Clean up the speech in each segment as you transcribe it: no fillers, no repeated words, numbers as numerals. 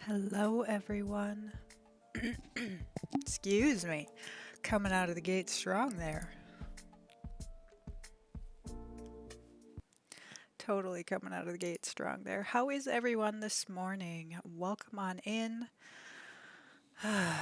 Hello, everyone. Excuse me. Coming out of the gate strong there. Totally coming out of the gate strong there. How is everyone this morning? Welcome on in. I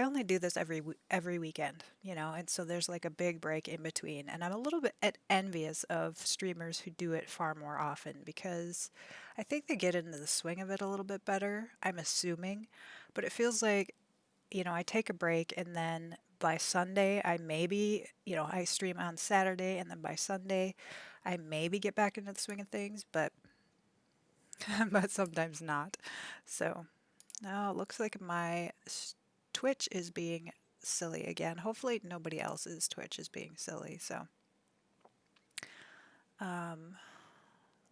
only do this every weekend, and so there's like a big break in between, and I'm a little bit envious of streamers who do it far more often because I think they get into the swing of it a little bit better. I'm assuming, but it feels like I take a break and then by Sunday, I stream on Saturday and then by Sunday, I maybe get back into the swing of things, but but sometimes not. So now it looks like my Twitch is being silly again. Hopefully nobody else's Twitch is being silly. So um,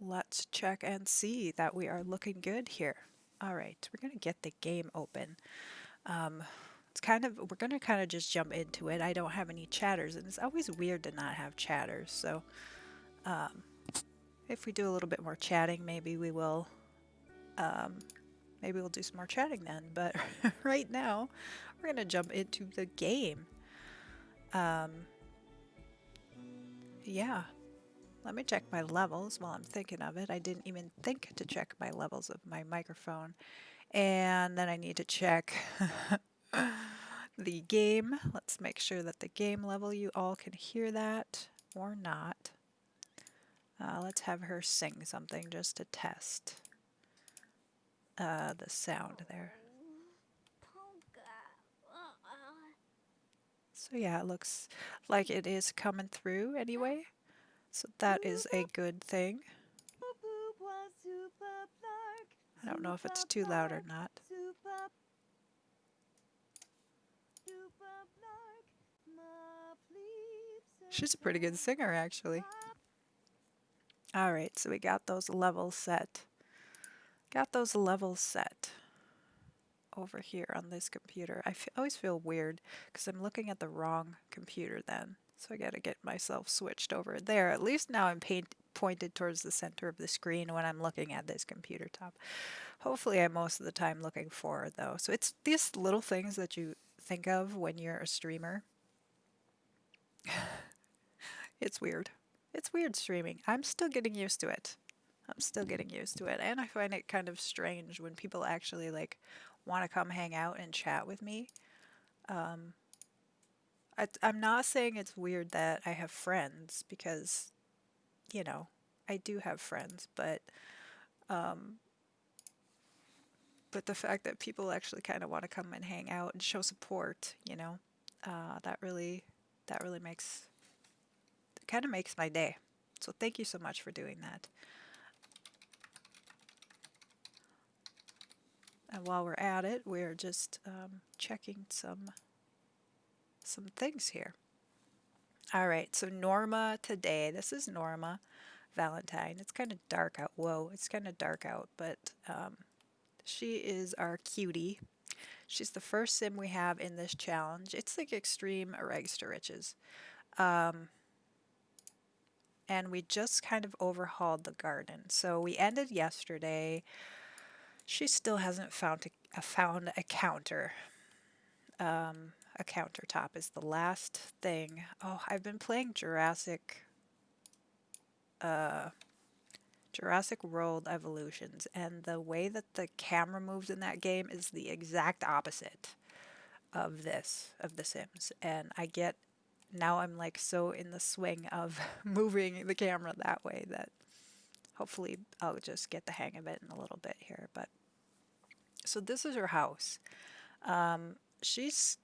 let's check and see that we are looking good here. All right, we're gonna get the game open. Um, we're gonna kind of just jump into it. I don't have any chatters, and it's always weird to not have chatters. So um, if we do a little bit more chatting, um, maybe we'll do some more chatting then. But right now, we're gonna jump into the game. Um, yeah, let me check my levels while I'm thinking of it. I didn't even think to check my levels of my microphone, and then I need to check. The game. Let's make sure that the game level, you all can hear that or not. Let's have her sing something just to test the sound there. So yeah, it looks like it is coming through anyway. So that is a good thing. I don't know if it's too loud or not. She's a pretty good singer, actually. All right, so we got those levels set. Got those levels set over here on this computer. Always feel weird because I'm looking at the wrong computer then. So I got to get myself switched over there. At least now I'm pointed towards the center of the screen when I'm looking at this computer top. Hopefully I'm most of the time looking forward though. So it's these little things that you think of when you're a streamer. It's weird. It's weird streaming. I'm still getting used to it. I'm still getting used to it. And I find it kind of strange when people actually like want to come hang out and chat with me. Um, I'm not saying it's weird that I have friends because, you know, I do have friends, um, but the fact that people actually kind of want to come and hang out and show support, that really makes kind of makes my day. So thank you so much for doing that. And while we're at it, we're just checking some things here. All right, so Norma today. This is Norma Valentine. It's kind of dark out. Whoa, it's kind of dark out, but she is our cutie. She's the first sim we have in this challenge. It's like extreme rags to riches. Um, and we just kind of overhauled the garden. So we ended yesterday. She still hasn't found a counter. A countertop is the last thing. Oh, I've been playing uh, Jurassic World Evolutions, and the way that the camera moves in that game is the exact opposite of The Sims. And now I'm like so in the swing of moving the camera that way that hopefully I'll just get the hang of it in a little bit here. But so this is her house. She's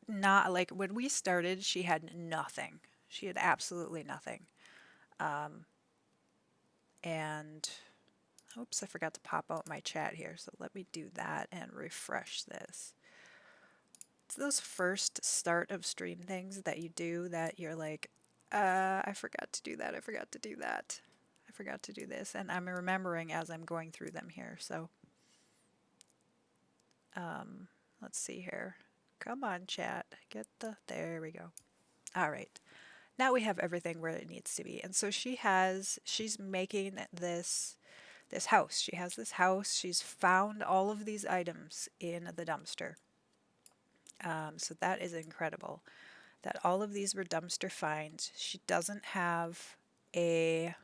not like when we started, she had nothing. She had absolutely nothing. Um, and oops, I forgot to pop out my chat here. So let me do that and refresh this. It's those first start of stream things that you do that you're like, I forgot to do that. I forgot to do that. I forgot to do this. And I'm remembering as I'm going through them here. So um, let's see here. Come on, chat. There we go. All right. Now we have everything where it needs to be. And so she's making this this house. She has this house. She's found all of these items in the dumpster. So that is incredible. That all of these were dumpster finds. She doesn't have a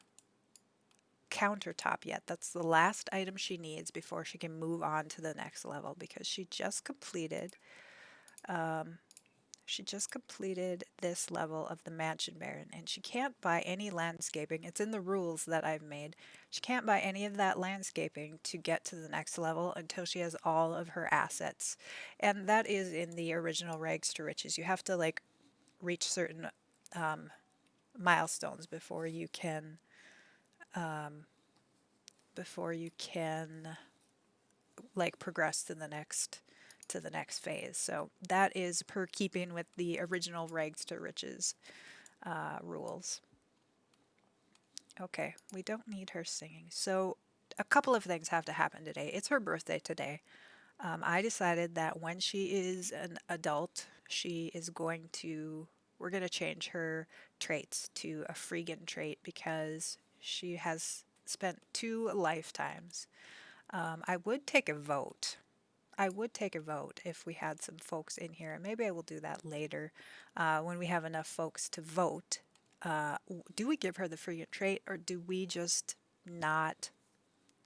countertop yet. That's the last item she needs before she can move on to the next level because she just completed this level of the Mansion Baron, and she can't buy any landscaping. It's in the rules that I've made. She can't buy any of that landscaping to get to the next level until she has all of her assets. And that is in the original Rags to Riches. You have to like reach certain milestones before you can like progress to the next phase. So that is per keeping with the original Rags to Riches rules. Okay, we don't need her singing. So a couple of things have to happen today. It's her birthday today. I decided that when she is an adult, we're going to change her traits to a freegan trait because she has spent 2 lifetimes. I would take a vote. I would take a vote if we had some folks in here. Maybe I will do that later when we have enough folks to vote. Do we give her the freegan trait or do we just not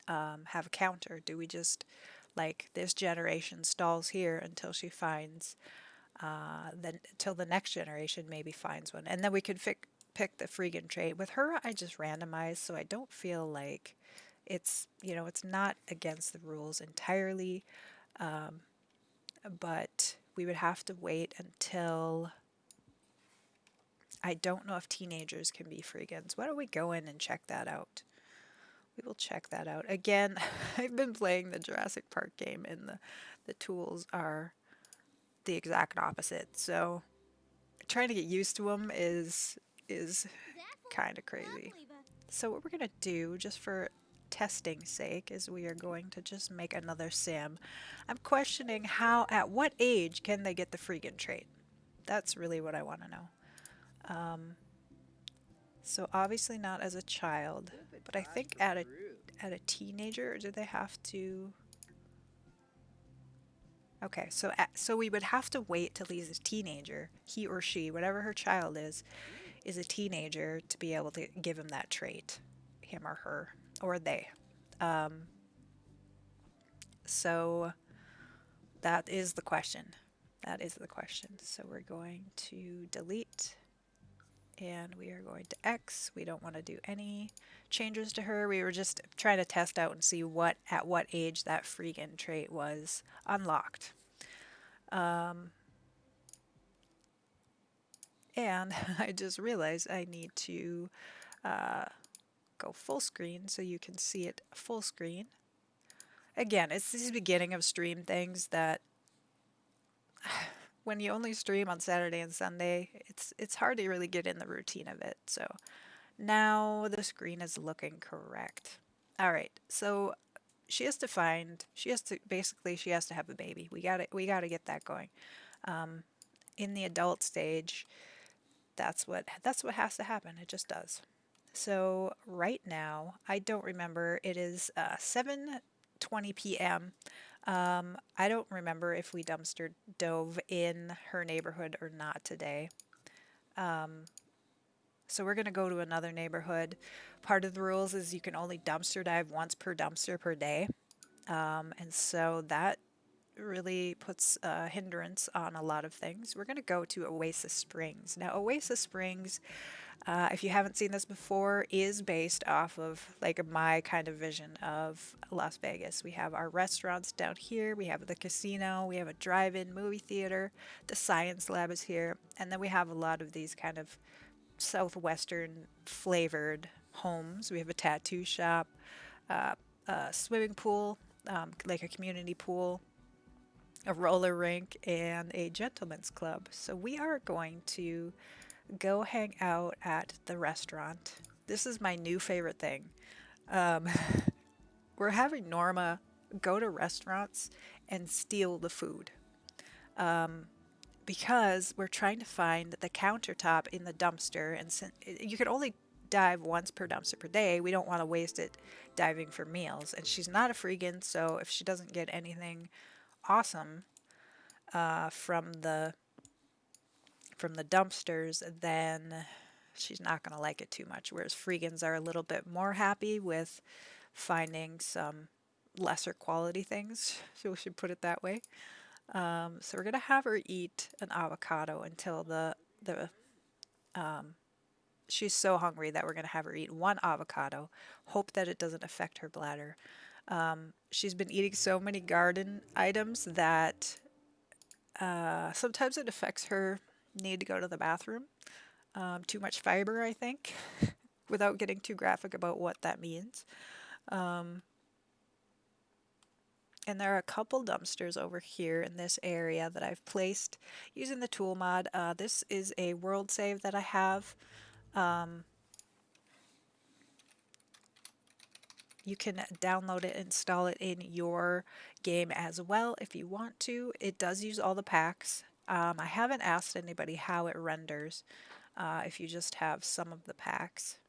have a counter? Do we just like this generation stalls here until she finds then until the next generation maybe finds one, and then we could pick the freegan trait. With her, I just randomized, so I don't feel like it's not against the rules entirely, but we would have to wait until I don't know if teenagers can be freegans. Why don't we go in and check that out? We will check that out. Again, I've been playing the Jurassic Park game and the tools are the exact opposite. So trying to get used to them is kind of crazy. So what we're going to do just for testing's sake is we are going to just make another sim. I'm questioning at what age can they get the freegan trait? That's really what I want to know. So obviously not as a child, but I think at a teenager, do they have to? Okay, so we would have to wait till he's a teenager, he or she, whatever her child is a teenager to be able to give him that trait, him or her, or they. So that is the question. That is the question. So we're going to delete and we are going to X. We don't want to do any changes to her. We were just trying to test out and see at what age that freegan trait was unlocked. And I just realized I need to go full screen so you can see it full screen. Again, it's these beginning of stream things that when you only stream on Saturday and Sunday, it's hard to really get in the routine of it. So now the screen is looking correct. All right, so she has to have a baby. We got to get that going. In the adult stage, that's what has to happen. It just does. So right now, I don't remember. It is 7:20 p.m. I don't remember if we dumpster dove in her neighborhood or not today. So we're going to go to another neighborhood. Part of the rules is you can only dumpster dive once per dumpster per day. And so that really puts a hindrance on a lot of things. We're going to go to Oasis Springs. Now, Oasis Springs, if you haven't seen this before, is based off of like my kind of vision of Las Vegas. We have our restaurants down here, we have the casino, we have a drive-in movie theater, the science lab is here, and then we have a lot of these kind of southwestern flavored homes. We have a tattoo shop, a swimming pool, like a community pool, a roller rink, and a gentleman's club. So we are going to go hang out at the restaurant. This is my new favorite thing. We're having Norma go to restaurants and steal the food. Because we're trying to find the countertop in the dumpster, and you can only dive once per dumpster per day. We don't want to waste it diving for meals. And she's not a freegan, so if she doesn't get anything awesome from the dumpsters, then she's not going to like it too much. Whereas freegans are a little bit more happy with finding some lesser quality things, so we should put it that way. So we're gonna have her eat an avocado until the she's so hungry that we're gonna have her eat one avocado. Hope that it doesn't affect her bladder. She's been eating so many garden items that sometimes it affects her need to go to the bathroom. Too much fiber, I think, without getting too graphic about what that means. Um, And there are a couple dumpsters over here in this area that I've placed using the tool mod. This is a world save that I have. Um, you can download it, install it in your game as well if you want to. It does use all the packs. I haven't asked anybody how it renders if you just have some of the packs.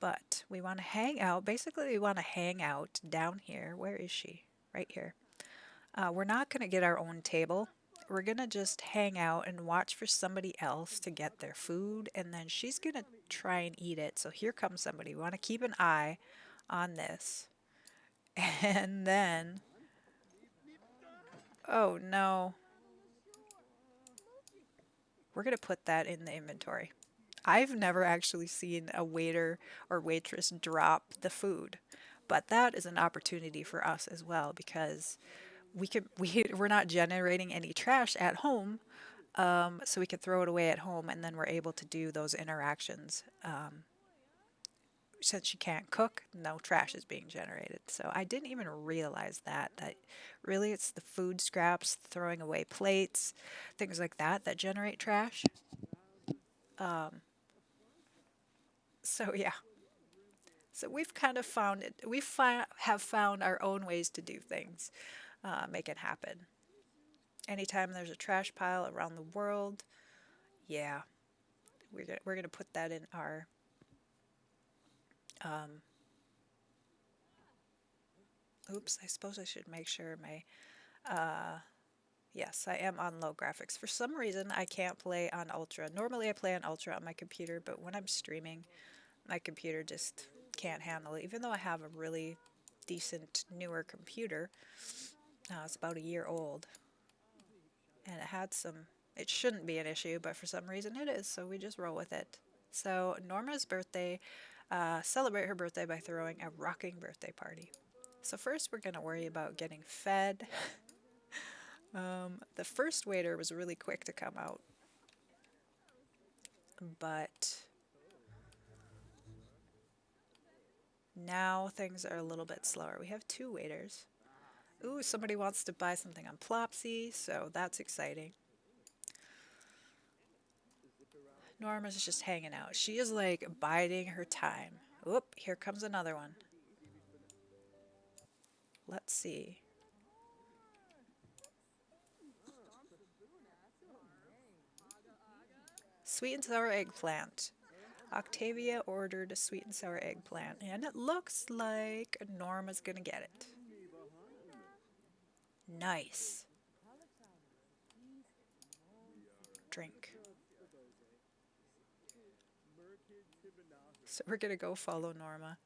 But we want to hang out. Basically, we want to hang out down here. Where is she? Right here. We're not going to get our own table. We're going to just hang out and watch for somebody else to get their food, and then she's going to try and eat it. So here comes somebody. We want to keep an eye on this. And then, oh no, we're going to put that in the inventory. I've never actually seen a waiter or waitress drop the food, but that is an opportunity for us as well because we're not generating any trash at home. So we could throw it away at home, and then we're able to do those interactions. Since she can't cook, no trash is being generated. So I didn't even realize that really it's the food scraps, throwing away plates, things like that that generate trash. Um, so yeah, so we've kind of found it. Have found our own ways to do things, make it happen. Anytime there's a trash pile around the world, yeah, we're gonna put that in our um, oops, I suppose I should make sure my, yes, I am on low graphics. For some reason, I can't play on ultra. Normally I play on ultra on my computer, but when I'm streaming, my computer just can't handle it. Even though I have a really decent newer computer, it's about a year old, and it shouldn't be an issue, but for some reason it is, so we just roll with it. So Norma's birthday, celebrate her birthday by throwing a rocking birthday party. So first we're going to worry about getting fed. The first waiter was really quick to come out, but now things are a little bit slower. We have two waiters. Ooh, somebody wants to buy something on Plopsy, so that's exciting. Norma's just hanging out. She is like biding her time. Oop, here comes another one. Let's see. Sweet and sour eggplant. Octavia ordered a sweet and sour eggplant, and it looks like Norma's gonna get it. Nice. Drink. So we're gonna go follow Norma.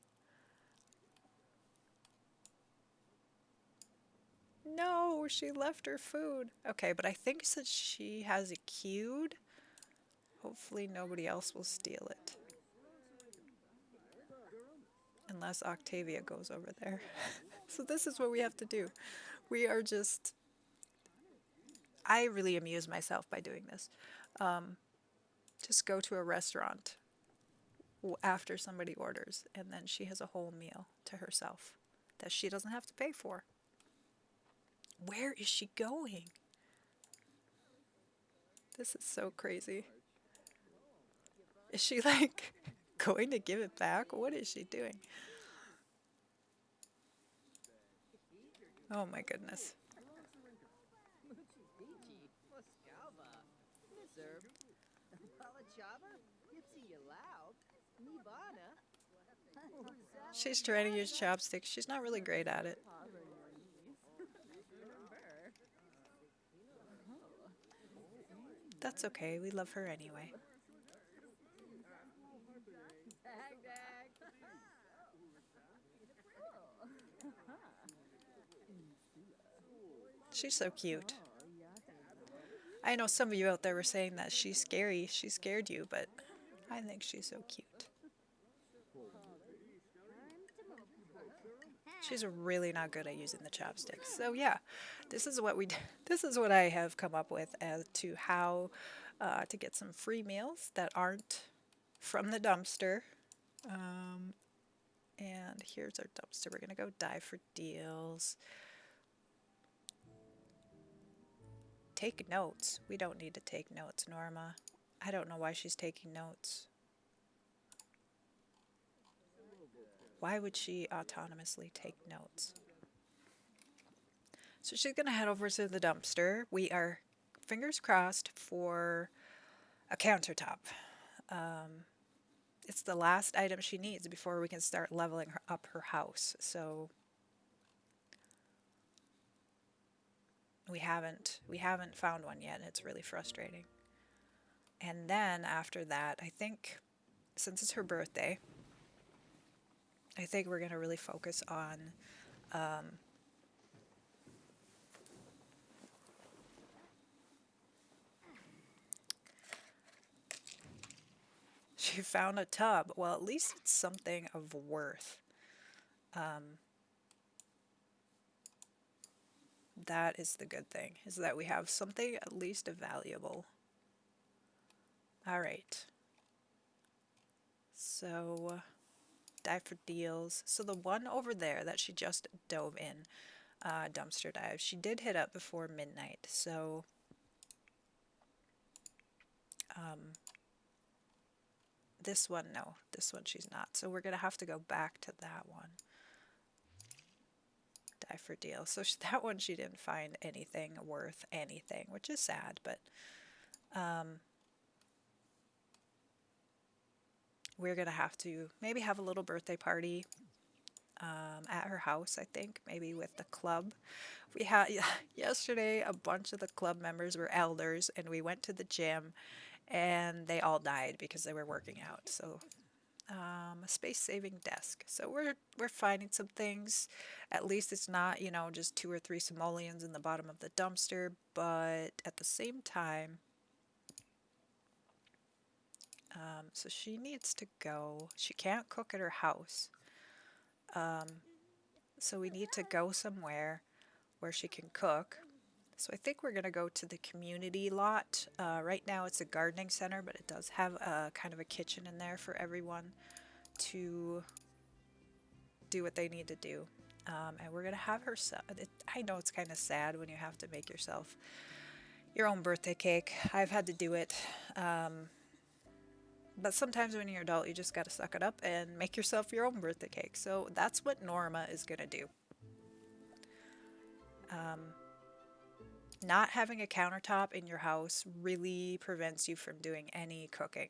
No, she left her food. Okay, but I think since she has it queued, hopefully nobody else will steal it. Unless Octavia goes over there. So this is what we have to do. We are just... I really amuse myself by doing this. Just go to a restaurant after somebody orders, and then she has a whole meal to herself that she doesn't have to pay for. Where is she going? This is so crazy. Is she like going to give it back? What is she doing? Oh my goodness. She's trying to use chopsticks. She's not really great at it. That's okay. We love her anyway. She's so cute. I know some of you out there were saying that she's scary. She scared you, but I think she's so cute. She's really not good at using the chopsticks. So yeah, this is what we this is what I have come up with as to how to get some free meals that aren't from the dumpster. Um, and here's our dumpster. We're gonna go dive for deals. Take notes. We don't need to take notes, Norma. I don't know why she's taking notes. Why would she autonomously take notes? So she's going to head over to the dumpster. We are fingers crossed for a countertop. It's the last item she needs before we can start leveling up her house. So we haven't found one yet. It's really frustrating. And then after that, I think since it's her birthday, I think we're going to really focus on she found a tub. Well, at least it's something of worth. That is the good thing, is that we have something at least valuable. All right. So, dive for deals. So the one over there that she just dove in, dumpster dive, she did hit up before midnight. So, this one, no. This one she's not. So we're going to have to go back to that one. Dive for deals. So that one she didn't find anything worth anything, which is sad, but we're going to have to maybe have a little birthday party at her house, I think, maybe with the club. We had yesterday a bunch of the club members were elders, and we went to the gym, and they all died because they were working out. So a space-saving desk. So we're finding some things. At least it's not, just two or three simoleons in the bottom of the dumpster, but at the same time, so she needs to go. She can't cook at her house. So we need to go somewhere where she can cook. So I think we're going to go to the community lot. Right now it's a gardening center, but it does have a kind of a kitchen in there for everyone to do what they need to do. And we're going to have her, I know it's kind of sad when you have to make yourself your own birthday cake. I've had to do it. But sometimes when you're an adult, you just got to suck it up and make yourself your own birthday cake. So that's what Norma is going to do. Not having a countertop in your house really prevents you from doing any cooking.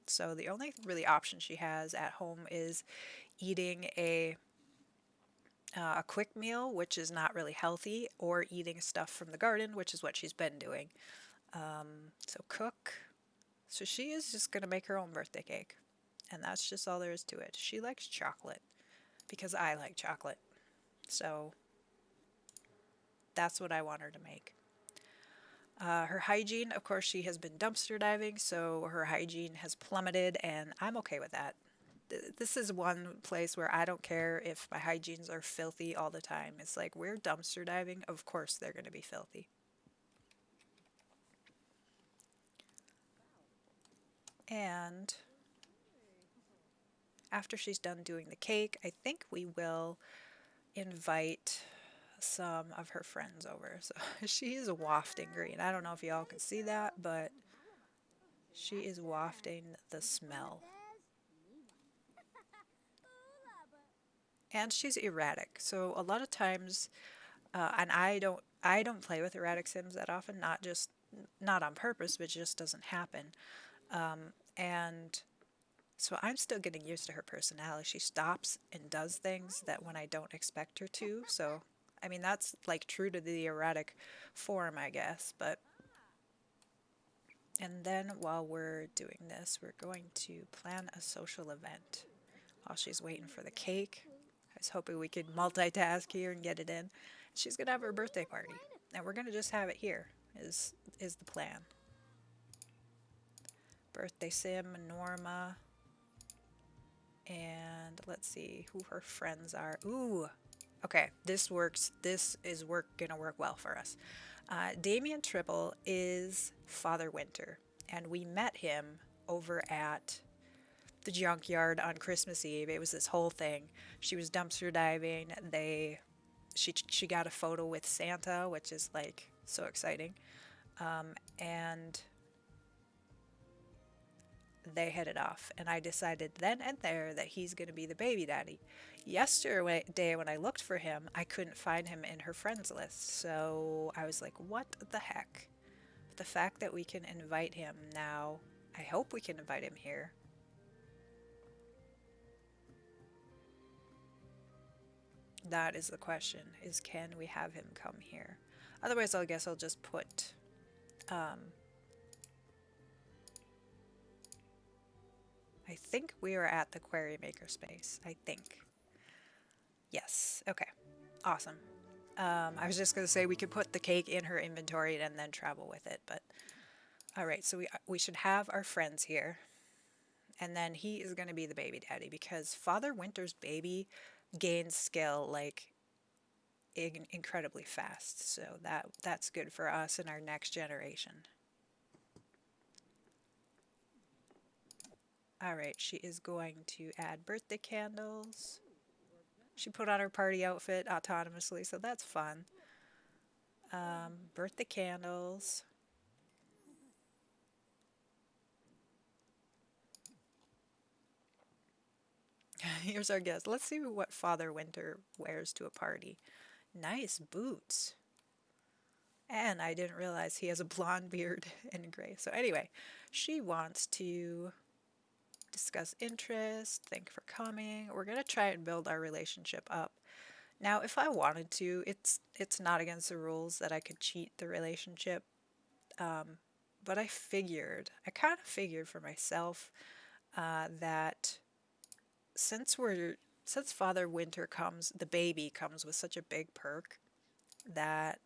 So the only really option she has at home is eating a quick meal, which is not really healthy, or eating stuff from the garden, which is what she's been doing. So cook. So she is just going to make her own birthday cake. And that's just all there is to it. She likes chocolate because I like chocolate. So that's what I want her to make. Her hygiene, of course, she has been dumpster diving, so her hygiene has plummeted, and I'm okay with that. This is one place where I don't care if my hygienes are filthy all the time. It's like, we're dumpster diving, of course they're going to be filthy. And after she's done doing the cake, I think we will invite some of her friends over. So she is wafting green. I don't know if y'all can see that, but she is wafting the smell. And she's erratic. So a lot of times, and I don't play with erratic sims that often, not on purpose, but it just doesn't happen. And So I'm still getting used to her personality. She stops and does things that when I don't expect her to. So, I mean, that's like true to the erratic form, I guess. But, and then while we're doing this, we're going to plan a social event while she's waiting for the cake. I was hoping we could multitask here and get it in. She's going to have her birthday party, and we're going to just have it here, is the plan. Birthday sim, Norma. And let's see who her friends are. Ooh, okay, this works. This is gonna work well for us. Damien Tribble is Father Winter, and we met him over at the junkyard on Christmas Eve. It was this whole thing. She was dumpster diving. She got a photo with Santa, which is like so exciting. And they hit it off, and I decided then and there that he's going to be the baby daddy. Yesterday, when I looked for him, I couldn't find him in her friends list, so I was like, what the heck? But the fact that we can invite him now, I hope we can invite him here. That is the question, is can we have him come here? Otherwise, I guess I'll just put I think we are at the Quarry Maker space. I think. Yes. Okay. Awesome. I was just going to say we could put the cake in her inventory and then travel with it, but all right. So we should have our friends here, and then he is going to be the baby daddy because Father Winter's baby gains skill like incredibly fast. So that's good for us and our next generation. All right, she is going to add birthday candles. She put on her party outfit autonomously, so that's fun. Birthday candles. Here's our guest. Let's see what Father Winter wears to a party. Nice boots. And I didn't realize he has a blonde beard and gray. So anyway, she wants to discuss interest, thank for coming. We're going to try and build our relationship up. Now, if I wanted to, it's not against the rules that I could cheat the relationship. But I kind of figured for myself that since Father Winter comes, the baby comes with such a big perk that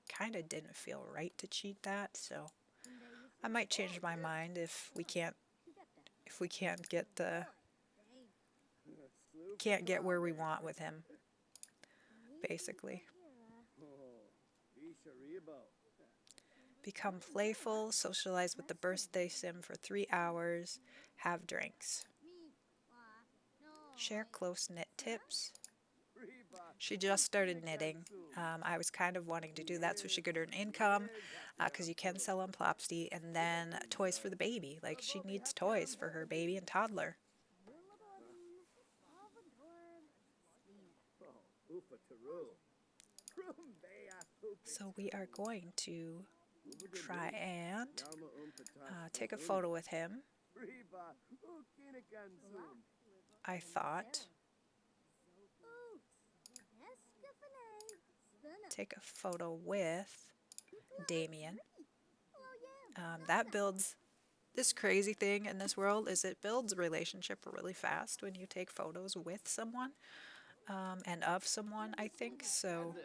kind of didn't feel right to cheat that. So I might change my mind if we can't get where we want with him, basically. Become playful, socialize with the birthday sim for 3 hours, have drinks. Share close-knit tips. She just started knitting. I was kind of wanting to do that so she could earn income, because you can sell on Plopsty, and then toys for the baby. Like, she needs toys for her baby and toddler. So we are going to try and take a photo with him. I thought. Take a photo with Damien. That builds this crazy thing in this world is it builds a relationship really fast when you take photos with someone and of someone, I think. So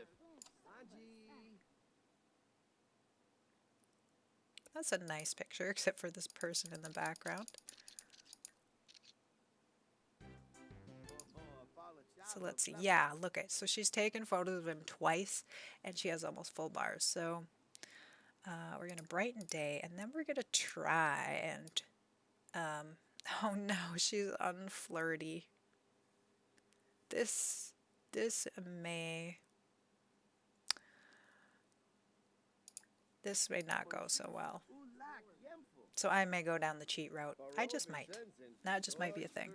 that's a nice picture, except for this person in the background. So let's see. Yeah, look at. So she's taken photos of him twice, and she has almost full bars. So we're going to brighten day, and then we're going to try and... oh no, she's unflirty. This may... This may not go so well. So I may go down the cheat route. I just might. That just might be a thing.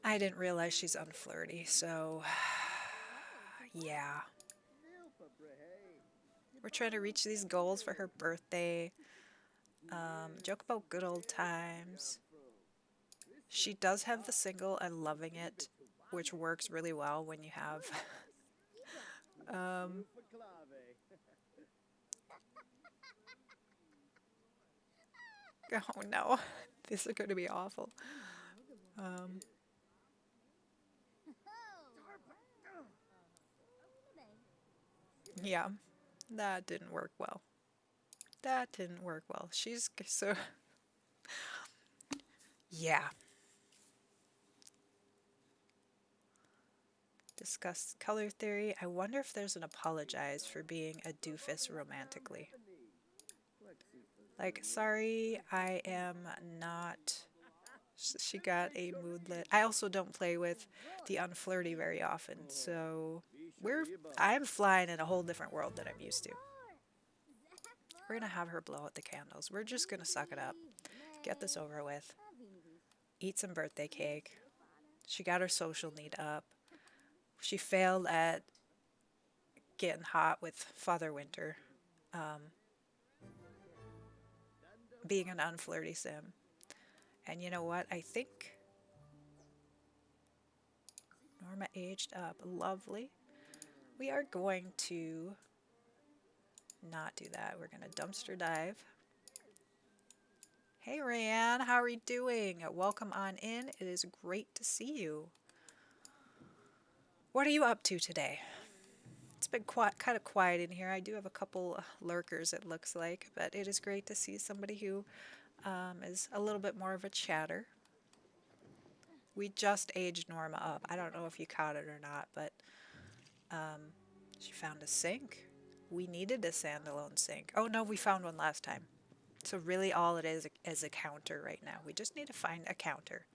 I didn't realize she's unflirty, so Yeah. We're trying to reach these goals for her birthday. Joke about good old times. She does have the single and loving it, which works really well when you have. um, oh no, these are going to be awful. Um, yeah, that didn't work well. That didn't work well. She's so. Yeah. Discuss color theory. I wonder if there's an apologize for being a doofus romantically. Like, sorry, I am not. She got a moodlet. I also don't play with the unflirty very often, so we're. I'm flying in a whole different world that I'm used to. We're gonna have her blow out the candles. We're just gonna suck it up, get this over with, eat some birthday cake. She got her social need up. She failed at getting hot with Father Winter, um, being an unflirty sim. And you know what? I think Norma aged up. Lovely. We are going to not do that. We're going to dumpster dive. Hey, Rayanne, how are you doing? Welcome on in. It is great to see you. What are you up to today? It's been kind of quiet in here. I do have a couple lurkers, it looks like, but it is great to see somebody who is a little bit more of a chatter. We just aged Norma up. I don't know if you caught it or not, but she found a sink. We needed a standalone sink. Oh no, we found one last time. So really all it is a counter right now. We just need to find a counter.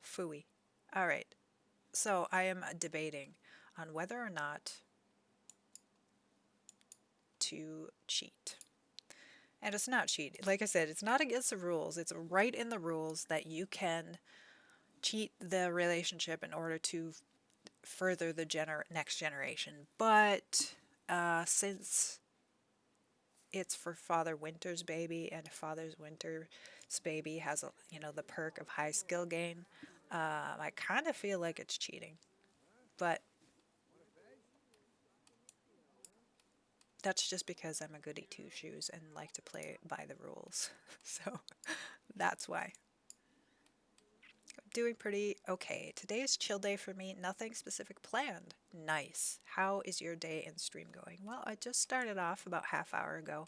Phooey. All right. So I am debating on whether or not to cheat. And it's not cheat. Like I said, it's not against the rules. It's right in the rules that you can cheat the relationship in order to further the next generation. But since it's for Father Winter's baby, and Father's Winter's baby has the perk of high skill gain, I kind of feel like it's cheating. But that's just because I'm a goody two shoes and like to play by the rules. So that's why. Doing pretty okay. Today is chill day for me. Nothing specific planned. Nice. How is your day and stream going? Well, I just started off about half hour ago.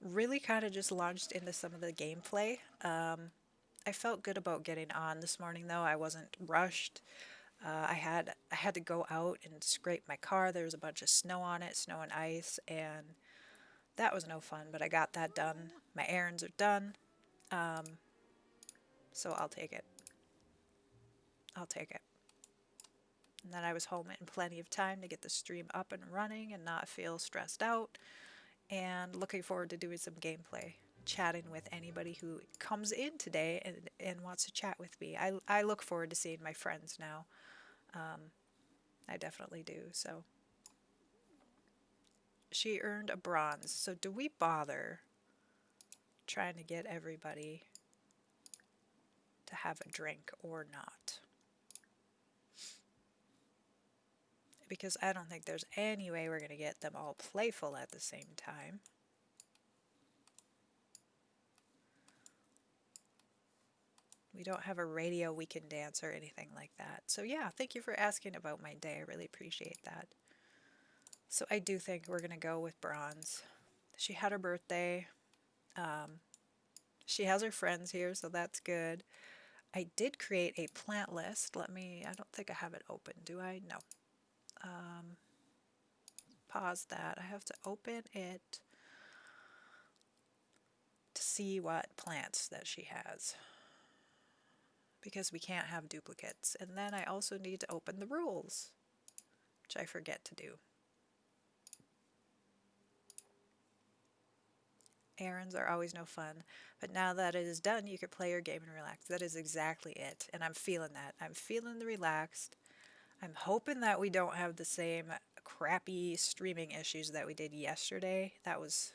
Really kind of just launched into some of the gameplay. I felt good about getting on this morning though. I wasn't rushed. I had to go out and scrape my car. There was a bunch of snow on it, snow and ice, and that was no fun. But I got that done. My errands are done, so I'll take it. I'll take it. And then I was home in plenty of time to get the stream up and running and not feel stressed out. And looking forward to doing some gameplay, chatting with anybody who comes in today and wants to chat with me. I look forward to seeing my friends now. I definitely do. So she earned a bronze. So do we bother trying to get everybody to have a drink or not? Because I don't think there's any way we're going to get them all playful at the same time. We don't have a radio we can dance or anything like that. So yeah, thank you for asking about my day. I really appreciate that. So I do think we're going to go with bronze. She had her birthday. She has her friends here, so that's good. I did create a plant list. I don't think I have it open, do I? No. Pause that. I have to open it to see what plants that she has, because we can't have duplicates. And then I also need to open the rules, which I forget to do. Errands are always no fun, but now that it is done, you can play your game and relax. That is exactly it, and I'm feeling that. I'm feeling the relaxed. I'm hoping that we don't have the same crappy streaming issues that we did yesterday. That was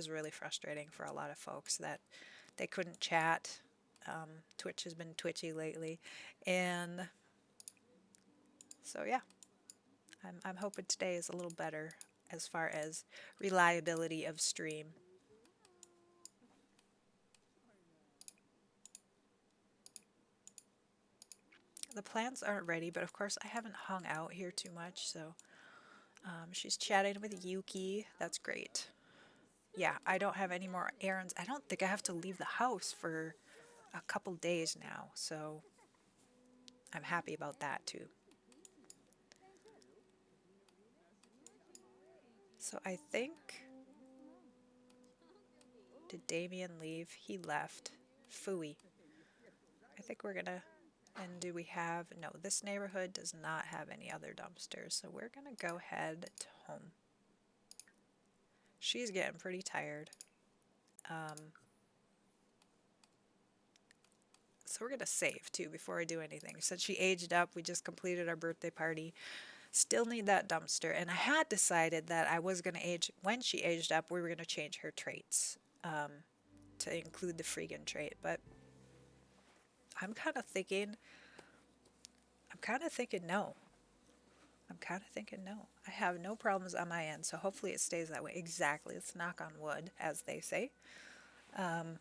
really frustrating for a lot of folks that they couldn't chat. Twitch has been twitchy lately, and so yeah, I'm hoping today is a little better as far as reliability of stream. The plants aren't ready, but of course I haven't hung out here too much, so she's chatting with Yuki. That's great. Yeah, I don't have any more errands. I don't think I have to leave the house for a couple days now, so I'm happy about that too. So I think, did Damien leave? He left. Fooey. I think we're gonna, and do we have, no, this neighborhood does not have any other dumpsters, so we're gonna go head to home. She's getting pretty tired. Um, so we're gonna save too before I do anything. Since she aged up, we just completed our birthday party. Still need that dumpster, and I had decided that I was gonna age, when she aged up, we were gonna change her traits to include the freegan trait, but I'm kind of thinking, I'm kind of thinking no. I'm kind of thinking no. I have no problems on my end, so hopefully it stays that way. Exactly. Let's knock on wood, as they say, and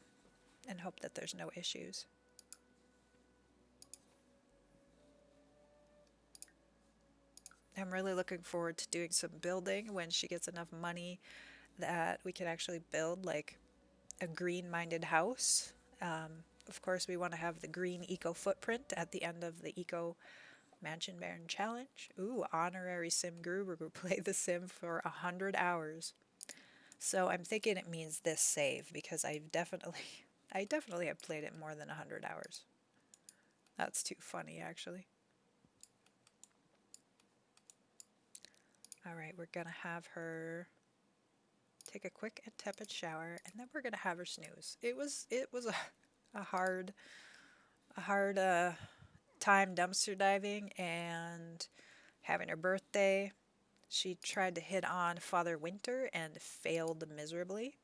hope that there's no issues. I'm really looking forward to doing some building when she gets enough money that we can actually build like a green-minded house. Of course, we want to have the green eco footprint at the end of the eco Mansion Baron challenge. Ooh, honorary sim guru. We're going to play the sim for 100 hours. So I'm thinking it means this save because I definitely have played it more than 100 hours. That's too funny, actually. All right, we're gonna have her take a quick and tepid shower, and then we're gonna have her snooze. It was a hard time dumpster diving and having her birthday. She tried to hit on Father Winter and failed miserably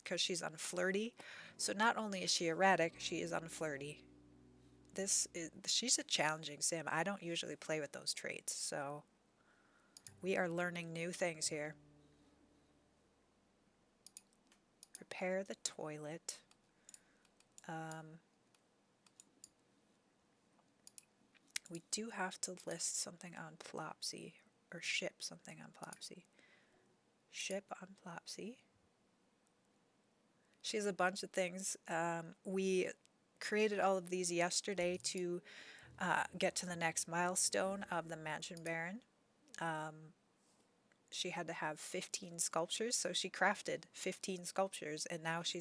because she's unflirty. So not only is she erratic, she is unflirty. She's a challenging sim. I don't usually play with those traits, so we are learning new things here. Repair the toilet. We do have to list something on Plopsy, or ship something on Plopsy. Ship on Plopsy. She has a bunch of things. We created all of these yesterday to get to the next milestone of the Mansion Baron. She had to have 15 sculptures, so she crafted 15 sculptures, and now she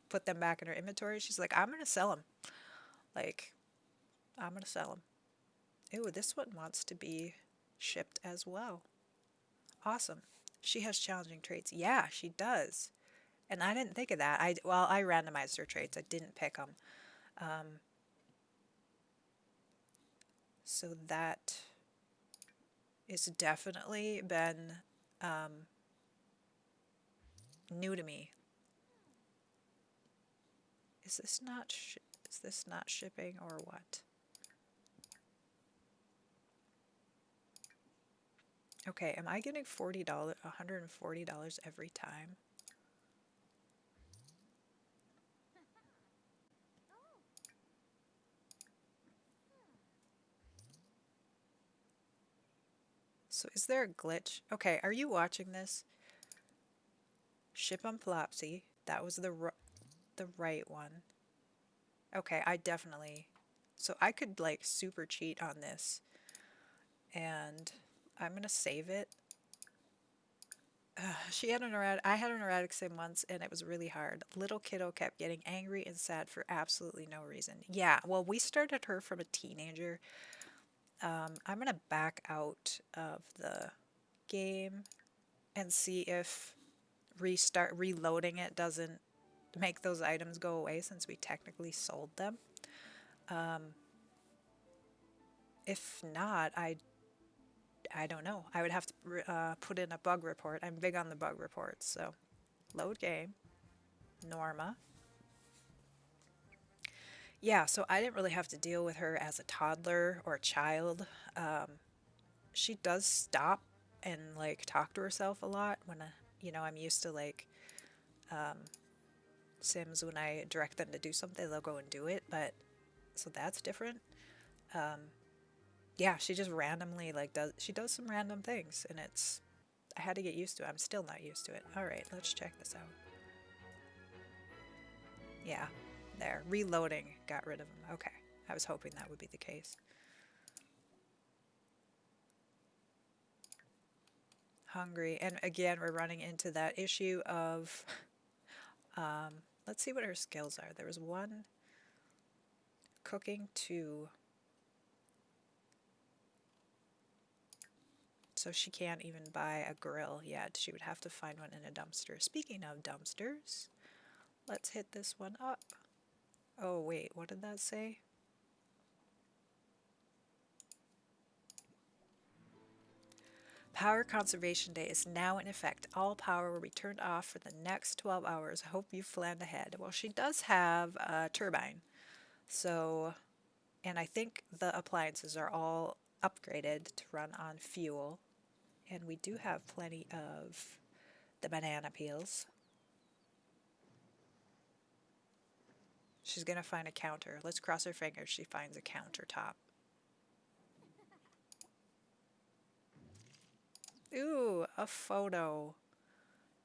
put them back in her inventory. She's like, I'm gonna sell them. Like, I'm gonna sell them. Ooh, this one wants to be shipped as well. Awesome. She has challenging traits. Yeah, she does. And I didn't think of that. I randomized her traits. I didn't pick them. So that is definitely been new to me. Is this not shipping or what? Okay, am I getting $40, $140 every time? So is there a glitch? Okay, are you watching this? Ship on Plopsy. That was the right one. Okay, I definitely. So I could like super cheat on this, and I'm gonna save it. She had an erratic. I had an erratic sim once, and it was really hard. Little kiddo kept getting angry and sad for absolutely no reason. Yeah, well, we started her from a teenager. I'm gonna back out of the game and see if reloading it doesn't make those items go away since we technically sold them. If not, I don't know. I would have to put in a bug report. I'm big on the bug reports, so load game, Norma. Yeah, so I didn't really have to deal with her as a toddler or a child. She does stop and like talk to herself a lot when I'm used to like Sims when I direct them to do something, they'll go and do it, but so that's different. Yeah, she just randomly like does some random things and I had to get used to it. I'm still not used to it. All right, let's check this out. Yeah, there. Reloading got rid of him. Okay. I was hoping that would be the case. Hungry. And again, we're running into that issue of, let's see what her skills are. There was one, cooking, 2. So she can't even buy a grill yet. She would have to find one in a dumpster. Speaking of dumpsters, let's hit this one up. Oh, wait, what did that say? Power Conservation Day is now in effect. All power will be turned off for the next 12 hours. I hope you've planned ahead. Well, she does have a turbine. So, and I think the appliances are all upgraded to run on fuel. And we do have plenty of the banana peels. She's going to find a counter. Let's cross her fingers she finds a countertop. Ooh, a photo.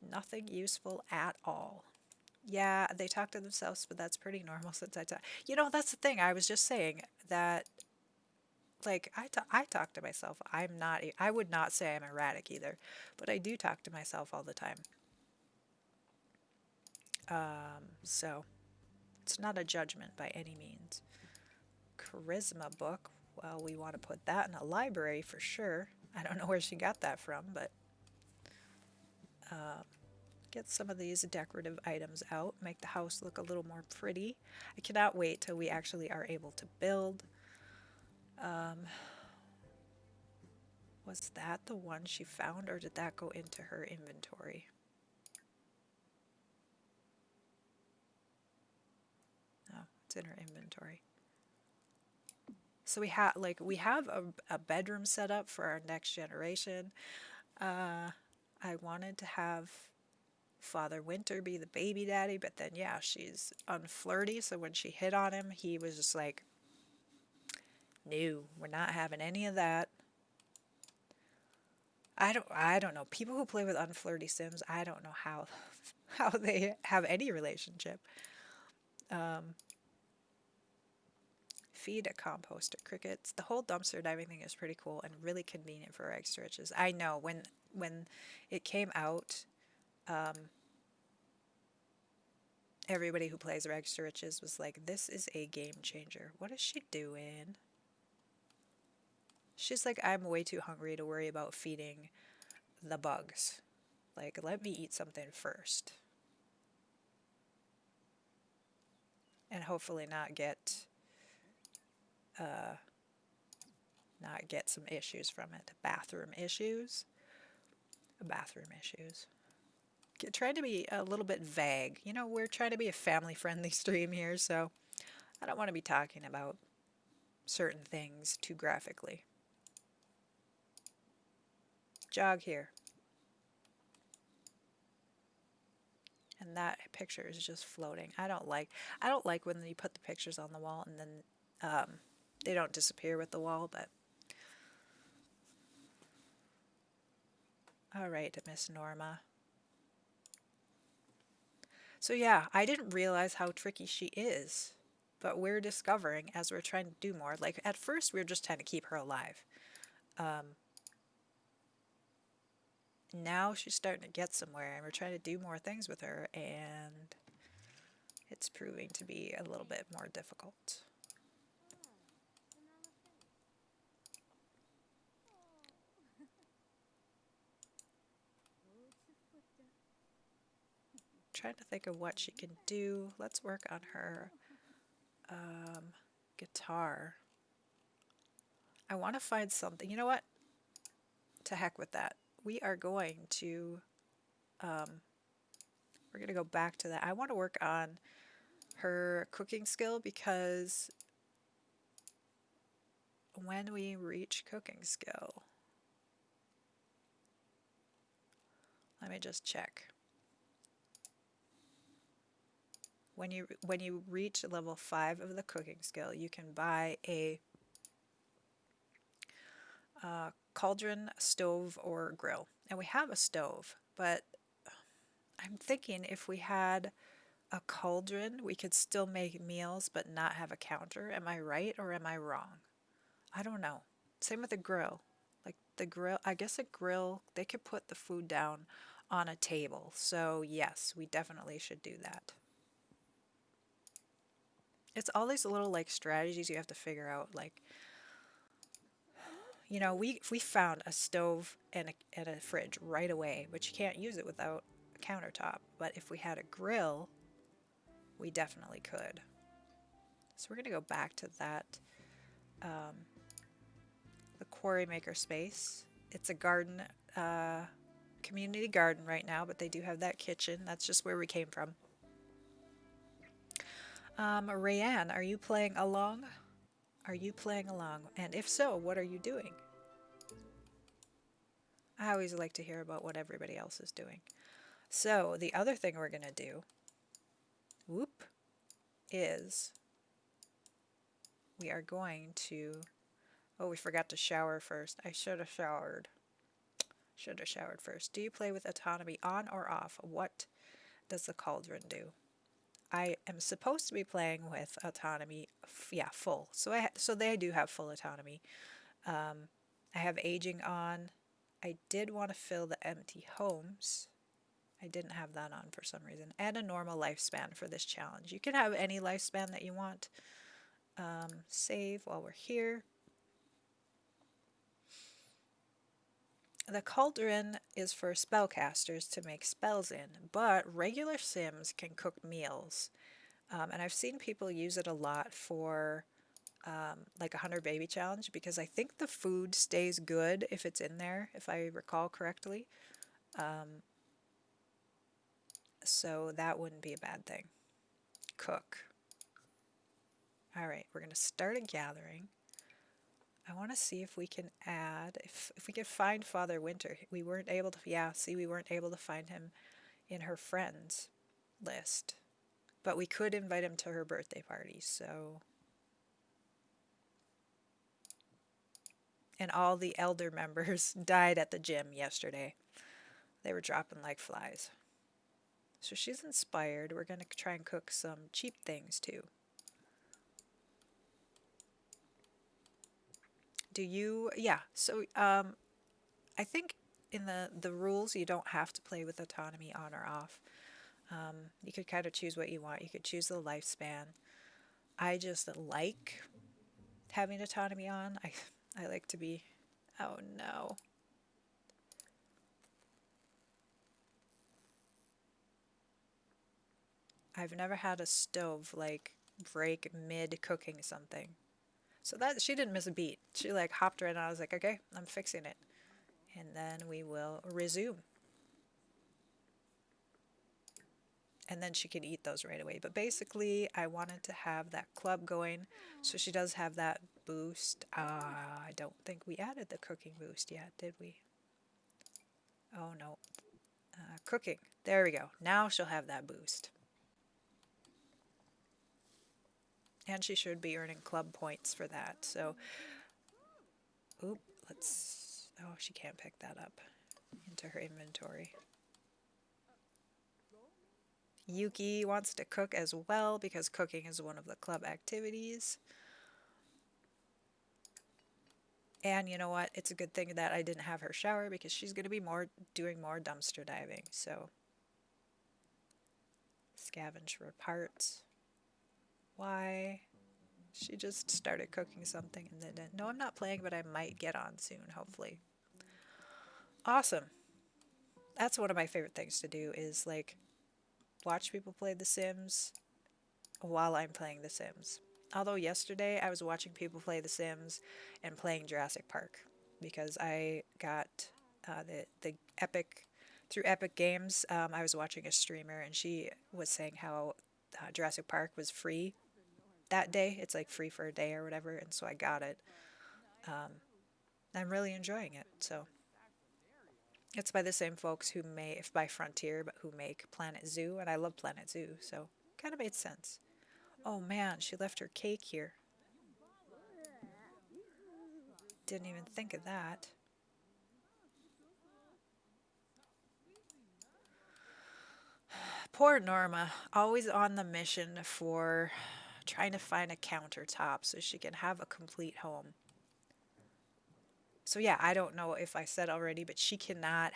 Nothing useful at all. Yeah, they talk to themselves, but that's pretty normal since I talk. That's the thing. I was just saying that, like, I talk to myself. I would not say I'm erratic either, but I do talk to myself all the time. So it's not a judgment by any means. Charisma book. Well, we want to put that in a library for sure. I don't know where she got that from, but get some of these decorative items out, make the house look a little more pretty. I cannot wait till we actually are able to build. Was that the one she found, or did that go into her inventory? No, it's in her inventory. So we have a bedroom set up for our next generation. I wanted to have Father Winter be the baby daddy, but then yeah, she's unflirty, so when she hit on him, he was just like, no, we're not having any of that. I don't know. People who play with unflirty Sims, I don't know how how they have any relationship. Feed a composter, crickets. The whole dumpster diving thing is pretty cool and really convenient for egg stretches. I know when it came out, everybody who plays egg stretches was like, this is a game changer. What is she doing? She's like, I'm way too hungry to worry about feeding the bugs. Like, let me eat something first. And hopefully not get some issues from it. Bathroom issues. Bathroom issues. Trying to be a little bit vague. We're trying to be a family-friendly stream here, so I don't want to be talking about certain things too graphically. Jog here. And that picture is just floating. I don't like when you put the pictures on the wall and then they don't disappear with the wall, but all right, Miss Norma. So yeah, I didn't realize how tricky she is, but we're discovering as we're trying to do more. Like at first we were just trying to keep her alive. Now she's starting to get somewhere and we're trying to do more things with her, and it's proving to be a little bit more difficult. trying to think of what she can do. Let's work on her guitar. I want to find something. You know what? To heck with that. We are going to we're going to go back to that. I want to work on her cooking skill because when we reach cooking skill, let me just check. When you reach level 5 of the cooking skill, you can buy a cauldron, stove, or grill. And we have a stove, but I'm thinking if we had a cauldron, we could still make meals but not have a counter. Am I right or am I wrong? I don't know. Same with the grill. Like the grill, I guess a grill, they could put the food down on a table. So yes, we definitely should do that. It's all these little like strategies you have to figure out. Like, you know, we found a stove and a fridge right away, but you can't use it without a countertop. But if we had a grill, we definitely could. So we're going to go back to that, the quarry maker space. It's a garden, community garden right now, but they do have that kitchen. That's just where we came from. Rayanne, are you playing along? Are you playing along? And if so, what are you doing? I always like to hear about what everybody else is doing. So the other thing we're going to do, whoop, is we are going to, oh, we forgot to shower first. I should have showered. Should have showered first. Do you play with autonomy on or off? What does the cauldron do? I am supposed to be playing with autonomy, yeah, full. So they do have full autonomy. I have aging on. I did want to fill the empty homes. I didn't have that on for some reason. And a normal lifespan for this challenge. You can have any lifespan that you want. Save while we're here. The cauldron is for spellcasters to make spells in, but regular Sims can cook meals. And I've seen people use it a lot for like a 100 baby challenge because I think the food stays good if it's in there, if I recall correctly. So that wouldn't be a bad thing. Cook. All right, we're going to start a gathering. I want to see if we can add, if we can find Father Winter. We weren't able to, yeah, see, we weren't able to find him in her friends list. But we could invite him to her birthday party, so. And all the elder members died at the gym yesterday. They were dropping like flies. So she's inspired. We're going to try and cook some cheap things too. Do you, yeah, so I think in the rules you don't have to play with autonomy on or off. You could kind of choose what you want. You could choose the lifespan. I just like having autonomy on. I like to be, oh no. I've never had a stove like break mid cooking something. So that she didn't miss a beat. She like hopped right on. I was like, okay, I'm fixing it. And then we will resume. And then she can eat those right away. But basically, I wanted to have that club going. So she does have that boost. I don't think we added the cooking boost yet, did we? Oh no. Cooking. There we go. Now she'll have that boost. And she should be earning club points for that. So, oop, let's, oh, she can't pick that up into her inventory. Yuki wants to cook as well because cooking is one of the club activities. And you know what? It's a good thing that I didn't have her shower because she's going to be doing more dumpster diving. So, scavenge for parts. Why? She just started cooking something and then, no, I'm not playing, but I might get on soon, hopefully. Awesome. That's one of my favorite things to do is like watch people play The Sims while I'm playing The Sims. Although yesterday I was watching people play The Sims and playing Jurassic Park because I got the Epic through Epic Games. I was watching a streamer and she was saying how Jurassic Park was free that day. It's like free for a day or whatever, and so I got it. Um, I'm really enjoying it. So it's by the same folks who made, if by Frontier, but who make Planet Zoo, and I love Planet Zoo, so kind of made sense. Oh man, she left her cake here. Didn't even think of that. Poor Norma, always on the mission for trying to find a countertop so she can have a complete home. So yeah, I don't know if I said already, but she cannot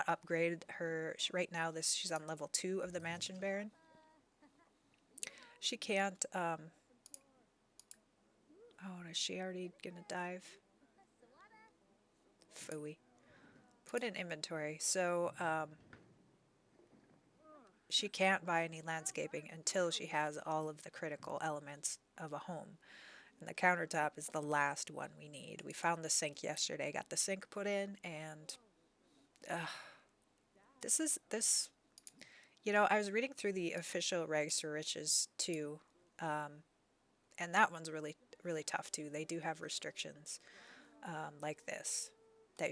upgrade her, right now she's on level 2 of the Mansion Baron. She can't, oh, is she already gonna dive? Phooey. Put in inventory. So, she can't buy any landscaping until she has all of the critical elements of a home. And the countertop is the last one we need. We found the sink yesterday, got the sink put in, and uh, this. I was reading through the official Rags to Riches too, and that one's really really tough too. They do have restrictions like this that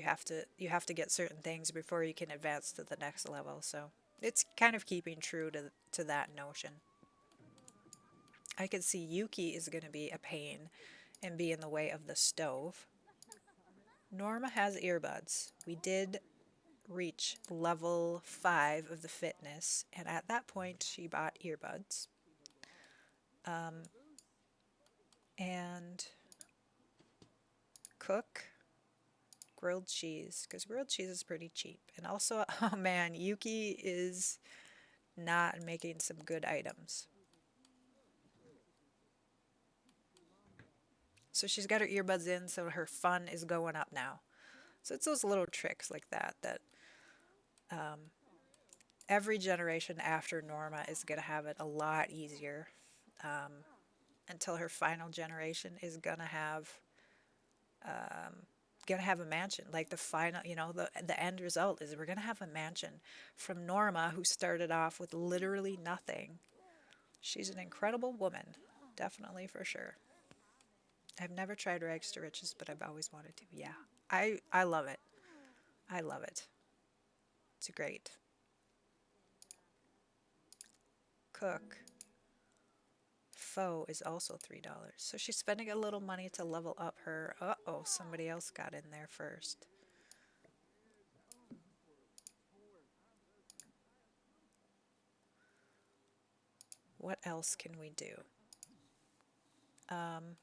you have to get certain things before you can advance to the next level. So it's kind of keeping true to that notion. I could see Yuki is going to be a pain and be in the way of the stove. Norma has earbuds. We did reach level 5 of the fitness, and at that point she bought earbuds. And cook grilled cheese, because grilled cheese is pretty cheap. And also, oh man, Yuki is not making some good items. So she's got her earbuds in, so her fun is going up now. So it's those little tricks like that every generation after Norma is going to have it a lot easier, um, until her final generation is gonna have a mansion. Like the final, the end result is we're gonna have a mansion from Norma, who started off with literally nothing. She's an incredible woman, definitely for sure. I've never tried rags to riches, but I've always wanted to. Yeah, I love it. I love it. It's great. Cook. Pho is also $3. So she's spending a little money to level up her. Uh-oh, somebody else got in there first. What else can we do? Um,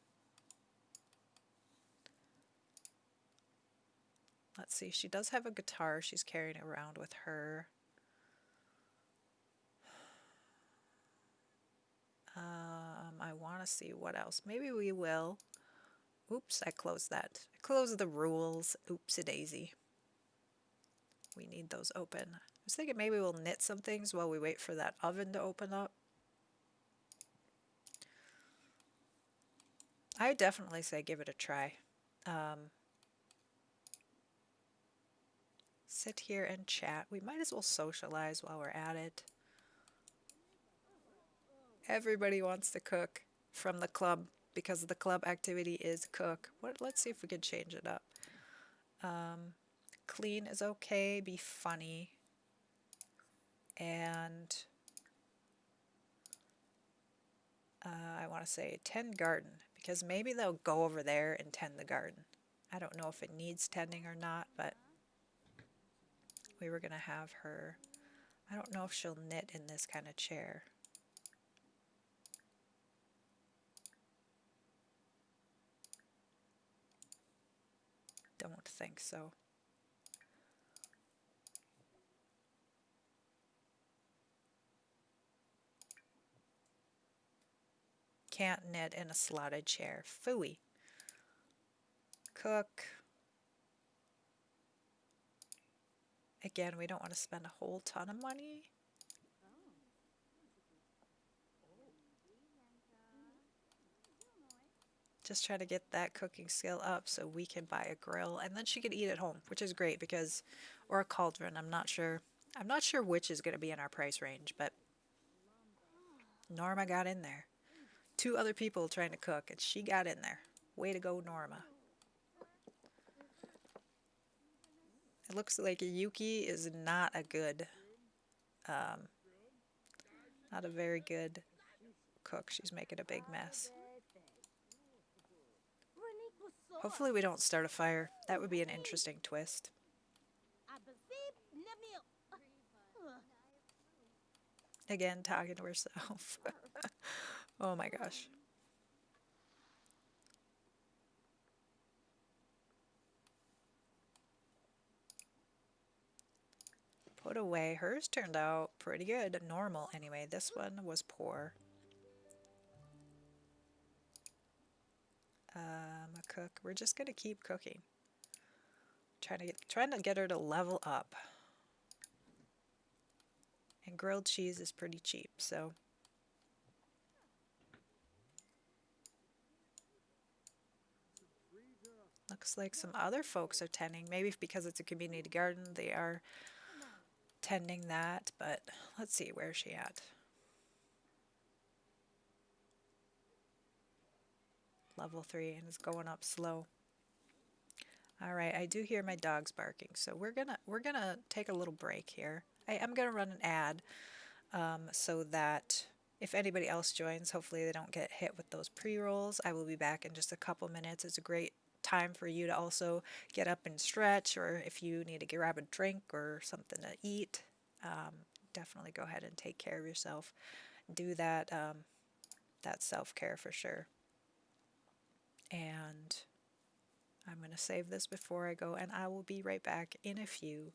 let's see. She does have a guitar she's carrying around with her. I want to see what else. Maybe we will. Oops, I closed that. I closed the rules. Oopsie daisy. We need those open. I was thinking maybe we'll knit some things while we wait for that oven to open up. I definitely say give it a try. Sit here and chat. We might as well socialize while we're at it. Everybody wants to cook from the club because the club activity is cook. Let's see if we can change it up. Clean is okay. Be funny. And I want to say tend garden, because maybe they'll go over there and tend the garden. I don't know if it needs tending or not, but we were going to have her. I don't know if she'll knit in this kind of chair. Don't think so. Can't knit in a slotted chair. Phooey. Cook. Again, we don't want to spend a whole ton of money. Just trying to get that cooking skill up so we can buy a grill and then she can eat at home, which is great because, or a cauldron. I'm not sure. I'm not sure which is going to be in our price range, but Norma got in there. Two other people trying to cook, and she got in there. Way to go, Norma. It looks like Yuki is not a good, um, not a very good cook. She's making a big mess. Hopefully we don't start a fire. That would be an interesting twist. Again, talking to herself. Oh my gosh. Put away. Hers turned out pretty good. Normal anyway. This one was poor. A cook. We're just gonna keep cooking. Trying to get her to level up. And grilled cheese is pretty cheap, so looks like some other folks are tending. Maybe because it's a community garden, they are tending that, but let's see, where's she at? Level 3 and it's going up slow. All right, I do hear my dogs barking, so we're gonna take a little break here. I'm gonna run an ad so that if anybody else joins, hopefully they don't get hit with those pre-rolls. I will be back in just a couple minutes. It's a great time for you to also get up and stretch, or if you need to grab a drink or something to eat, definitely go ahead and take care of yourself. Do that, that self-care for sure. And I'm going to save this before I go, and I will be right back in a few.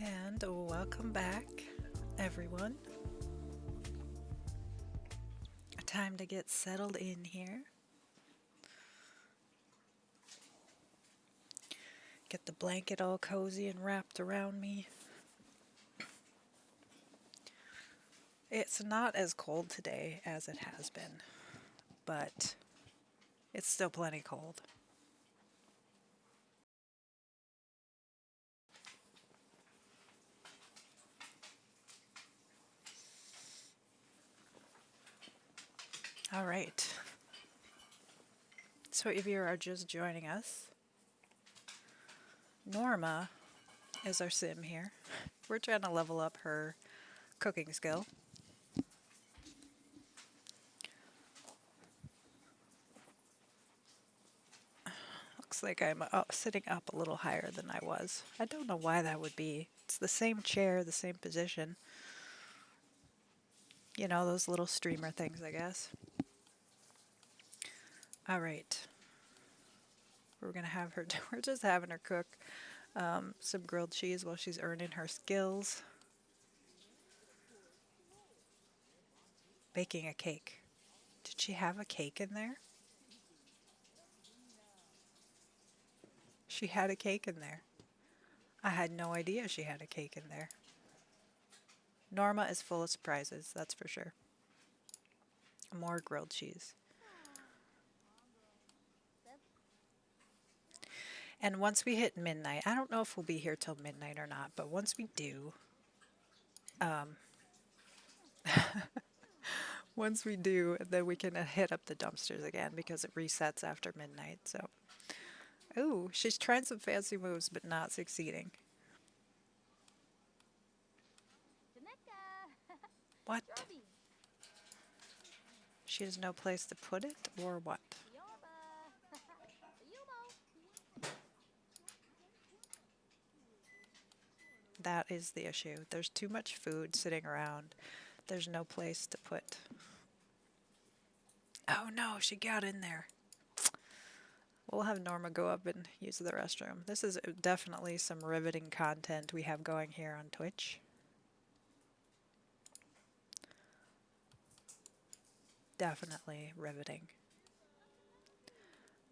And welcome back, everyone. Time to get settled in here. Get the blanket all cozy and wrapped around me. It's not as cold today as it has been, but it's still plenty cold. All right. So if you are just joining us, Norma is our sim here. We're trying to level up her cooking skill. Looks like I'm sitting up a little higher than I was. I don't know why that would be. It's the same chair, the same position. You know, those little streamer things, I guess. All right. We're gonna have her, we're just having her cook some grilled cheese while she's earning her skills. Baking a cake. Did she have a cake in there? She had a cake in there. I had no idea she had a cake in there. Norma is full of surprises, that's for sure. More grilled cheese. And once we hit midnight, I don't know if we'll be here till midnight or not, but once we do, then we can hit up the dumpsters again because it resets after midnight. So, ooh, she's trying some fancy moves but not succeeding. What? She has no place to put it, or what? That is the issue. There's too much food sitting around. There's no place to put. Oh no, she got in there. We'll have Norma go up and use the restroom. This is definitely some riveting content we have going here on Twitch. Definitely riveting.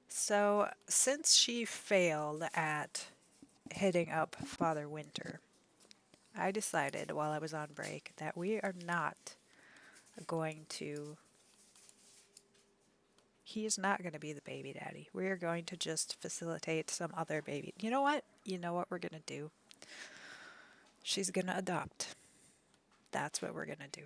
So, since she failed at hitting up Father Winter, I decided while I was on break that we are not going to. He is not going to be the baby daddy. We are going to just facilitate some other baby. You know what? You know what we're going to do? She's going to adopt. That's what we're going to do.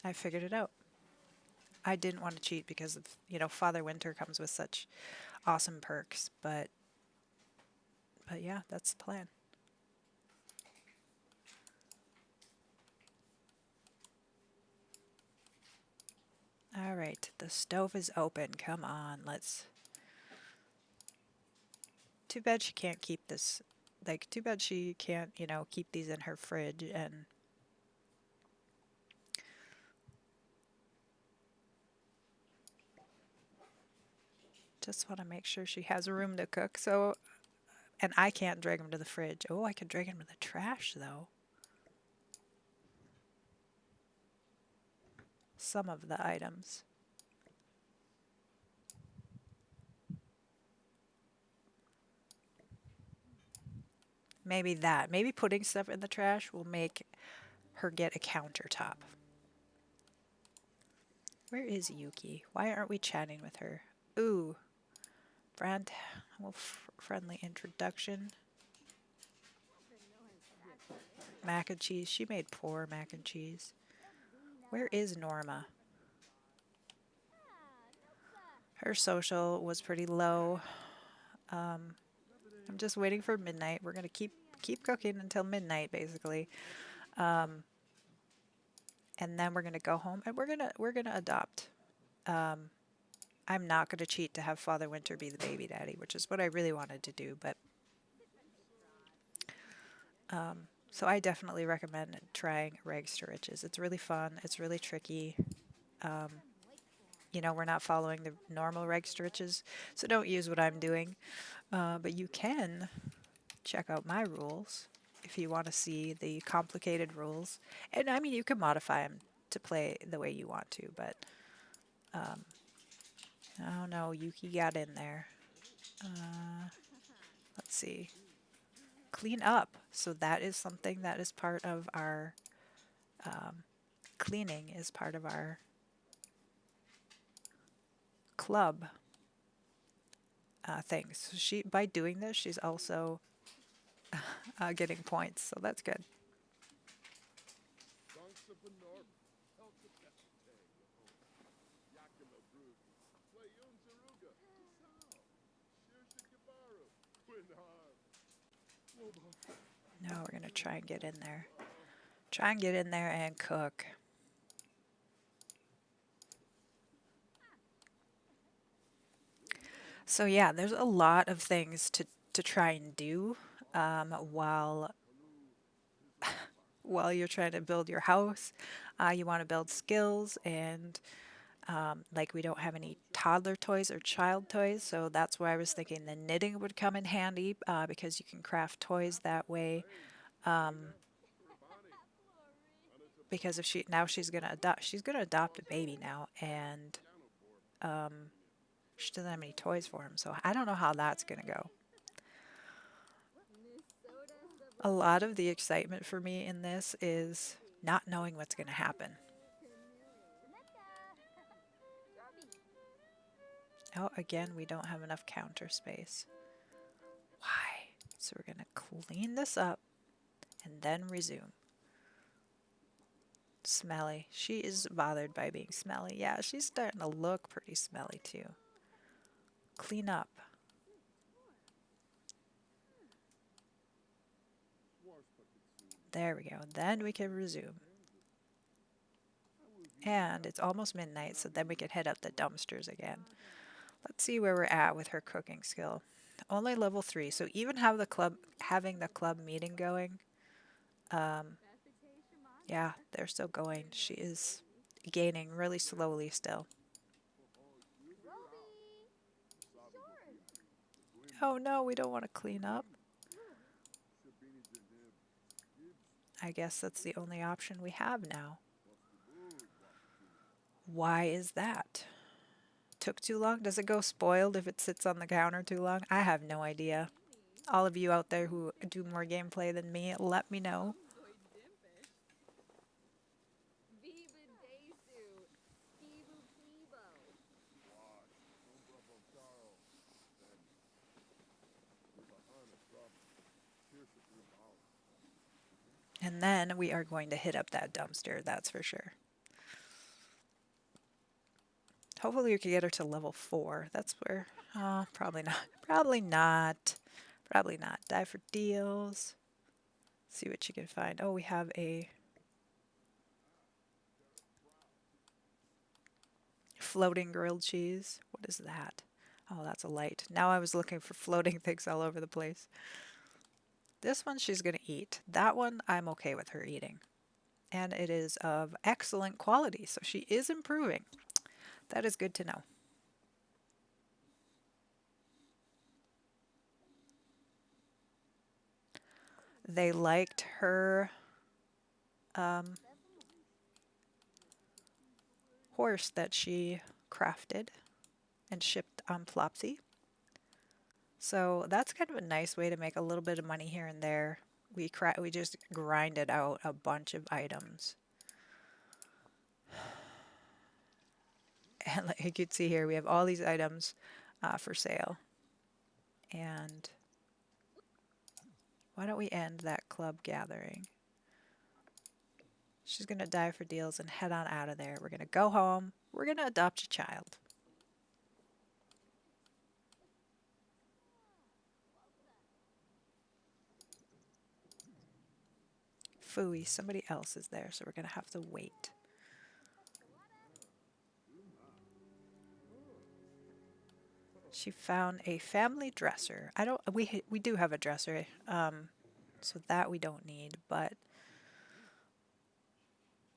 I figured it out. I didn't want to cheat because of, Father Winter comes with such awesome perks, but yeah, that's the plan. All right, the stove is open. Come on, let's. Too bad she can't keep this. Like, too bad she can't, keep these in her fridge and. Just want to make sure she has room to cook. So, and I can't drag them to the fridge. Oh, I could drag them to the trash though. Some of the items. Maybe that. Maybe putting stuff in the trash will make her get a countertop. Where is Yuki? Why aren't we chatting with her? Ooh. Friendly introduction. Mac and cheese. She made poor mac and cheese. Where is Norma? Her social was pretty low. I'm just waiting for midnight. We're gonna keep cooking until midnight, basically, and then we're gonna go home and we're gonna adopt. I'm not gonna cheat to have Father Winter be the baby daddy, which is what I really wanted to do, but So I definitely recommend trying Rags to Riches. It's really fun. It's really tricky. Um, you know, we're not following the normal Rags to Riches, so don't use what I'm doing. But you can check out my rules if you want to see the complicated rules. And I mean, you can modify them to play the way you want to, but oh no, Yuki got in there. Let's see. Clean up. So that is something that is part of our cleaning, is part of our club things. So she, by doing this, she's also getting points, so that's good. Now we're gonna try and get in there. Try and get in there and cook. So yeah, there's a lot of things to try and do while while you're trying to build your house. You want to build skills, and like we don't have any toddler toys or child toys, so that's why I was thinking the knitting would come in handy because you can craft toys that way. Because if she's gonna adopt a baby now, and she doesn't have any toys for him, so I don't know how that's gonna go. A lot of the excitement for me in this is not knowing what's gonna happen. Oh, again, we don't have enough counter space. Why? So we're gonna clean this up and then resume. Smelly. She is bothered by being smelly. Yeah, she's starting to look pretty smelly too. Clean up. There we go. Then we can resume. And it's almost midnight, so then we can head up the dumpsters again. Let's see where we're at with her cooking skill. Only level 3, so even having the club meeting going, yeah, they're still going. She is gaining really slowly still. Oh no, we don't want to clean up. I guess that's the only option we have now. Why is that? Took too long? Does it go spoiled if it sits on the counter too long? I have no idea. All of you out there who do more gameplay than me, let me know. And then we are going to hit up that dumpster, that's for sure. Hopefully we can get her to level 4. That's where, oh, probably not. Probably not. Probably not. Die for deals. See what you can find. Oh, we have a floating grilled cheese. What is that? Oh, that's a light. Now I was looking for floating things all over the place. This one she's going to eat. That one I'm okay with her eating. And it is of excellent quality, so she is improving. That is good to know. They liked her horse that she crafted and shipped on Flopsy. So that's kind of a nice way to make a little bit of money here and there. We just grinded out a bunch of items. And like you can see here, we have all these items for sale. And why don't we end that club gathering? She's going to die for deals and head on out of there. We're going to go home. We're going to adopt a child. Phooey, somebody else is there, so we're going to have to wait. She found a family dresser. I don't. We do have a dresser. So that we don't need, but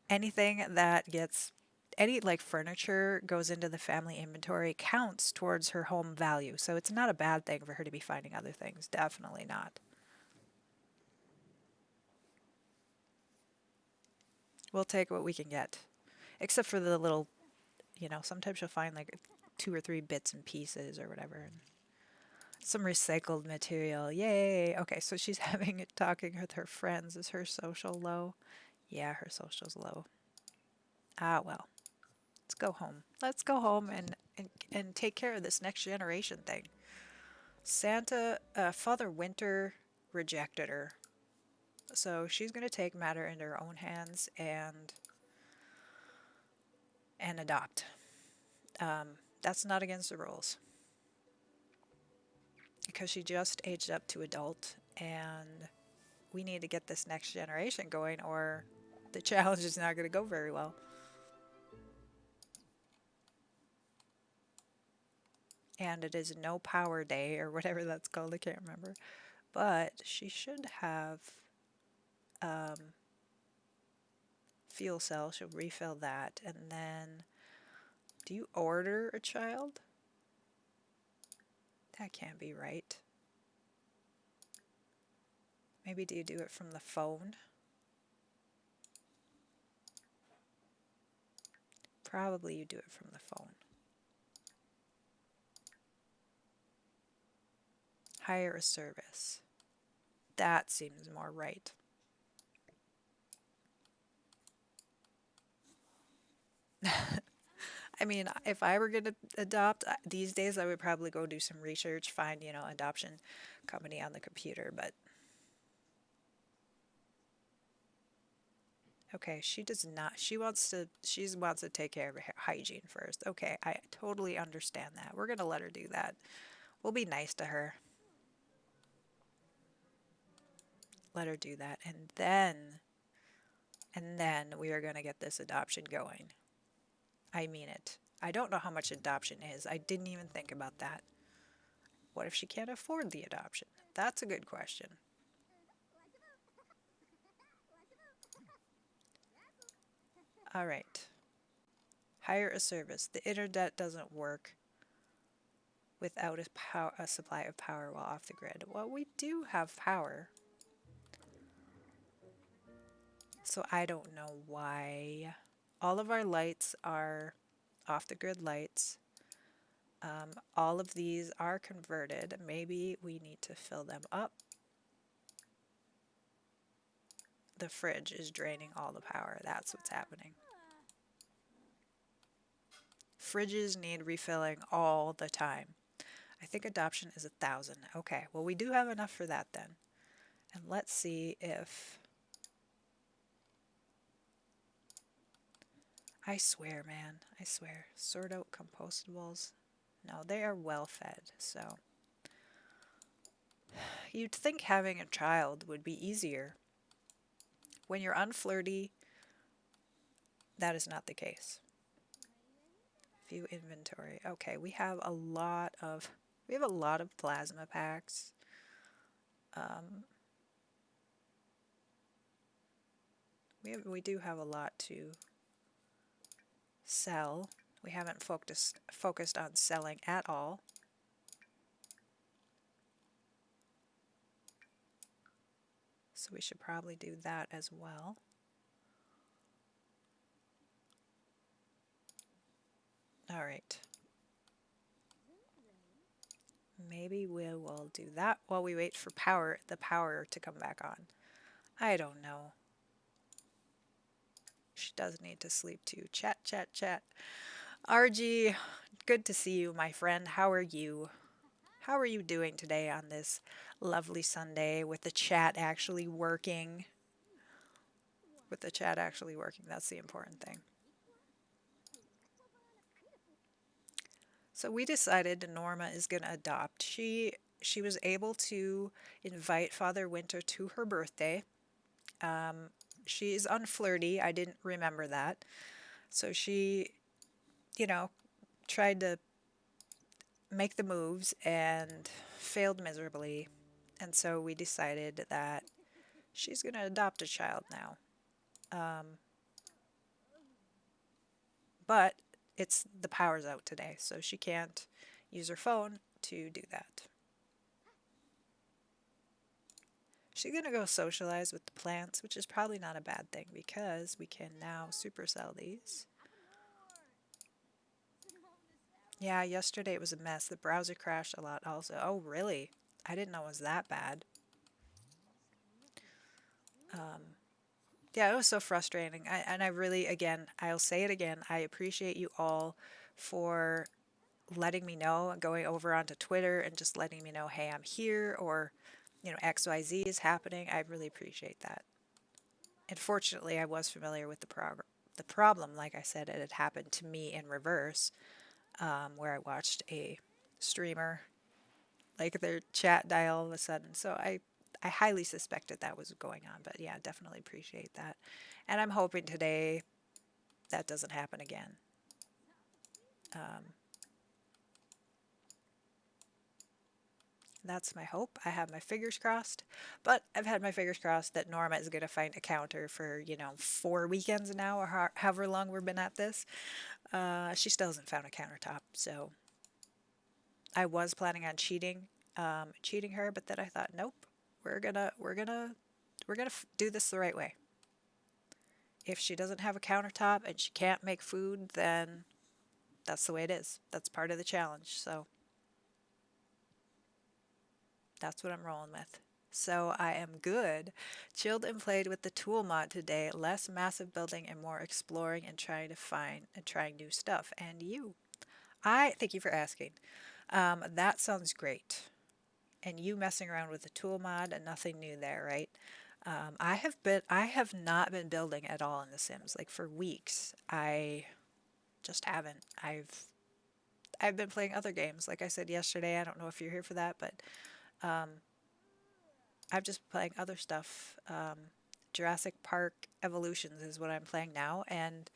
anything that gets any like furniture goes into the family inventory counts towards her home value. So it's not a bad thing for her to be finding other things. Definitely not. We'll take what we can get. Except for the little, sometimes you'll find like two or three bits and pieces or whatever. And some recycled material. Yay. Okay, so she's having it talking with her friends. Is her social low? Yeah, her social's low. Ah, well. Let's go home. Let's go home and take care of this next generation thing. Father Winter rejected her. So she's going to take matter into her own hands and adopt. That's not against the rules because she just aged up to adult and we need to get this next generation going or the challenge is not going to go very well. And it is no power day or whatever that's called. I can't remember. But she should have um, fuel cell. She'll refill that. And then, do you order a child? That can't be right. Maybe do you do it from the phone? Probably you do it from the phone. Hire a service. That seems more right. I mean, if I were going to adopt these days, I would probably go do some research, find, adoption company on the computer. But okay, she does not. She wants to take care of her hygiene first. Okay, I totally understand that. We're going to let her do that. We'll be nice to her. Let her do that. And then we are going to get this adoption going. I mean it. I don't know how much adoption is. I didn't even think about that. What if she can't afford the adoption? That's a good question. All right. Hire a service. The internet doesn't work without a supply of power while off the grid. Well, we do have power. So I don't know why. All of our lights are off the grid lights. All of these are converted. Maybe we need to fill them up. The fridge is draining all the power. That's what's happening. Fridges need refilling all the time. I think adoption is 1,000. Okay, well, we do have enough for that then. And let's see if... I swear, man. I swear. Sort out compostables. No, they are well fed, so... You'd think having a child would be easier. When you're unflirty, that is not the case. View inventory. Okay, we have a lot of plasma packs. We do have a lot to sell. We haven't focused on selling at all. So we should probably do that as well. All right. Maybe we will do that while we wait for the power to come back on. I don't know. She does need to sleep too. Chat, chat, chat. RG, good to see you, my friend. How are you? How are you doing today on this lovely Sunday with the chat actually working? With the chat actually working, that's the important thing. So we decided Norma is going to adopt. She was able to invite Father Winter to her birthday. She's unflirty. I didn't remember that. So she, you know, tried to make the moves and failed miserably. And so we decided that She's gonna adopt a child now. Um, but it's the power's out today, so she can't use her phone to do that. She's gonna go socialize with the plants, which is probably not a bad thing because we can now supercell these. Yeah, yesterday it was a mess. The browser crashed a lot also. Oh, really? I didn't know it was that bad. Um, yeah, it was so frustrating. And I really, again, I'll say it again, I appreciate you all for letting me know, going over onto Twitter and just letting me know, hey, I'm here, or, XYZ is happening. I really appreciate that. And fortunately, I was familiar with the problem. Like I said, it had happened to me in reverse, where I watched a streamer, like their chat die all of a sudden. So I highly suspected that was going on. But yeah, definitely appreciate that. And I'm hoping today that doesn't happen again. Um, That's my hope. I have my fingers crossed. But I've had my fingers crossed that Norma is going to find a counter for, 4 weekends now, or however long we've been at this. She still hasn't found a countertop. So I was planning on cheating her, but then I thought, nope, we're gonna do this the right way. If she doesn't have a countertop and she can't make food, then that's the way it is. That's part of the challenge. So that's what I'm rolling with. So I am good. Chilled and played with the tool mod today. Less massive building and more exploring and trying to find and trying new stuff. And you? I thank you for asking. That sounds great. And you messing around with the tool mod and nothing new there, right? I have not been building at all in The Sims. Like for weeks, I just haven't. I've been playing other games. Like I said yesterday, I don't know if you're here for that, but um, I've just been playing other stuff. Jurassic Park Evolutions is what I'm playing now, and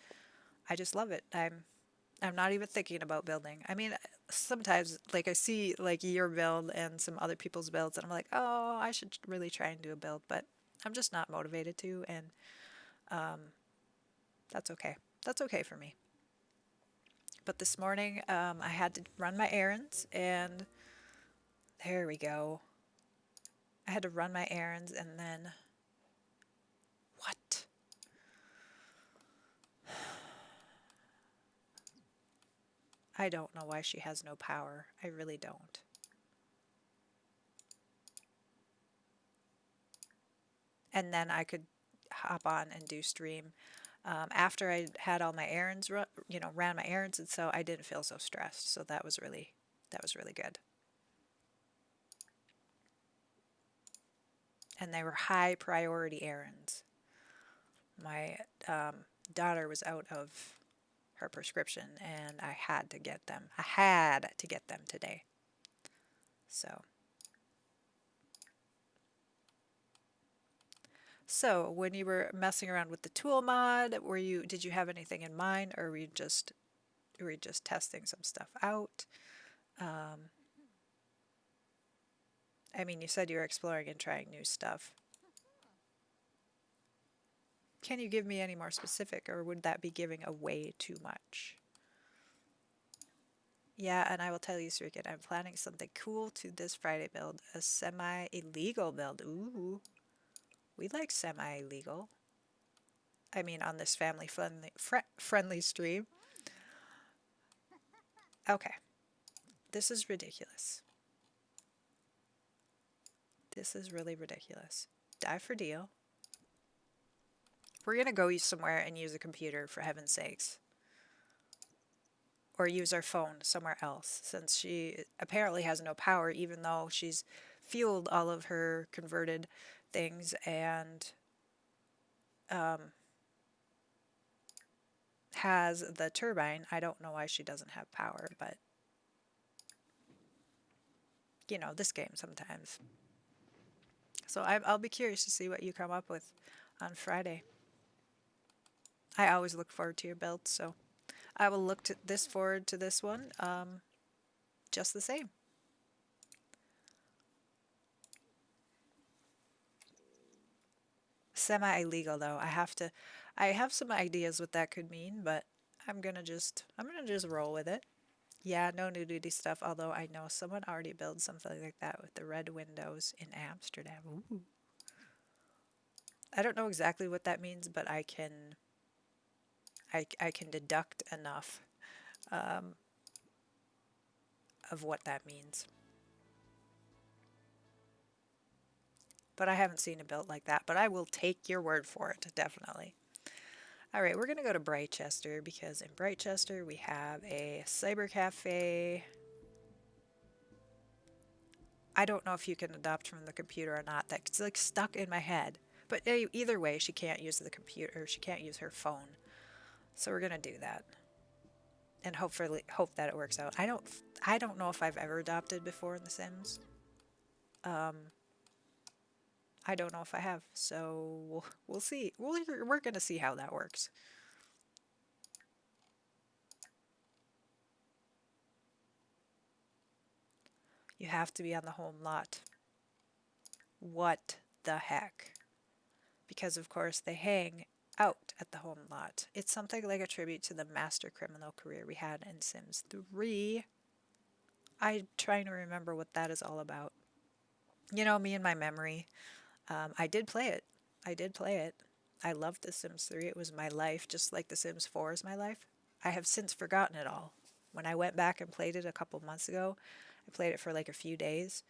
I just love it. I'm not even thinking about building. I mean, sometimes like I see like your build and some other people's builds, and I'm like, oh, I should really try and do a build, but I'm just not motivated to, and um, that's okay. That's okay for me. But this morning, I had to run my errands, and there we go. I had to run my errands, and then what? I don't know why she has no power. I really don't. And then I could hop on and do stream after I had all my errands, ran my errands, and so I didn't feel so stressed. So that was really good. And they were high priority errands. My daughter was out of her prescription, and I had to get them. I had to get them today. So, so when you were messing around with the tool mod, did you have anything in mind, or were you just testing some stuff out? Um, I mean, you said you were exploring and trying new stuff. Can you give me any more specific, or would that be giving away too much? Yeah, and I will tell you, Srikin, I'm planning something cool to this Friday build, a semi-illegal build. Ooh, we like semi-illegal. I mean, on this family friendly stream. Okay, this is ridiculous. This is really ridiculous. Die for deal. We're gonna go somewhere and use a computer for heaven's sakes. Or use our phone somewhere else, since she apparently has no power, even though she's fueled all of her converted things and um, has the turbine. I don't know why she doesn't have power, but this game sometimes. So I'll be curious to see what you come up with on Friday. I always look forward to your build, so I will look to this forward to this one just the same. semi-illegal though. I have some ideas what that could mean, but I'm gonna just roll with it. Yeah, no nudity stuff, although I know someone already built something like that with the red windows in Amsterdam. Ooh. I don't know exactly what that means, but I can deduct enough um, of what that means. But I haven't seen it built like that, but I will take your word for it, definitely. All right, we're going to go to Brightchester because in Brightchester we have a cyber cafe. I don't know if you can adopt from the computer or not. That's like stuck in my head. But either way, she can't use the computer. She can't use her phone. So we're going to do that. And hopefully hope that it works out. I don't know if I've ever adopted before in The Sims. I don't know if I have. So we'll see. We're going to see how that works. You have to be on the home lot. What the heck? Because of course they hang out at the home lot. It's something like a tribute to the master criminal career we had in Sims 3. I'm trying to remember what that is all about. You know, me and my memory. I did play it. I did play it. I loved The Sims 3. It was my life, just like The Sims 4 is my life. I have since forgotten it all. When I went back and played it a couple months ago, I played it for like a few days.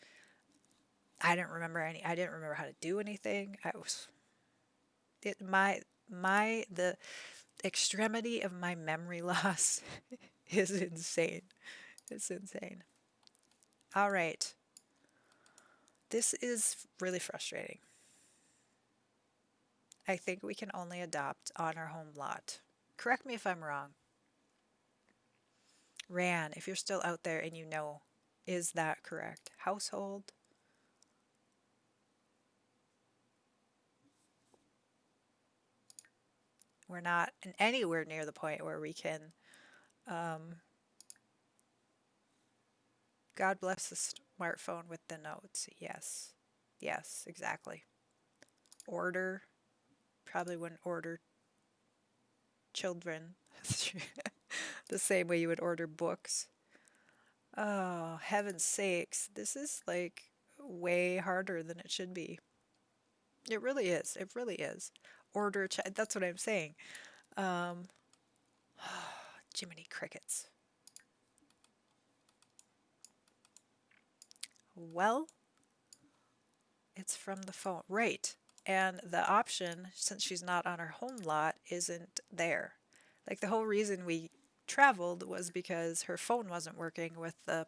I didn't remember I didn't remember how to do anything. I was it my the extremity of my memory loss is insane. It's insane. All right. This is really frustrating. I think we can only adopt on our home lot. Correct me if I'm wrong. Ran, if you're still out there and you know, is that correct? Household? We're not anywhere near the point where we can. God bless the smartphone with the notes. Yes. Yes, exactly. Order. Probably wouldn't order children the same way you would order books. Oh, heaven's sakes. This is like way harder than it should be. It really is. It really is. That's what I'm saying. Um, Jiminy Crickets. Well, it's from the phone. Right. And the option, since she's not on her home lot, isn't there. Like the whole reason we traveled was because her phone wasn't working with the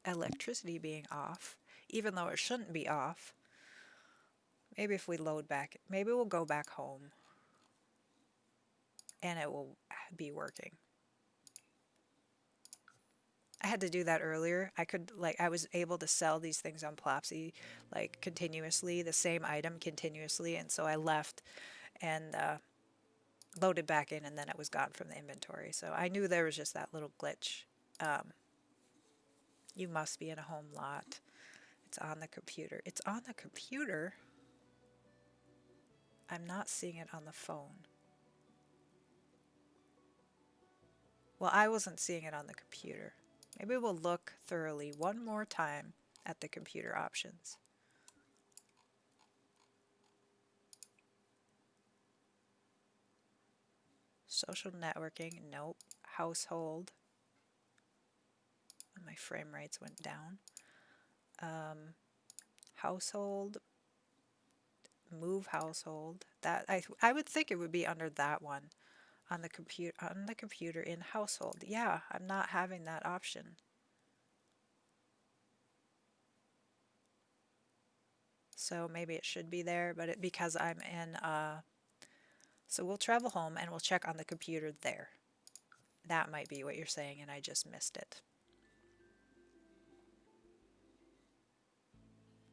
electricity being off, even though it shouldn't be off. Maybe if we load back, maybe we'll go back home and it will be working. I had to do that earlier. I was able to sell these things on Plopsy, like continuously, the same item continuously, and so I left and loaded back in, and then it was gone from the inventory. So I knew there was just that little glitch. You must be in a home lot. It's on the computer. It's on the computer? I'm not seeing it on the phone. Well, I wasn't seeing it on the computer. Maybe we'll look thoroughly one more time at the computer options. Social networking, nope. Household. My frame rates went down. Household, move household. That I would think it would be under that one on the computer in household. Yeah, I'm not having that option. So maybe it should be there, but because I'm in so we'll travel home and we'll check on the computer there. That might be what you're saying and I just missed it.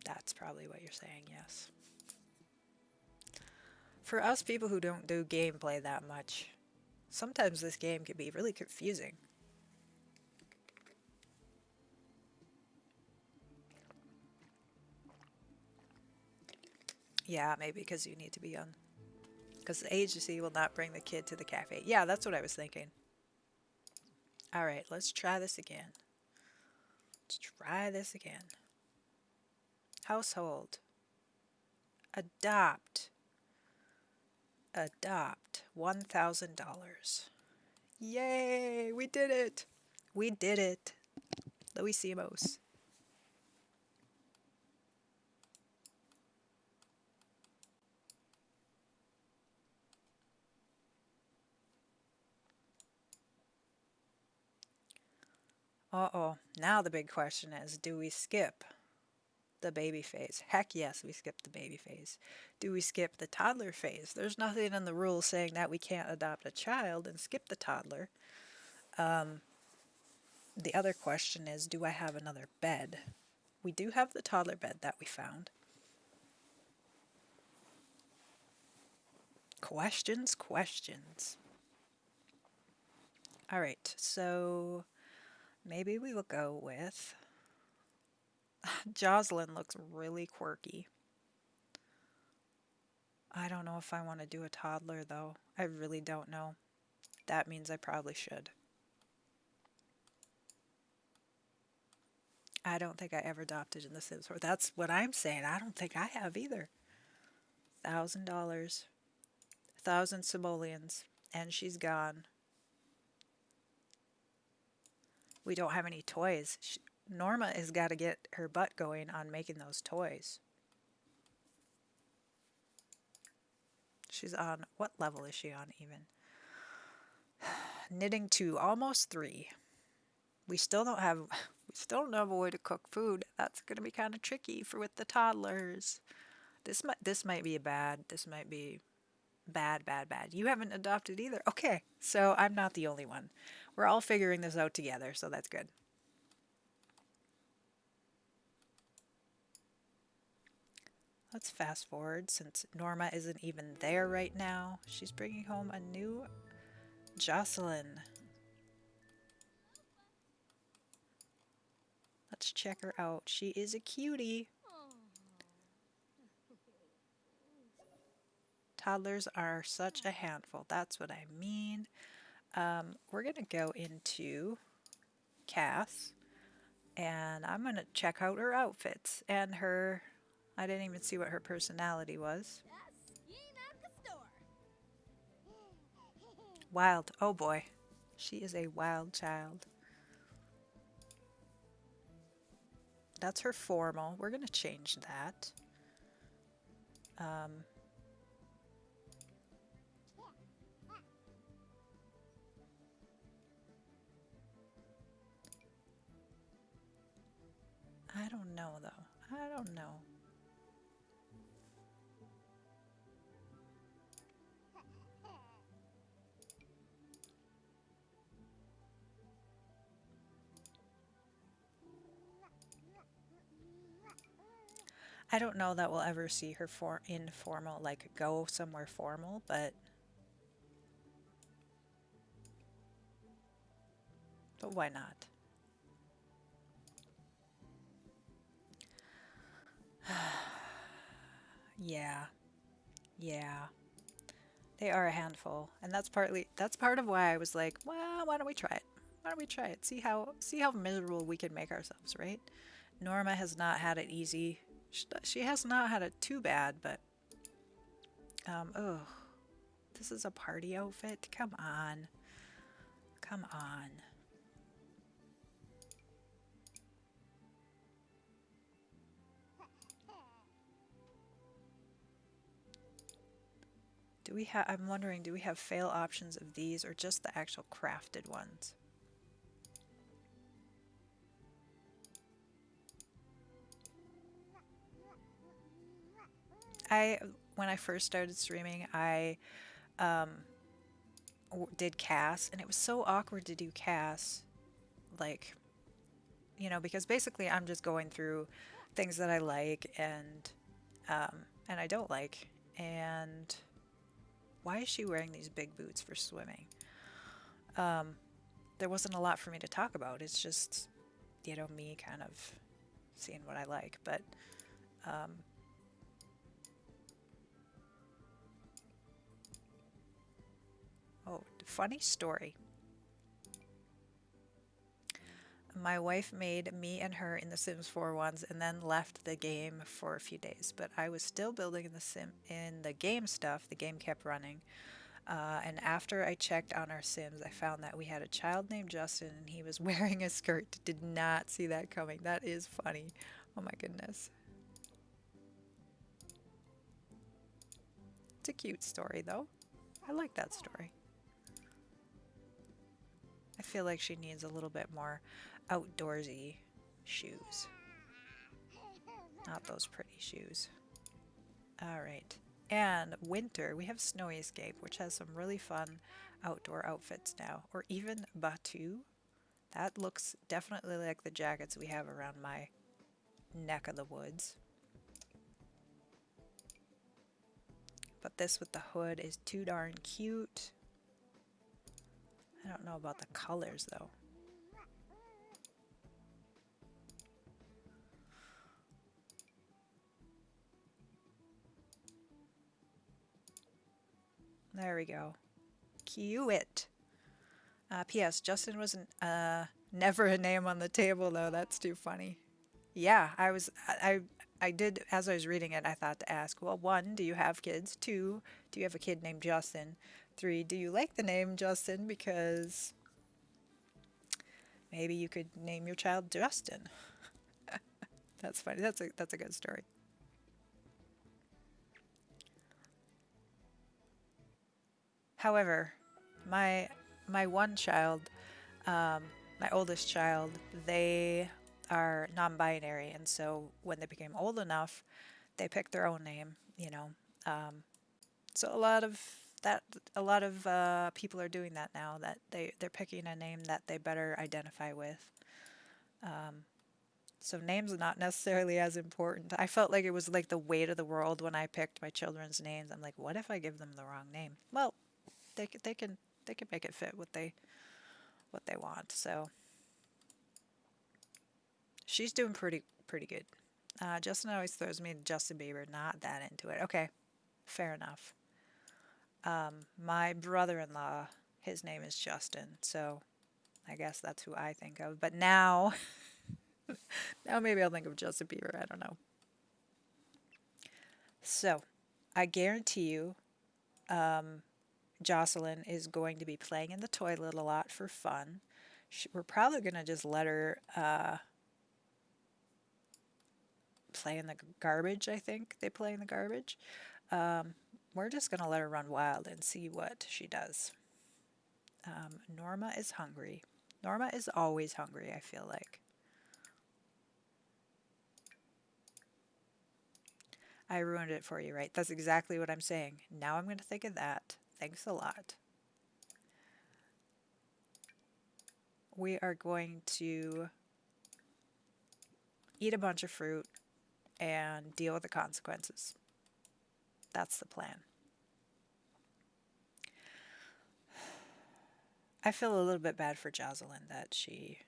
That's probably what you're saying, yes. For us people who don't do gameplay that much, sometimes this game can be really confusing. Yeah, maybe because you need to be young. Because the agency will not bring the kid to the cafe. Yeah, that's what I was thinking. All right, let's try this again. Let's try this again. Household. Adopt. Adopt. $1,000. Yay! We did it! We did it. Louis Simos. Uh-oh. Now the big question is, do we skip the baby phase? Heck yes, we skip the baby phase. Do we skip the toddler phase? There's nothing in the rules saying that we can't adopt a child and skip the toddler. The other question is, do I have another bed? We do have the toddler bed that we found. Questions, questions. All right, so maybe we will go with Jocelyn looks really quirky. I don't know if I want to do a toddler though. I really don't know. That means I probably should. I don't think I ever adopted in The Sims 4. That's what I'm saying. I don't think I have either. $1,000. 1,000 simoleons. And she's gone. We don't have any toys. Norma has got to get her butt going on making those toys. She's on, what level is she on even? Knitting 2, almost 3. We still don't have a way to cook food. That's going to be kind of tricky for with the toddlers. This might be this might be bad, bad, bad. You haven't adopted either. Okay, so I'm not the only one. We're all figuring this out together, so that's good. Let's fast forward since Norma isn't even there right now. She's bringing home a new Jocelyn. Let's check her out. She is a cutie. Toddlers are such a handful. That's what I mean. We're going to go into Cass, and I'm going to check out her outfits and her. I didn't even see what her personality was. Wild. Oh boy. She is a wild child. That's her formal. We're going to change that. I don't know though. I don't know. I don't know that we'll ever see her informal, like go somewhere formal, but why not? Yeah, yeah, they are a handful, and that's part of why I was like, well, why don't we try it? Why don't we try it? See how miserable we can make ourselves, right? Norma has not had it easy. She has not had it too bad, but oh, this is a party outfit. Come on, come on. Do we have, I'm wondering, do we have fail options of these or just the actual crafted ones? When I first started streaming, I did Cass, and it was so awkward to do Cass, like, because basically I'm just going through things that I like and I don't like, and why is she wearing these big boots for swimming? There wasn't a lot for me to talk about. It's just, me kind of seeing what I like, but Oh, funny story. My wife made me and her in the Sims 4 ones and then left the game for a few days. But I was still building in the game stuff. The game kept running. And after I checked on our Sims, I found that we had a child named Justin and he was wearing a skirt. Did not see that coming. That is funny. Oh my goodness. It's a cute story though. I like that story. I feel like she needs a little bit more outdoorsy shoes. Not those pretty shoes. Alright. And winter, we have Snowy Escape, which has some really fun outdoor outfits now. Or even Batu. That looks definitely like the jackets we have around my neck of the woods. But this with the hood is too darn cute. I don't know about the colors though. There we go. Cute. P.S. Justin wasn't never a name on the table though. That's too funny. Yeah, I did as I was reading it. I thought to ask. Well, one, do you have kids? Two, do you have a kid named Justin? Three, do you like the name Justin? Because maybe you could name your child Justin. That's funny. That's a good story. However, my my one child, um, my oldest child, they are non-binary, and so when they became old enough, they picked their own name. So that a lot of people are doing that now. That they're picking a name that they better identify with. So names are not necessarily as important. I felt like it was like the weight of the world when I picked my children's names. I'm like, what if I give them the wrong name? Well, they can make it fit what they want. So she's doing pretty good. Justin always throws me to Justin Bieber. Not that into it. Okay, fair enough. My brother-in-law, his name is Justin, so I guess that's who I think of. But now, now maybe I'll think of Justin Bieber. I don't know. So, I guarantee you, Jocelyn is going to be playing in the toilet a lot for fun. We're probably going to just let her play in the garbage, I think. They play in the garbage. We're just going to let her run wild and see what she does. Norma is hungry. Norma is always hungry, I feel like. I ruined it for you, right? That's exactly what I'm saying. Now I'm going to think of that. Thanks a lot. We are going to eat a bunch of fruit and deal with the consequences. That's the plan. I feel a little bit bad for Jocelyn that she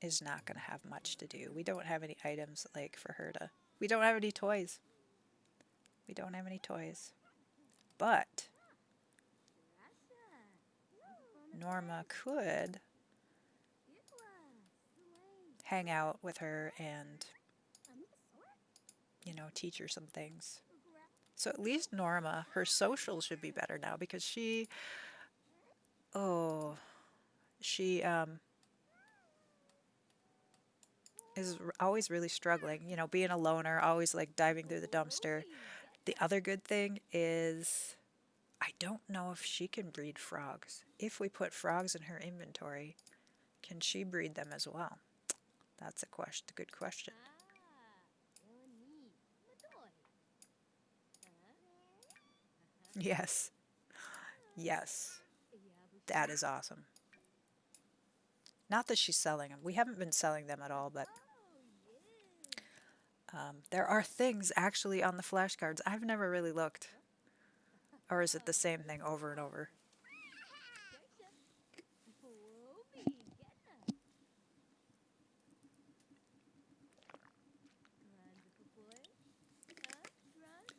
is not going to have much to do. We don't have any items like for her to. We don't have any toys. We don't have any toys. But Norma could hang out with her and, teach her some things. So at least Norma, her social should be better now because oh, she is always really struggling, being a loner, always like diving through the dumpster. The other good thing is I don't know if she can breed frogs. If we put frogs in her inventory, can she breed them as well? That's a good question. Yes. Yes. That is awesome. Not that she's selling them. We haven't been selling them at all, but there are things actually on the flashcards. I've never really looked. Or is it the same thing over and over?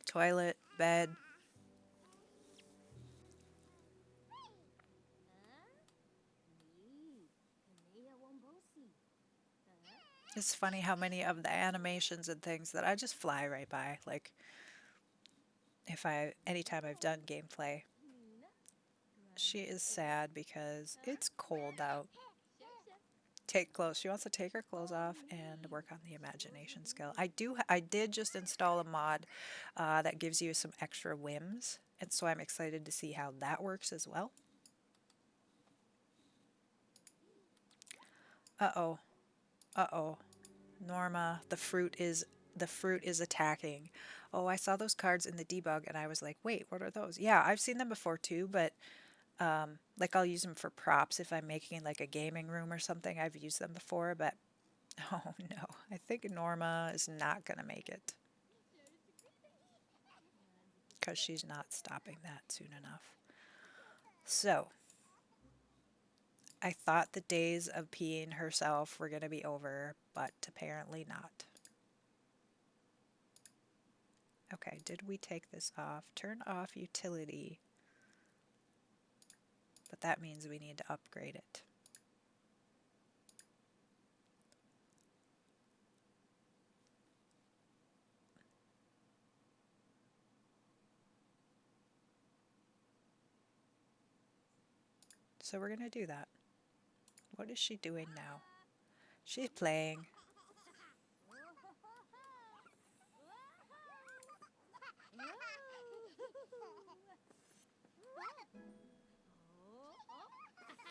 Toilet, bed. It's funny how many of the animations and things that I just fly right by. Like anytime I've done gameplay, she is sad because it's cold out. Take clothes. She wants to take her clothes off and work on the imagination skill. I did just install a mod that gives you some extra whims, and so I'm excited to see how that works as well. Uh-oh. Uh-oh. Norma, the fruit is attacking. Oh, I saw those cards in the debug and I was like, wait, what are those? Yeah, I've seen them before too, but like I'll use them for props if I'm making like a gaming room or something. I've used them before, but oh no, I think Norma is not gonna make it because she's not stopping that soon enough. So I thought the days of peeing herself were gonna be over, but apparently not. Okay, did we take this off? Turn off utility. But that means we need to upgrade it. So we're going to do that. What is she doing now? She's playing.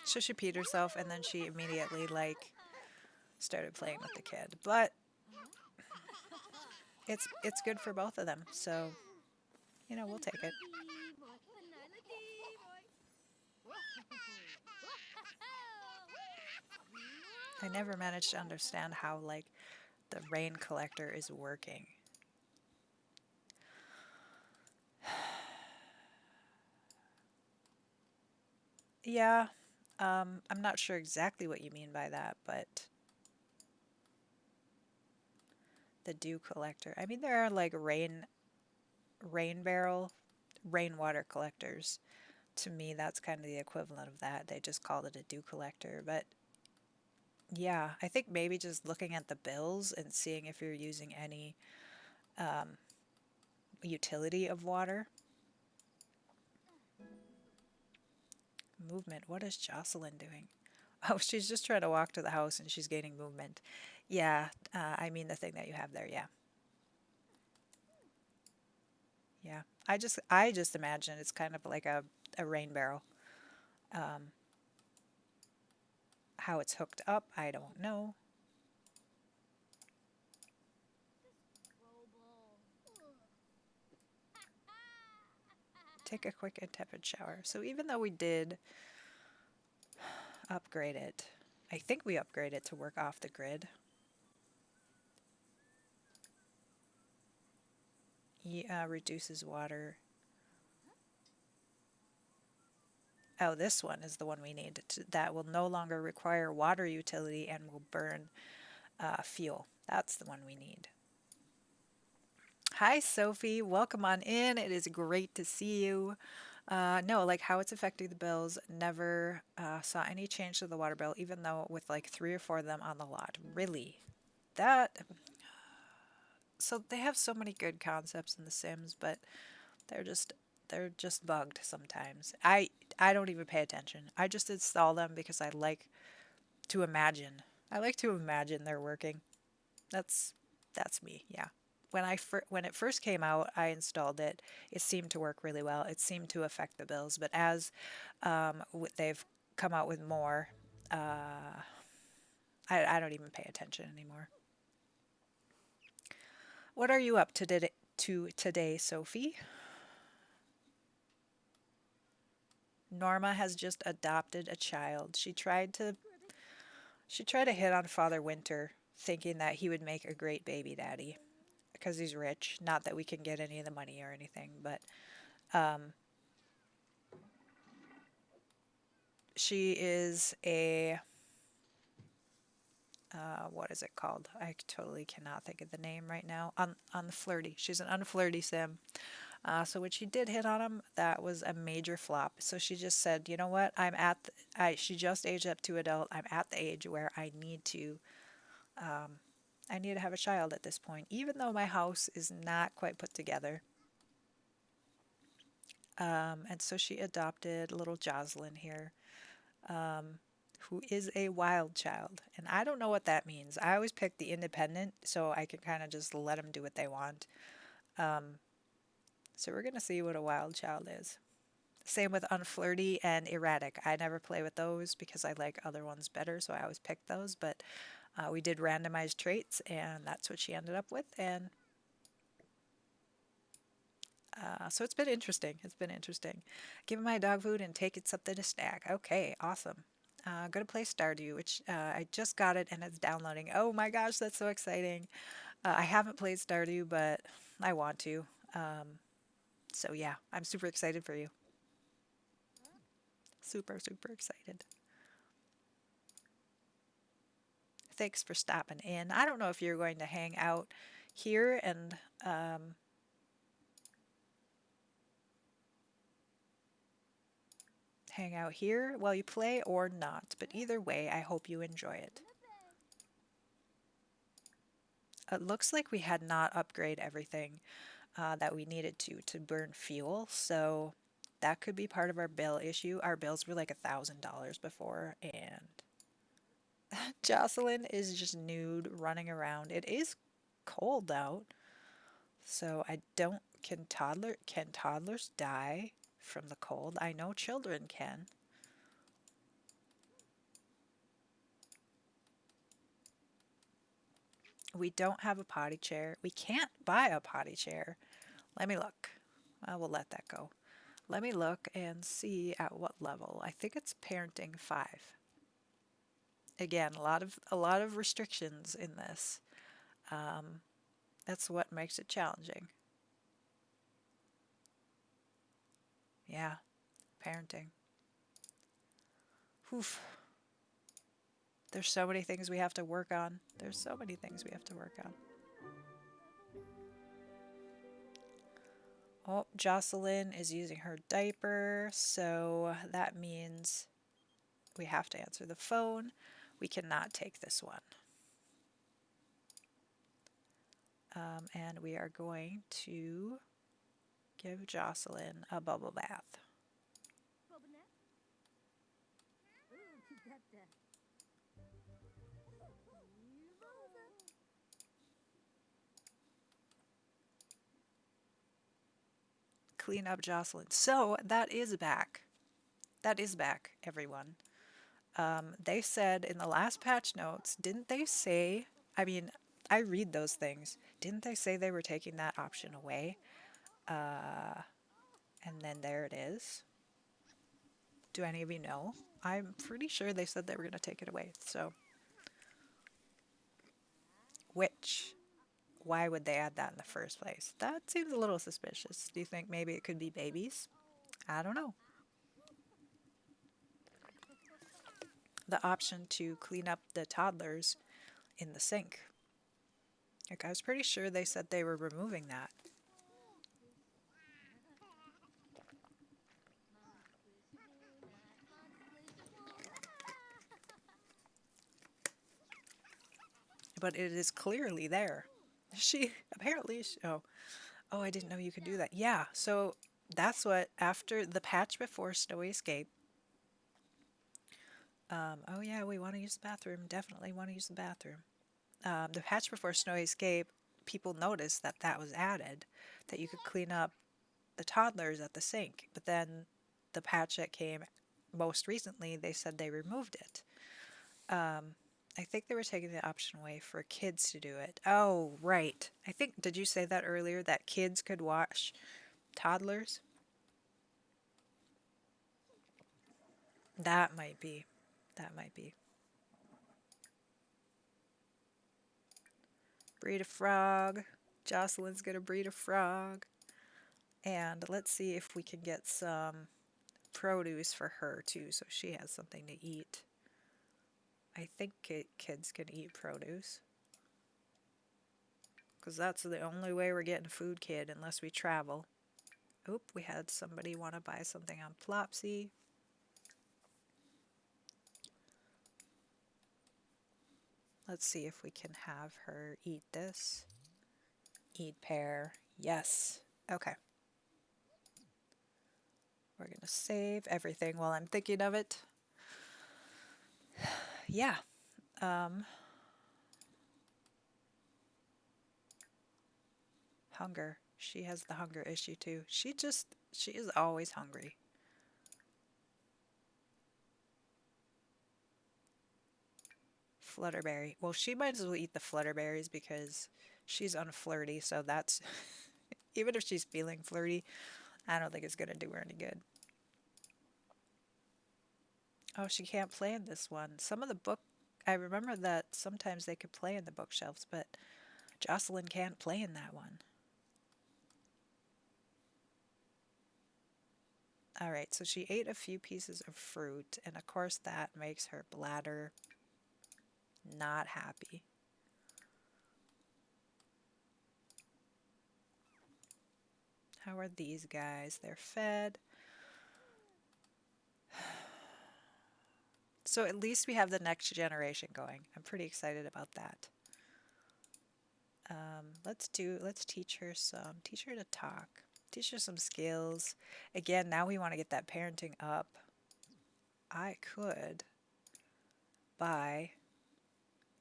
So she peed herself and then she immediately like started playing with the kid. But it's good for both of them. So, we'll take it. I never managed to understand how like the rain collector is working. Yeah, I'm not sure exactly what you mean by that, but the dew collector. I mean, there are like rain barrel, rainwater collectors. To me, that's kind of the equivalent of that. They just called it a dew collector. But yeah, I think maybe just looking at the bills and seeing if you're using any utility of water. Movement. What is Jocelyn doing? Oh, she's just trying to walk to the house and she's gaining movement. Yeah, I mean the thing that you have there. Yeah, yeah. I just imagine it's kind of like a rain barrel. Um, how it's hooked up, I don't know. Take a quick and tepid shower. So even though we did upgrade it, I think we upgraded it to work off the grid. Reduces water. Oh, this one is the one we need. That will no longer require water utility and will burn fuel. That's the one we need. Hi, Sophie. Welcome on in. It is great to see you. No, like how it's affecting the bills. Never saw any change to the water bill, even though with like 3 or 4 of them on the lot. Really? That. So they have so many good concepts in The Sims, but they're just they're just bugged sometimes. I don't even pay attention. I just install them because I like to imagine. I like to imagine they're working. That's that's me. Yeah. When it first came out, I installed it. It seemed to work really well. It seemed to affect the bills, but as they've come out with more, I don't even pay attention anymore. What are you up to today, Sophie? Norma has just adopted a child. She tried to hit on Father Winter, thinking that he would make a great baby daddy because he's rich. Not that we can get any of the money or anything, but um, she is a what is it called? I totally cannot think of the name right now. On the flirty, she's an unflirty sim. So when she did hit on him, that was a major flop. So she just said, you know what? She just aged up to adult. I'm at the age where I need to have a child at this point, even though my house is not quite put together. And so she adopted little Jocelyn here, who is a wild child. And I don't know what that means. I always pick the independent so I can kind of just let them do what they want. So we're going to see what a wild child is. Same with unflirty and erratic. I never play with those because I like other ones better, so I always pick those. But we did randomized traits, and that's what she ended up with. And so it's been interesting. It's been interesting. Giving my dog food and taking something to snack. Okay, awesome. Gonna play Stardew, which I just got it and it's downloading. Oh my gosh, that's so exciting. I haven't played Stardew, but I want to. So yeah, I'm super excited for you. Super, super excited. Thanks for stopping in. I don't know if you're going to hang out here and hang out here while you play or not, but either way, I hope you enjoy it. It looks like we had not upgraded everything that we needed to burn fuel, so that could be part of our bill issue. Our bills were like $1,000 before, and Jocelyn is just nude running around. It is cold out, so I don't. Can toddlers die from the cold? I know children can. We don't have a potty chair. We can't buy a potty chair. Let me look. I will let that go. Let me look and see at what level. I think it's parenting 5. Again, a lot of restrictions in this. Um, that's what makes it challenging. Yeah, parenting. Oof. There's so many things we have to work on. There's so many things we have to work on. Oh, Jocelyn is using her diaper, so that means we have to answer the phone. We cannot take this one. And we are going to give Jocelyn a bubble bath. Clean up Jocelyn. So that is back. That is back, everyone. They said in the last patch notes, didn't they say, I mean, I read those things. Didn't they say they were taking that option away? And then there it is. Do any of you know? I'm pretty sure they said they were going to take it away. So, which, why would they add that in the first place? That seems a little suspicious. Do you think maybe it could be babies? I don't know. The option to clean up the toddlers in the sink. Like, I was pretty sure they said they were removing that. But it is clearly there. She apparently, oh, I didn't know you could do that. Yeah, so that's what, after the patch before Snowy Escape, oh yeah, we want to use the bathroom. Definitely want to use the bathroom. The patch before Snowy Escape, people noticed that that was added, that you could clean up the toddlers at the sink. But then the patch that came most recently, they said they removed it. I think they were taking the option away for kids to do it. Oh, right. I think, did you say that earlier, that kids could watch toddlers? That might be. That might be. Breed a frog. Jocelyn's gonna breed a frog. And let's see if we can get some produce for her too, so she has something to eat. I think kids can eat produce. Because that's the only way we're getting food, kid, unless we travel. Oop, we had somebody want to buy something on Plopsy. Let's see if we can have her eat this. Eat pear. Yes. Okay. We're going to save everything while I'm thinking of it. Yeah. Hunger. She has the hunger issue too. She is always hungry. Flutterberry. Well, she might as well eat the flutterberries because she's unflirty, so that's even if she's feeling flirty, I don't think it's gonna do her any good. Oh, she can't play in this one. Some of the book, I remember that sometimes they could play in the bookshelves, but Jocelyn can't play in that one. All right, so she ate a few pieces of fruit, and of course that makes her bladder not happy. How are these guys? They're fed. So at least we have the next generation going. I'm pretty excited about that. Let's teach her to talk, teach her some skills. Again, now we want to get that parenting up. I could buy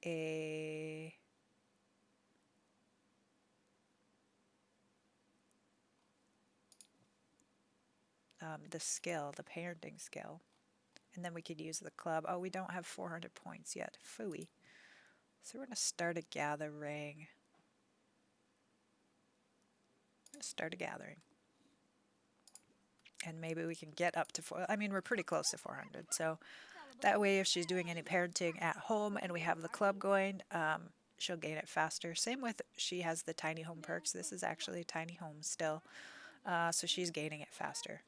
a the skill, the parenting skill, and then we could use the club. Oh, we don't have 400 points yet. Phooey. So we're gonna start a gathering. Start a gathering. And maybe we can get up to I mean, we're pretty close to 400. So that way, if she's doing any parenting at home and we have the club going, she'll gain it faster. Same with she has the tiny home perks. This is actually a tiny home still. So she's gaining it faster.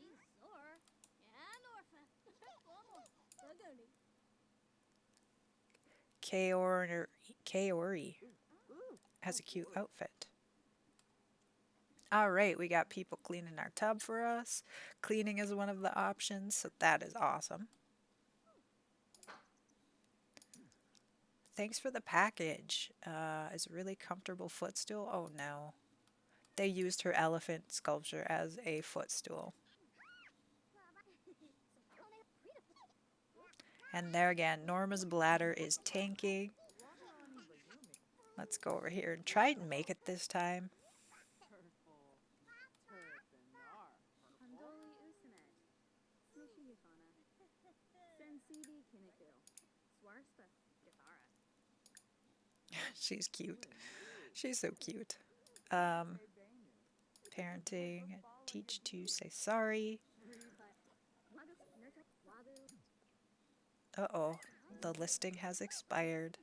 Kaori has a cute outfit. All right, we got people cleaning our tub for us. Cleaning is one of the options, so that is awesome. Thanks for the package. Is a really comfortable footstool. Oh no. They used her elephant sculpture as a footstool. And there again, Norma's bladder is tanking. Let's go over here and try and make it this time. She's cute. She's so cute. Parenting, teach to say sorry. Uh-oh, the listing has expired.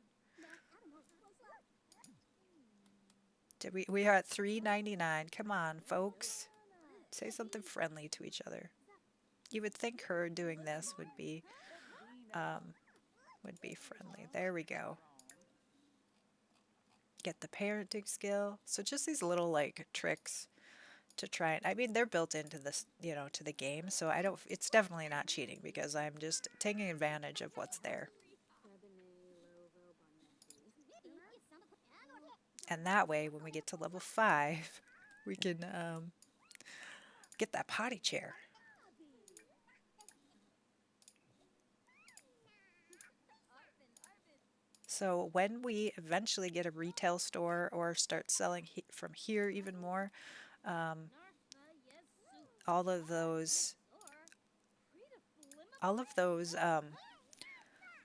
We are at $3.99. Come on, folks. Say something friendly to each other. You would think her doing this would be friendly. There we go. Get the parenting skill. So just these little like tricks to try and I mean they're built into this, to the game, so I don't it's definitely not cheating because I'm just taking advantage of what's there. And that way when we get to level 5, we can get that potty chair. So when we eventually get a retail store or start selling from here even more, um, all of those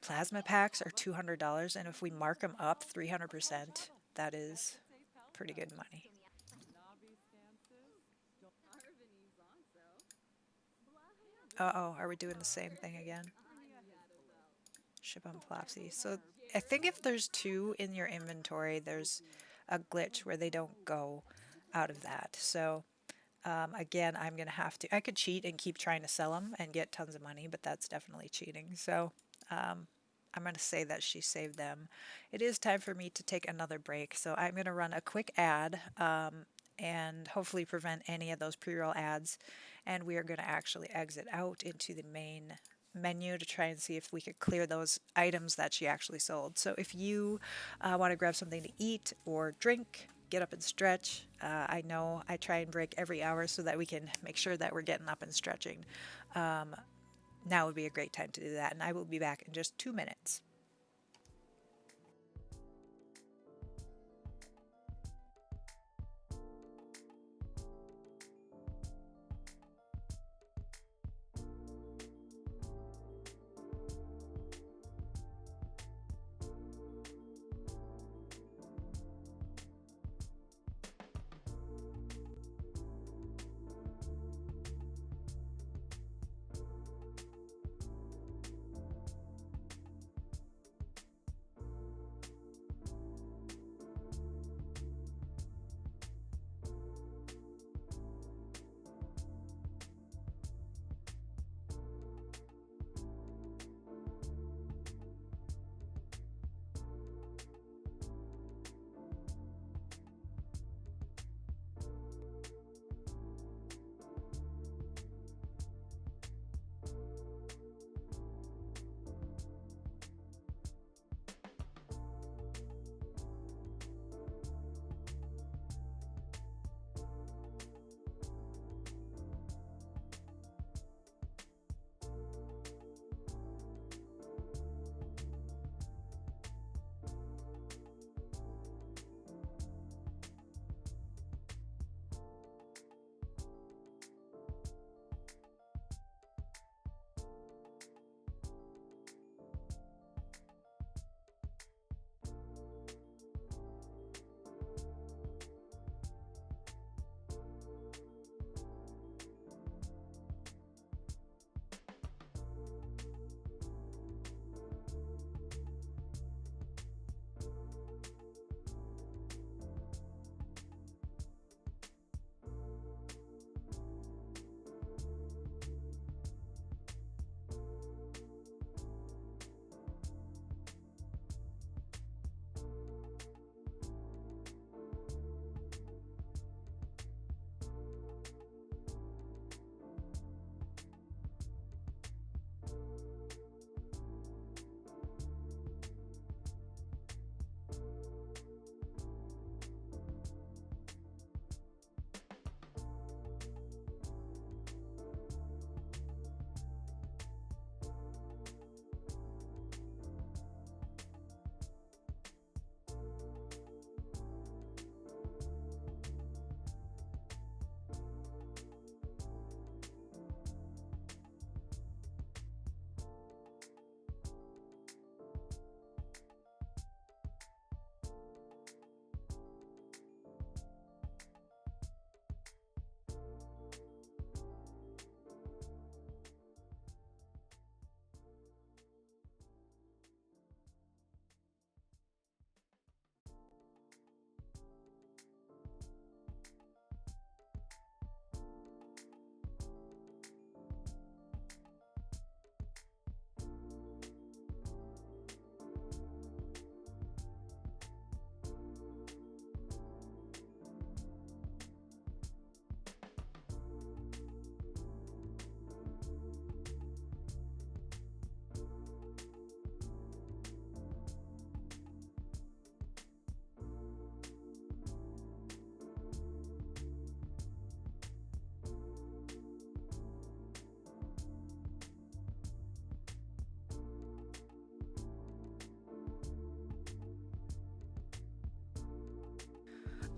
plasma packs are $200, and if we mark them up 300%, that is pretty good money. Uh-oh, are we doing the same thing again? Ship on Plopsy. So I think if there's 2 in your inventory, there's a glitch where they don't go out of that. So again, I'm going to have to, I could cheat and keep trying to sell them and get tons of money, but that's definitely cheating. So I'm going to say that she saved them. It is time for me to take another break, so I'm going to run a quick ad, and hopefully prevent any of those pre-roll ads. And we are going to actually exit out into the main menu to try and see if we could clear those items that she actually sold. So if you want to grab something to eat or drink, get up and stretch. I know I try and break every hour so that we can make sure that we're getting up and stretching. Now would be a great time to do that, and I will be back in just 2 minutes.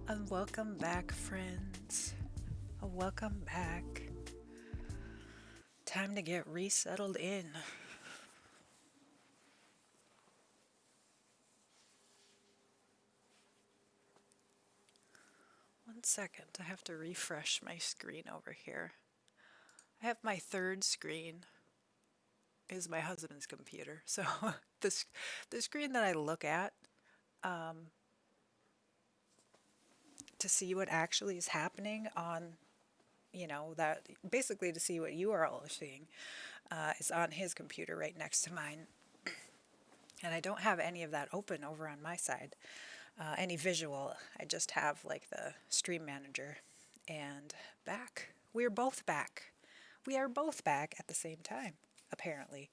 And welcome back, friends. Welcome back. Time to get resettled in. One second, I have to refresh my screen over here. I have my third screen is my husband's computer. So the screen that I look at to see what actually is happening on, that basically to see what you are all seeing is on his computer right next to mine. And I don't have any of that open over on my side. any visual. I just have like the stream manager and back. We're both back. We are both back at the same time, apparently.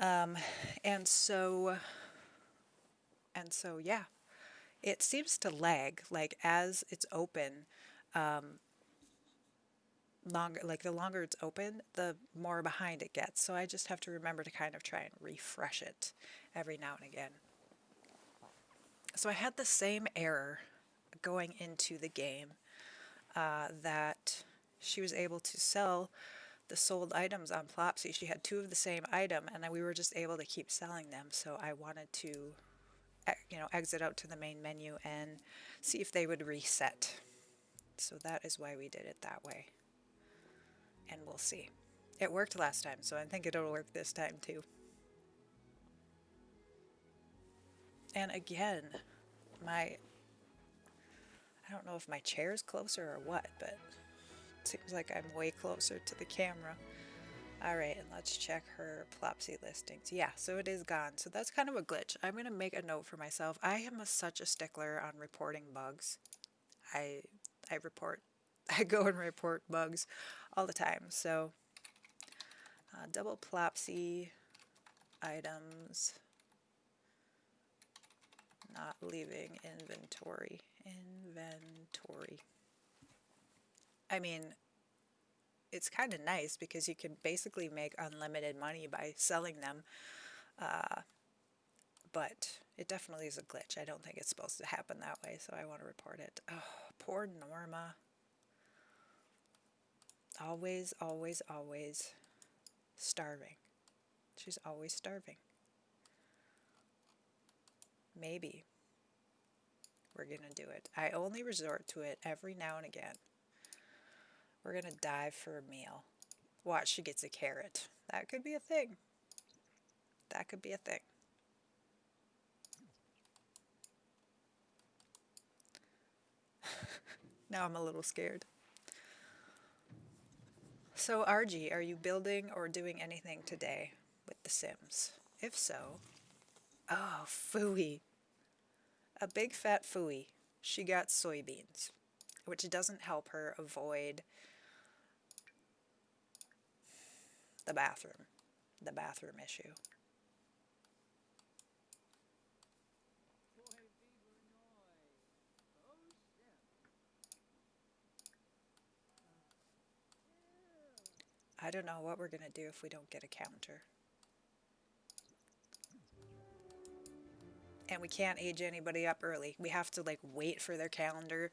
Um, and so, and so, yeah, it seems to lag. Like as it's open, longer, like the longer it's open, the more behind it gets. So I just have to remember to kind of try and refresh it every now and again. So I had the same error going into the game, that she was able to sell the sold items on Plopsy. She had two of the same item, and we were just able to keep selling them. So I wanted to, exit out to the main menu and see if they would reset. So that is why we did it that way. And we'll see. It worked last time, so I think it'll work this time too. And again, my I don't know if my chair's closer or what, but it seems like I'm way closer to the camera. All right, and let's check her Plopsy listings. Yeah, so it is gone. So that's kind of a glitch. I'm going to make a note for myself. I am such a stickler on reporting bugs. I I report I go and report bugs all the time. So double Plopsy items not leaving inventory. Inventory. I mean, it's kind of nice because you can basically make unlimited money by selling them, but it definitely is a glitch. I don't think it's supposed to happen that way, so I want to report it. Oh, poor Norma. Always, always, always starving. She's always starving. Maybe we're going to do it. I only resort to it every now and again. We're going to dive for a meal. Watch, she gets a carrot. That could be a thing. That could be a thing. Now I'm a little scared. So, RG, are you building or doing anything today with The Sims? If so, oh, phooey. A big fat phooey. She got soybeans, which doesn't help her avoid the bathroom issue. I don't know what we're going to do if we don't get a counter. And we can't age anybody up early. We have to like wait for their calendar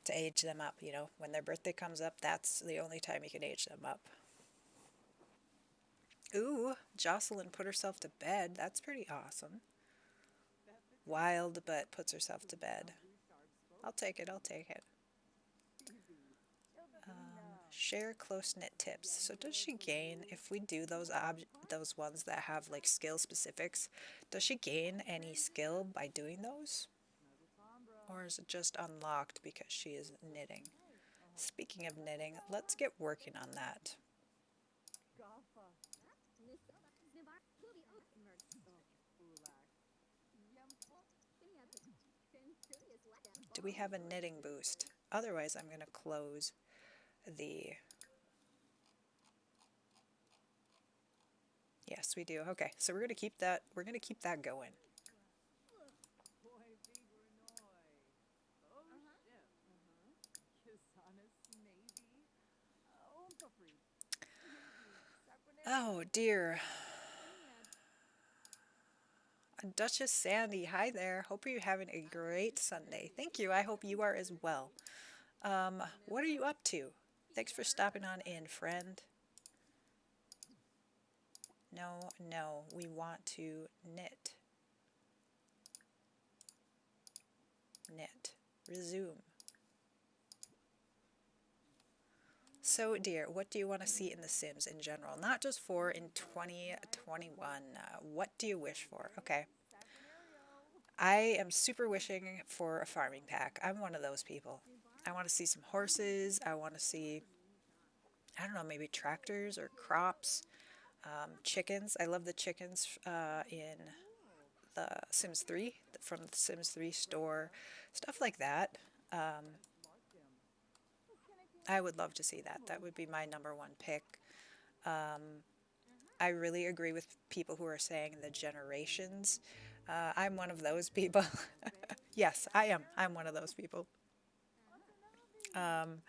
to age them up, When their birthday comes up, that's the only time you can age them up. Ooh, Jocelyn put herself to bed. That's pretty awesome. Wild, but puts herself to bed. I'll take it, I'll take it. Share close-knit tips. So does she gain, if we do those ones that have like skill specifics, does she gain any skill by doing those? Or is it just unlocked because she is knitting? Speaking of knitting, let's get working on that. Do we have a knitting boost? Otherwise, I'm going to close the... Yes, we do. Okay, so we're going to keep that. We're going to keep that going. Oh dear. Duchess Sandy, hi there. Hope you're having a great Sunday. Thank you. I hope you are as well. What are you up to? Thanks for stopping on in, friend. No, no, we want to knit. Knit. Resume. So, dear, what do you want to see in The Sims in general? Not just for in 2021. What do you wish for? Okay. I am super wishing for a farming pack. I'm one of those people. I want to see some horses. I want to see, I don't know, maybe tractors or crops, chickens. I love the chickens in the Sims 3 from the Sims 3 store, stuff like that. Um, I would love to see that. That would be my number one pick. Um, I really agree with people who are saying the generations. I'm one of those people. Yes, I am. I'm one of those people. Um,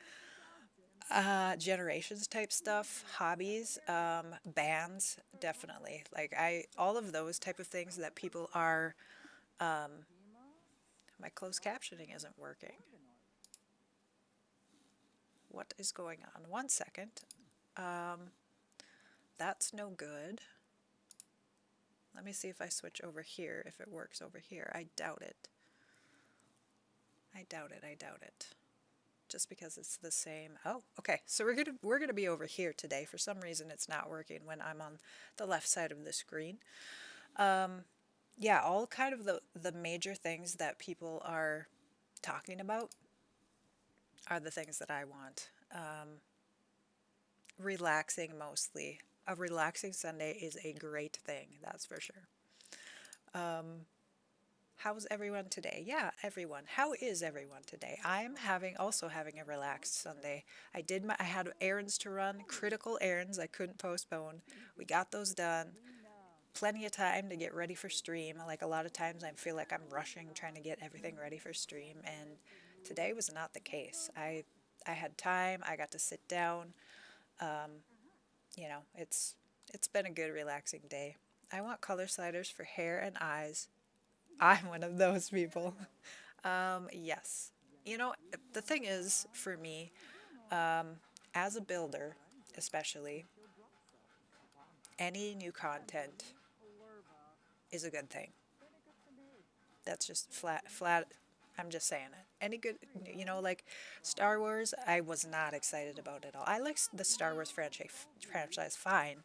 Generations type stuff, hobbies, bands, definitely. Like all of those type of things that people are. My closed captioning isn't working. What is going on? One second. Um, that's no good. Let me see if I switch over here, if it works over here. I doubt it. I doubt it. I doubt it. Just because it's the same. Oh, okay. So we're gonna be over here today. For some reason, it's not working when I'm on the left side of the screen. Um, yeah, all kind of the major things that people are talking about are the things that I want. Relaxing mostly. A relaxing Sunday is a great thing, that's for sure. How's everyone today? Yeah, everyone. How is everyone today? I'm also having a relaxed Sunday. I had errands to run, critical errands I couldn't postpone. We got those done. Plenty of time to get ready for stream. Like a lot of times I feel like I'm rushing trying to get everything ready for stream, and today was not the case. I had time. I got to sit down. It's been a good relaxing day. I want color sliders for hair and eyes. I'm one of those people. Yes. You know, the thing is, for me, as a builder, especially, any new content is a good thing. That's just flat. I'm just saying it. Any good, like Star Wars, I was not excited about at all. I like the Star Wars franchise fine,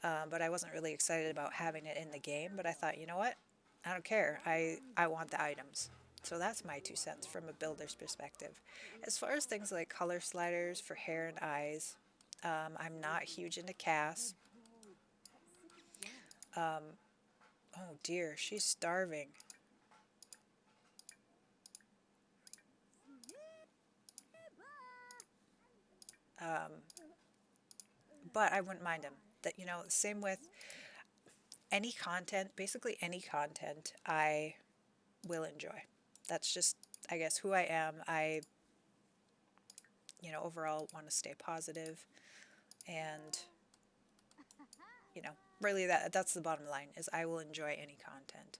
but I wasn't really excited about having it in the game. But I thought, you know what? I don't care. I want the items. So that's my 2 cents from a builder's perspective. As far as things like color sliders for hair and eyes, I'm not huge into Cass. Oh dear, she's starving. But I wouldn't mind him. That same with any content, basically any content I will enjoy. That's just, I guess, who I am. Overall want to stay positive and, you know, really that's the bottom line is I will enjoy any content.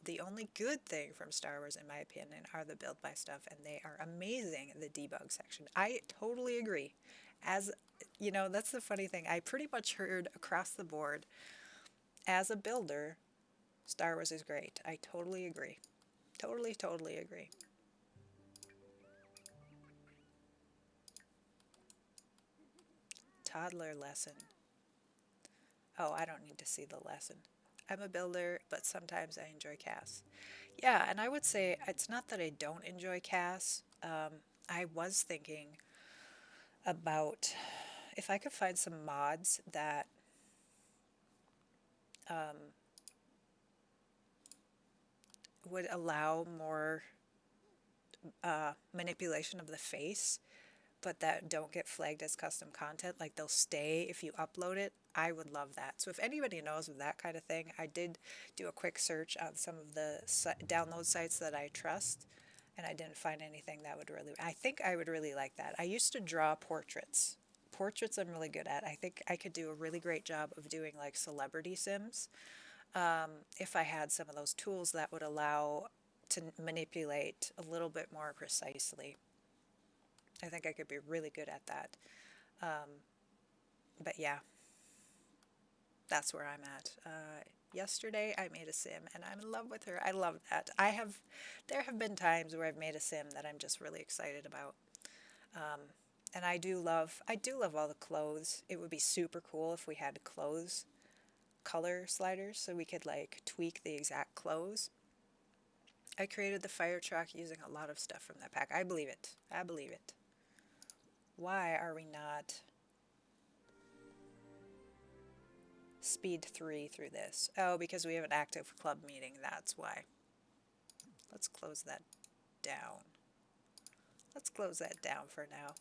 The only good thing from Star Wars, in my opinion, are the build by stuff, and they are amazing in the debug section. I totally agree. As that's the funny thing. I pretty much heard across the board, as a builder, Star Wars is great. I totally agree. Totally, totally agree. Toddler lesson. Oh, I don't need to see the lesson. I'm a builder, but sometimes I enjoy CAS. Yeah, and I would say it's not that I don't enjoy CAS. I was thinking about if I could find some mods that would allow more manipulation of the face, but that don't get flagged as custom content, like they'll stay if you upload it. I would love that. So if anybody knows of that kind of thing, I did do a quick search on some of the download sites that I trust, and I didn't find anything that would really, I think I would really like that. I used to draw portraits. Portraits I'm really good at. I think I could do a really great job of doing like celebrity sims, if I had some of those tools that would allow to manipulate a little bit more precisely. I think I could be really good at that. But yeah, that's where I'm at. Yesterday I made a sim and I'm in love with her. I love that. There have been times where I've made a sim that I'm just really excited about. And I do love all the clothes. It would be super cool if we had clothes color sliders so we could like tweak the exact clothes. I created the fire truck using a lot of stuff from that pack. I believe it. I believe it. Why are we not speed 3 through this. Oh, because we have an active club meeting, that's why. Let's close that down. Let's close that down for now.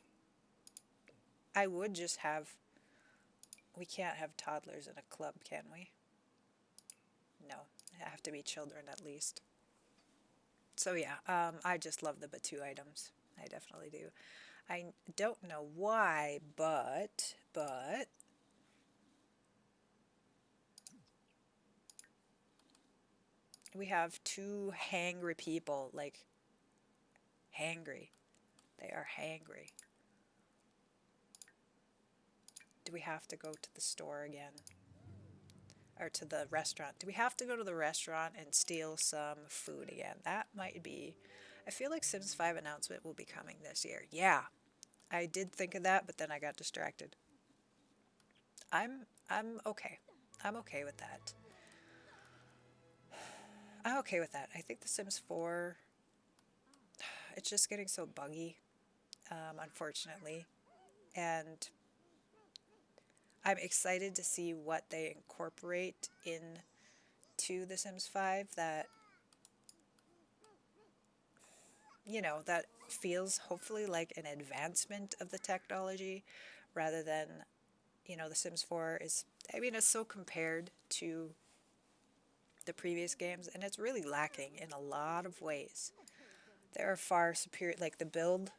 I would just have... We can't have toddlers in a club, can we? No, they have to be children at least. So yeah, I just love the Batu items. I definitely do. I don't know why, but we have two hangry people, like hangry. They are hangry. Do we have to go to the store again? Or to the restaurant? Do we have to go to the restaurant and steal some food again? That might be... I feel like Sims 5 announcement will be coming this year. Yeah, I did think of that, but then I got distracted. I'm okay. I'm okay with that. I'm okay with that. I think The Sims 4, it's just getting so buggy, unfortunately. And I'm excited to see what they incorporate into The Sims 5 that, you know, that feels hopefully like an advancement of the technology rather than, you know, The Sims 4 is, I mean, it's so compared to the previous games, and it's really lacking in a lot of ways. There are far superior, like the build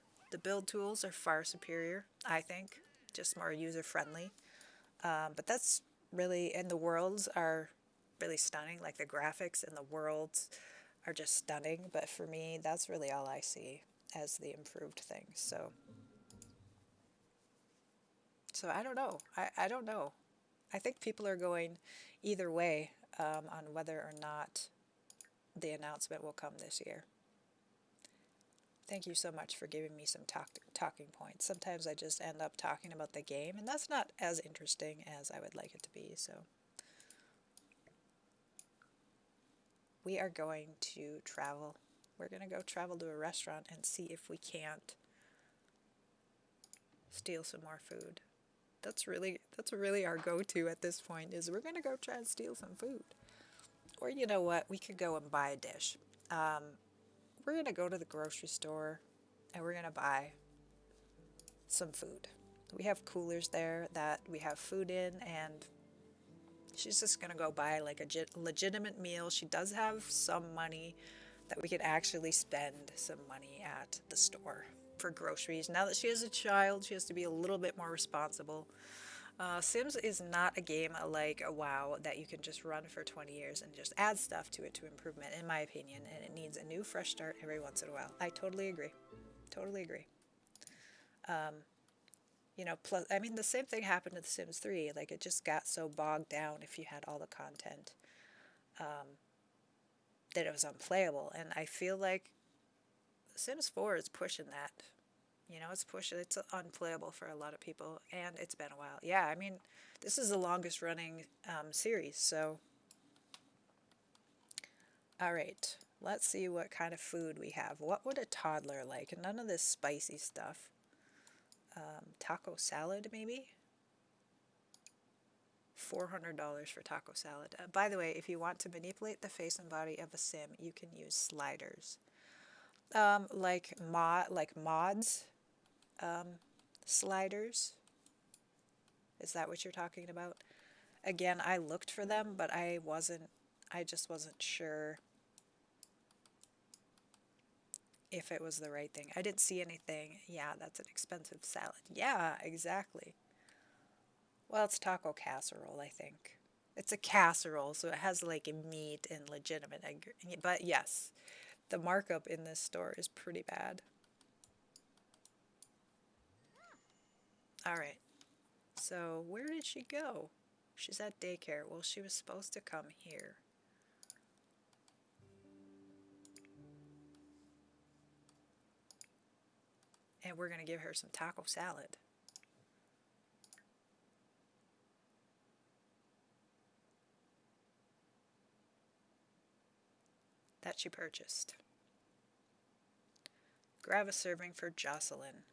tools are far superior, I think, just more user friendly. But that's really, and the worlds are really stunning. Like the graphics in the worlds are just stunning. But for me, that's really all I see as the improved things. So I don't know. I don't know. I think people are going either way on whether or not the announcement will come this year. Thank you so much for giving me some talking points. Sometimes I just end up talking about the game, and that's not as interesting as I would like it to be, so. We are going to travel. We're going to go travel to a restaurant and see if we can't steal some more food. That's really our go-to at this point, is we're going to go try and steal some food. Or you know what, we could go and buy a dish. We're going to go to the grocery store and we're going to buy some food. We have coolers there that we have food in, and she's just going to go buy like a legitimate meal. She does have some money that we could actually spend some money at the store for groceries. Now that she has a child, she has to be a little bit more responsible. Sims is not a game like a WoW that you can just run for 20 years and just add stuff to it to improvement, in my opinion, and it needs a new fresh start every once in a while. I totally agree. Totally agree. You know, plus, I mean, the same thing happened to The Sims 3. Like, it just got so bogged down if you had all the content that it was unplayable. And I feel like The Sims 4 is pushing that. You know, it's unplayable for a lot of people, and it's been a while. Yeah, I mean, this is the longest running series, so. All right, let's see what kind of food we have. What would a toddler like? None of this spicy stuff. Taco salad, maybe? $400 for taco salad. By the way, if you want to manipulate the face and body of a sim, you can use sliders. Like mods sliders. Is that what you're talking about? Again, I looked for them, but I just wasn't sure if it was the right thing. I didn't see anything. Yeah, that's an expensive salad. Yeah, exactly. Well, it's taco casserole, I think. It's a casserole, so it has like meat and legitimate. But yes, the markup in this store is pretty bad. All right. So where did she go? She's at daycare. Well, she was supposed to come here. And we're going to give her some taco salad. That she purchased. Grab a serving for Jocelyn.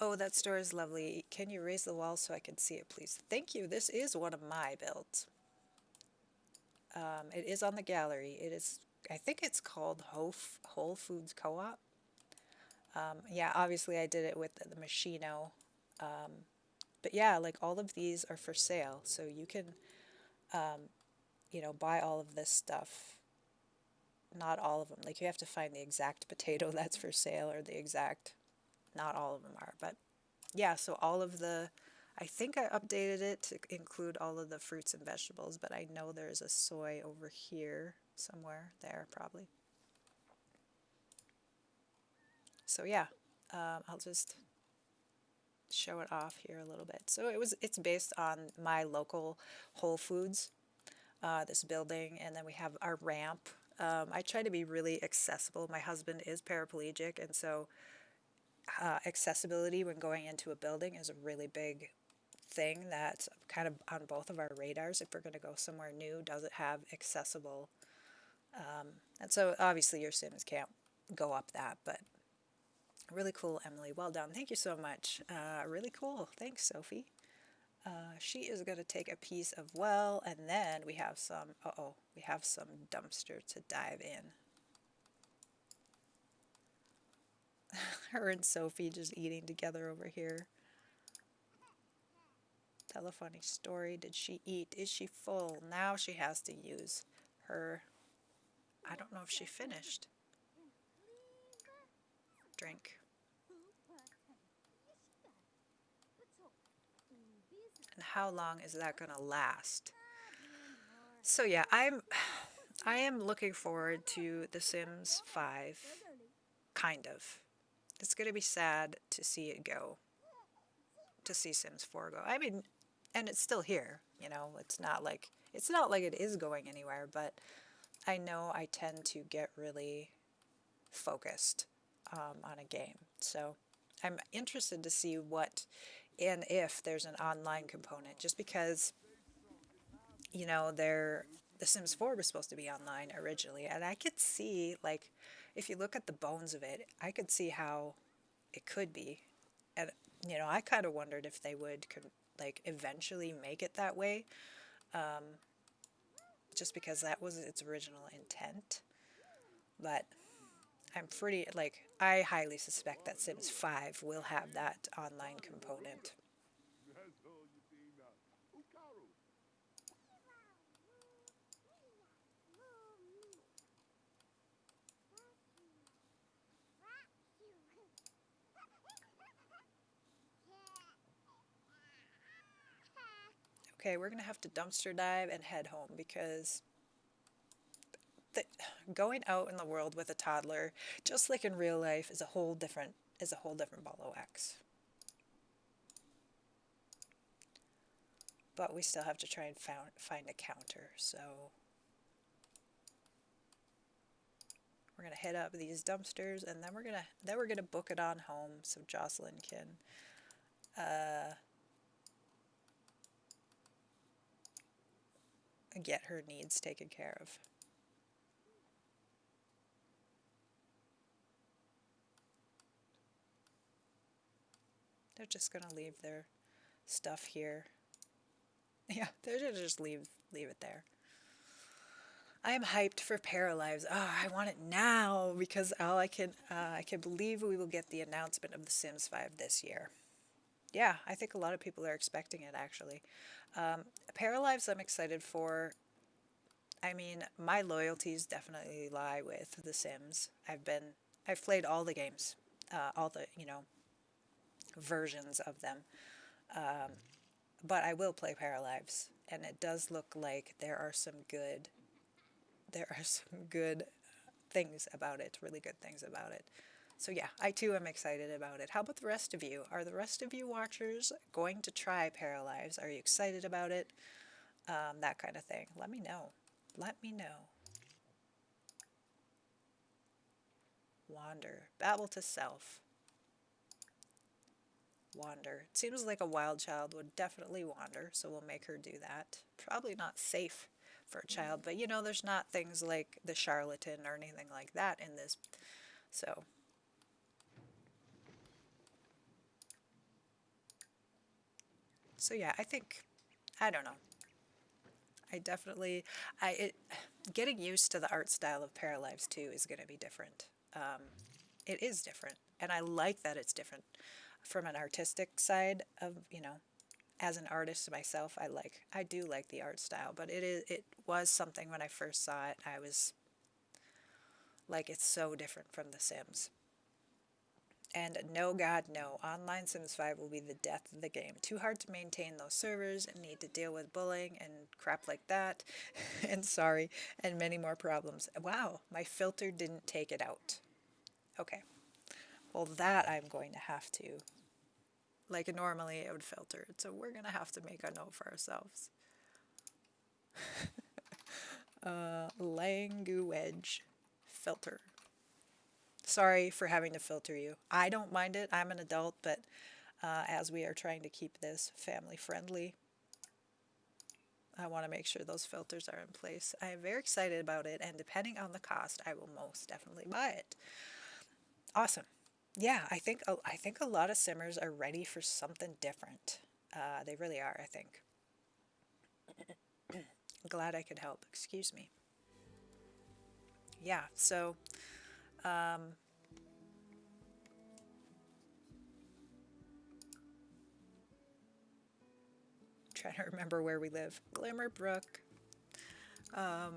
Oh, that store is lovely. Can you raise the wall so I can see it, please? Thank you. This is one of my builds. It is on the gallery. It is, I think it's called Whole Foods Co-op. Yeah, obviously I did it with the Machino. But yeah, like all of these are for sale. So you can, buy all of this stuff. Not all of them. Like you have to find the exact potato that's for sale or the exact, not all of them are. But yeah, so all of the, I think I updated it to include all of the fruits and vegetables, but I know there's a soy over here somewhere, there probably. So yeah, I'll just show it off here a little bit. So it's based on my local Whole Foods, this building, and then we have our ramp. I try to be really accessible. My husband is paraplegic, and so accessibility when going into a building is a really big thing that's kind of on both of our radars. If we're going to go somewhere new, does it have accessible? And so obviously your Sims can't go up that, but really cool, Emily. Well done. Thank you so much. Really cool. Thanks, Sophie. She is going to take a piece of well, and then we have some, we have some dumpster to dive in. Her and Sophie just eating together over here. Tell a funny story. Did she eat? Is she full? Now she has to use her, I don't know if she finished. Drink. And how long is that going to last? So yeah, I am looking forward to The Sims 5, kind of. It's going to be sad to see it go, to see Sims 4 go. I mean, and it's still here, it's not like it is going anywhere, but I know I tend to get really focused on a game. So I'm interested to see what and if there's an online component, just because the Sims 4 was supposed to be online originally, and I could see, like, if you look at the bones of it, I could see how it could be. And I kind of wondered if they would like eventually make it that way, just because that was its original intent. But I'm pretty, like, I highly suspect that Sims 5 will have that online component. Okay, we're gonna have to dumpster dive and head home because the, going out in the world with a toddler, just like in real life, is a whole different ball of wax. But we still have to try and find a counter. So we're gonna hit up these dumpsters, and then we're gonna book it on home so Jocelyn can get her needs taken care of. They're just gonna leave their stuff here. Yeah, they're gonna just leave it there. I am hyped for Paralives. Oh, I want it now because I can believe we will get the announcement of The Sims 5 this year. Yeah, I think a lot of people are expecting it actually. Paralives I'm excited for. I mean, my loyalties definitely lie with The Sims. I've played all the games, all the versions of them. But I will play Paralives, and it does look like there are some good things about it, really good things about it. So yeah, I too am excited about it. How about the rest of you? Are the rest of you watchers going to try Paralives? Are you excited about it? That kind of thing. Let me know. Let me know. Wander. Babble to self. Wander. It seems like a wild child would definitely wander, so we'll make her do that. Probably not safe for a child, but there's not things like the charlatan or anything like that in this. So So yeah, I think, I don't know. I definitely, getting used to the art style of Paralives 2 is going to be different. Um, it is different, and I like that it's different from an artistic side of, as an artist myself, I do like the art style, but it was something when I first saw it, I was like, it's so different from The Sims. And no, God, no, online Sims 5 will be the death of the game. Too hard to maintain those servers and need to deal with bullying and crap like that. And sorry, and many more problems. Wow, my filter didn't take it out. Okay, well, that I'm going to have to. Like, normally it would filter it, so we're going to have to make a note for ourselves. Language filter. Sorry for having to filter you. I don't mind it. I'm an adult, but as we are trying to keep this family friendly, I want to make sure those filters are in place. I am very excited about it, and depending on the cost, I will most definitely buy it. Awesome. Yeah, I think a lot of simmers are ready for something different. They really are, I think. Glad I could help. Excuse me. Yeah, so trying to remember where we live. Glimmerbrook. I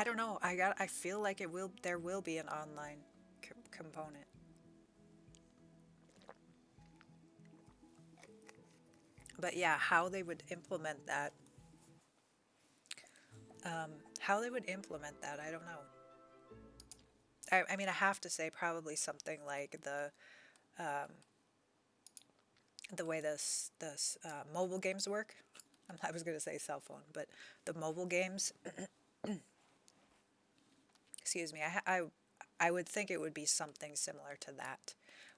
don't know. I feel like there will be an online component. But yeah, how they would implement that, I don't know. I mean, I have to say probably something like the way this mobile games work. I was going to say cell phone, but the mobile games. Excuse me. I would think it would be something similar to that,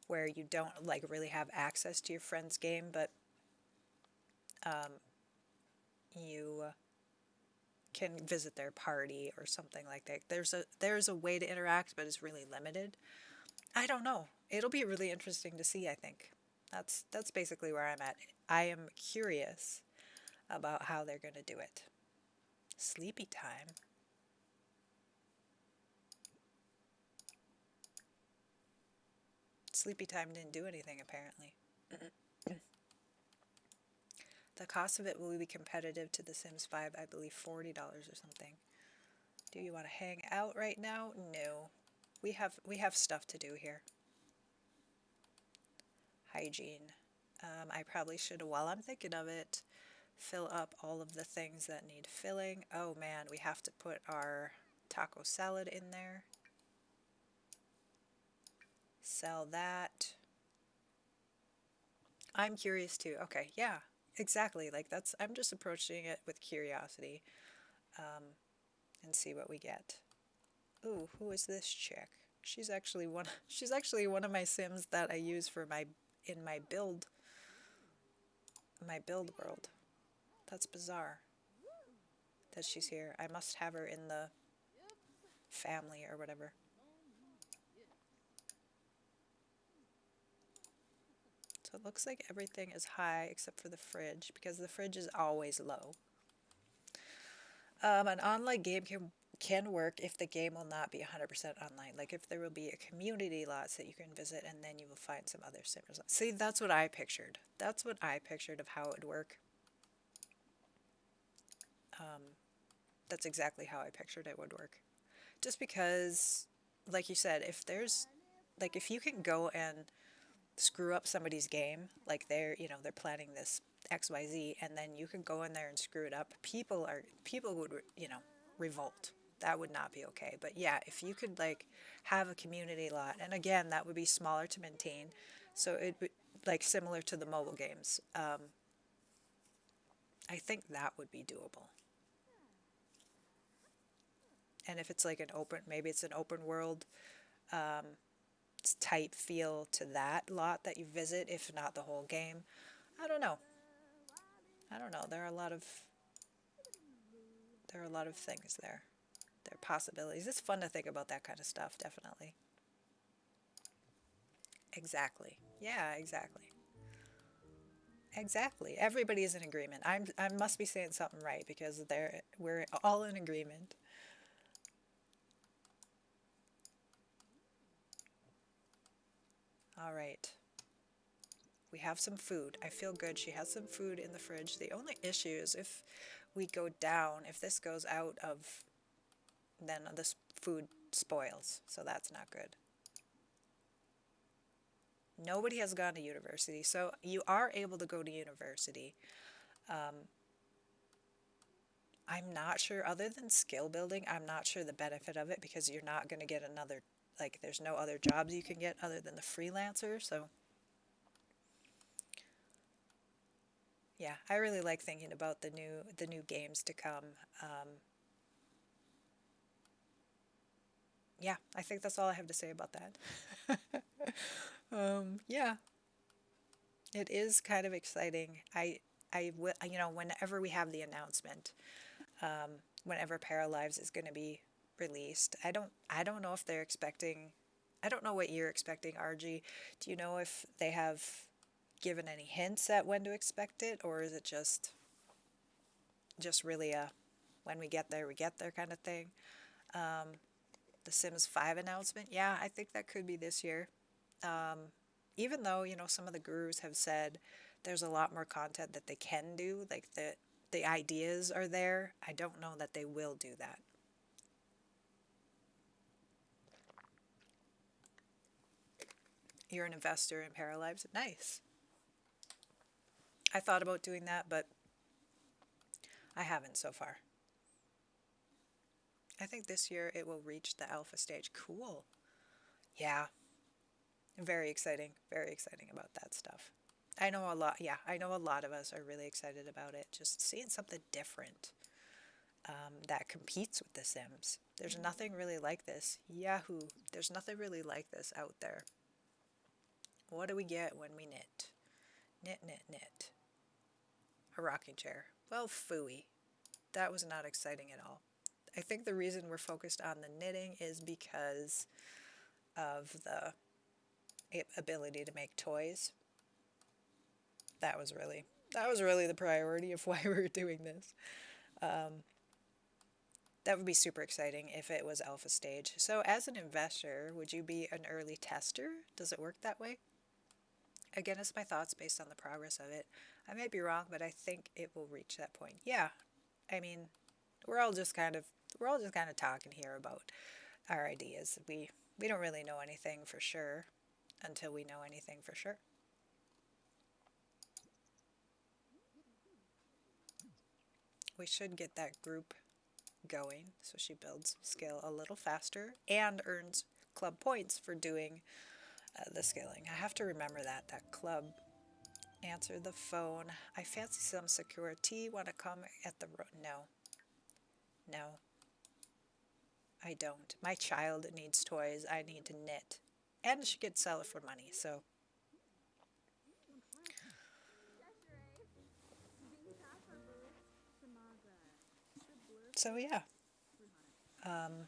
where you don't like really have access to your friend's game, but you can visit their party or something like that. There's a way to interact, but it's really limited. I don't know. It'll be really interesting to see, I think. That's basically where I'm at. I am curious about how they're going to do it. Sleepy time. Sleepy time didn't do anything apparently. The cost of it will be competitive to The Sims 5, I believe $40 or something. Do you want to hang out right now? No. We have stuff to do here. Hygiene. I probably should, while I'm thinking of it, fill up all of the things that need filling. Oh man, we have to put our taco salad in there. Sell that. I'm curious too. Okay, yeah, exactly. Like I'm just approaching it with curiosity, and see what we get. Ooh, who is this chick? She's actually one of my Sims that I use for in my build world. That's bizarre that she's here. I must have her in the family or whatever. So it looks like everything is high except for the fridge because the fridge is always low. An online game can work if the game will not be 100% online. Like if there will be a community lots that you can visit and then you will find some other simmers. See, that's what I pictured. That's what I pictured of how it would work. That's exactly how I pictured it would work. Just because, like you said, if you can go and screw up somebody's game, like they're planning this XYZ, and then you can go in there and screw it up, people would, revolt. That would not be okay. But yeah, if you could like have a community lot, and again, that would be smaller to maintain, so it would like similar to the mobile games. I think that would be doable. And if it's like maybe it's an open world type feel to that lot that you visit, if not the whole game. I don't know. I don't know. There are a lot of things there. There are possibilities. It's fun to think about that kind of stuff, definitely. Exactly. Yeah, exactly. Exactly. Everybody is in agreement. I must be saying something right because we're all in agreement. All right. We have some food. I feel good. She has some food in the fridge. The only issue is if we go down, if this goes out of, then this food spoils. So that's not good. Nobody has gone to university. So you are able to go to university. Um, I'm not sure, other than skill building, I'm not sure the benefit of it because you're not going to get another, like, there's no other jobs you can get other than the freelancer. So, yeah, I really like thinking about the new games to come. Um, yeah, I think that's all I have to say about that. Yeah, it is kind of exciting. I will, whenever we have the announcement, whenever Paralives is going to be released. I don't know if they're expecting. I don't know what you're expecting, RG. Do you know if they have given any hints at when to expect it, or is it just really a when we get there kind of thing? The Sims 5 announcement, yeah, I think that could be this year. Even though some of the gurus have said there's a lot more content that they can do, like the ideas are there. I don't know that they will do that. You're an investor in Paralives. Nice. I thought about doing that, but I haven't so far. I think this year it will reach the alpha stage. Cool. Yeah, very exciting. Very exciting about that stuff. I know a lot. Yeah, I know a lot of us are really excited about it. Just seeing something different that competes with The Sims. There's nothing really like this. Yahoo! There's nothing really like this out there. What do we get when we knit? Knit, knit, knit. A rocking chair. Well, phooey. That was not exciting at all. I think the reason we're focused on the knitting is because of the ability to make toys. That was really the priority of why we were doing this. That would be super exciting if it was alpha stage. So as an investor, would you be an early tester? Does it work that way? Again, it's my thoughts based on the progress of it. I may be wrong, but I think it will reach that point. Yeah. I mean, we're all just kind of we're all just kind of talking here about our ideas. We don't really know anything for sure until we know anything for sure. We should get that group going so she builds skill a little faster and earns club points for doing the skilling. I have to remember that club. Answer the phone. I fancy some security. Want to come at the no. No, I don't. My child needs toys. I need to knit. And she could sell it for money. So yeah. Um,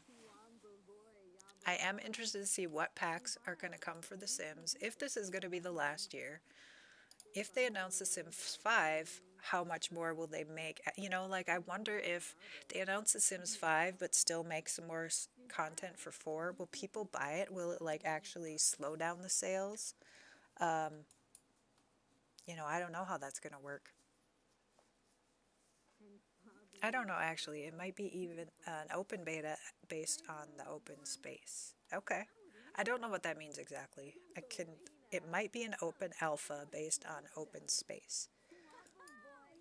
I am interested to see what packs are going to come for The Sims. If this is going to be the last year, if they announce The Sims 5, how much more will they make? Like I wonder if they announce The Sims 5 but still make some more content for 4, will people buy it? Will it like actually slow down the sales? Um, I don't know how that's going to work. I don't know actually. It might be even an open beta based on the open space. Okay. I don't know what that means exactly. It might be an open alpha based on open space.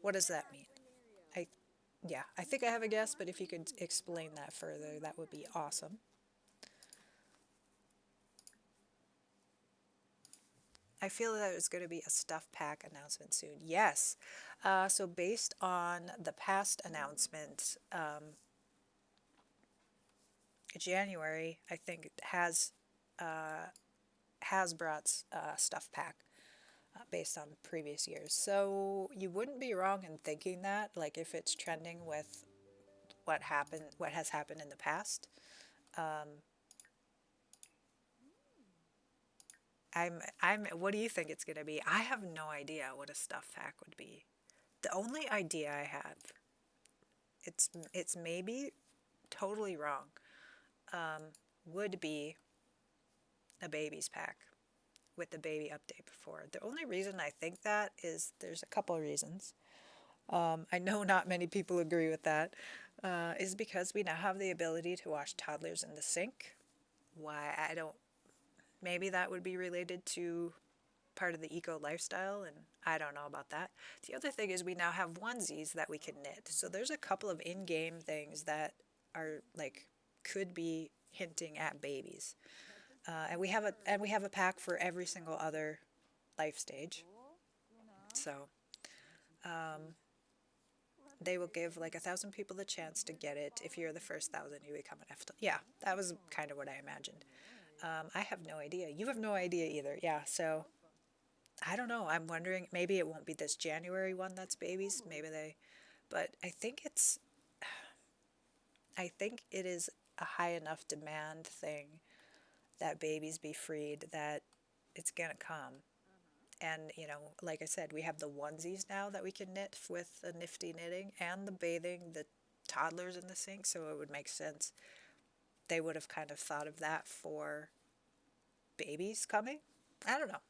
What does that mean? I Yeah, I think I have a guess, but if you could explain that further, that would be awesome. I feel that it's going to be a stuff pack announcement soon. Yes. So based on the past announcement, January I think has brought stuff pack based on previous years. So you wouldn't be wrong in thinking that, like if it's trending with what has happened in the past. Um, what do you think it's gonna be? I have no idea what a stuff pack would be. The only idea I have, it's maybe totally wrong, would be a baby's pack with the baby update before. The only reason I think that is there's a couple of reasons. I know not many people agree with that, is because we now have the ability to wash toddlers in the sink. Why, I don't, maybe that would be related to part of the eco lifestyle, and I don't know about that. The other thing is we now have onesies that we can knit. So there's a couple of in-game things that are like could be hinting at babies. And we have a pack for every single other life stage. So they will give like 1,000 people the chance to get it. If you're the first 1,000, you become an F. Yeah, that was kind of what I imagined. I have no idea. You have no idea either. Yeah, so I don't know. I'm wondering maybe it won't be this January one that's babies. Maybe they, but I think it is a high enough demand thing that babies be freed that it's gonna come. And like I said, we have the onesies now that we can knit with the nifty knitting and the bathing, the toddlers in the sink. So it would make sense. They would have kind of thought of that for babies coming. I don't know.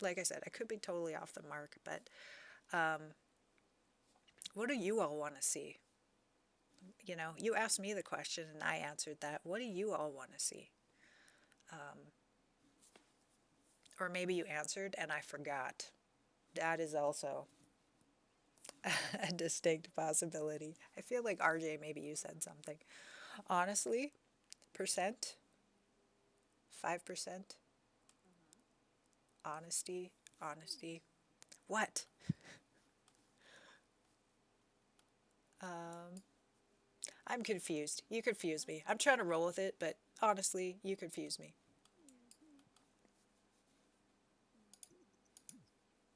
Like I said, I could be totally off the mark, but what do you all want to see? You asked me the question and I answered that. What do you all want to see? Or maybe you answered and I forgot. That is also a distinct possibility. I feel like RJ, maybe you said something. Honestly, percent, 5%, honesty, honesty. What? Um, I'm confused. You confuse me. I'm trying to roll with it, but honestly, you confuse me.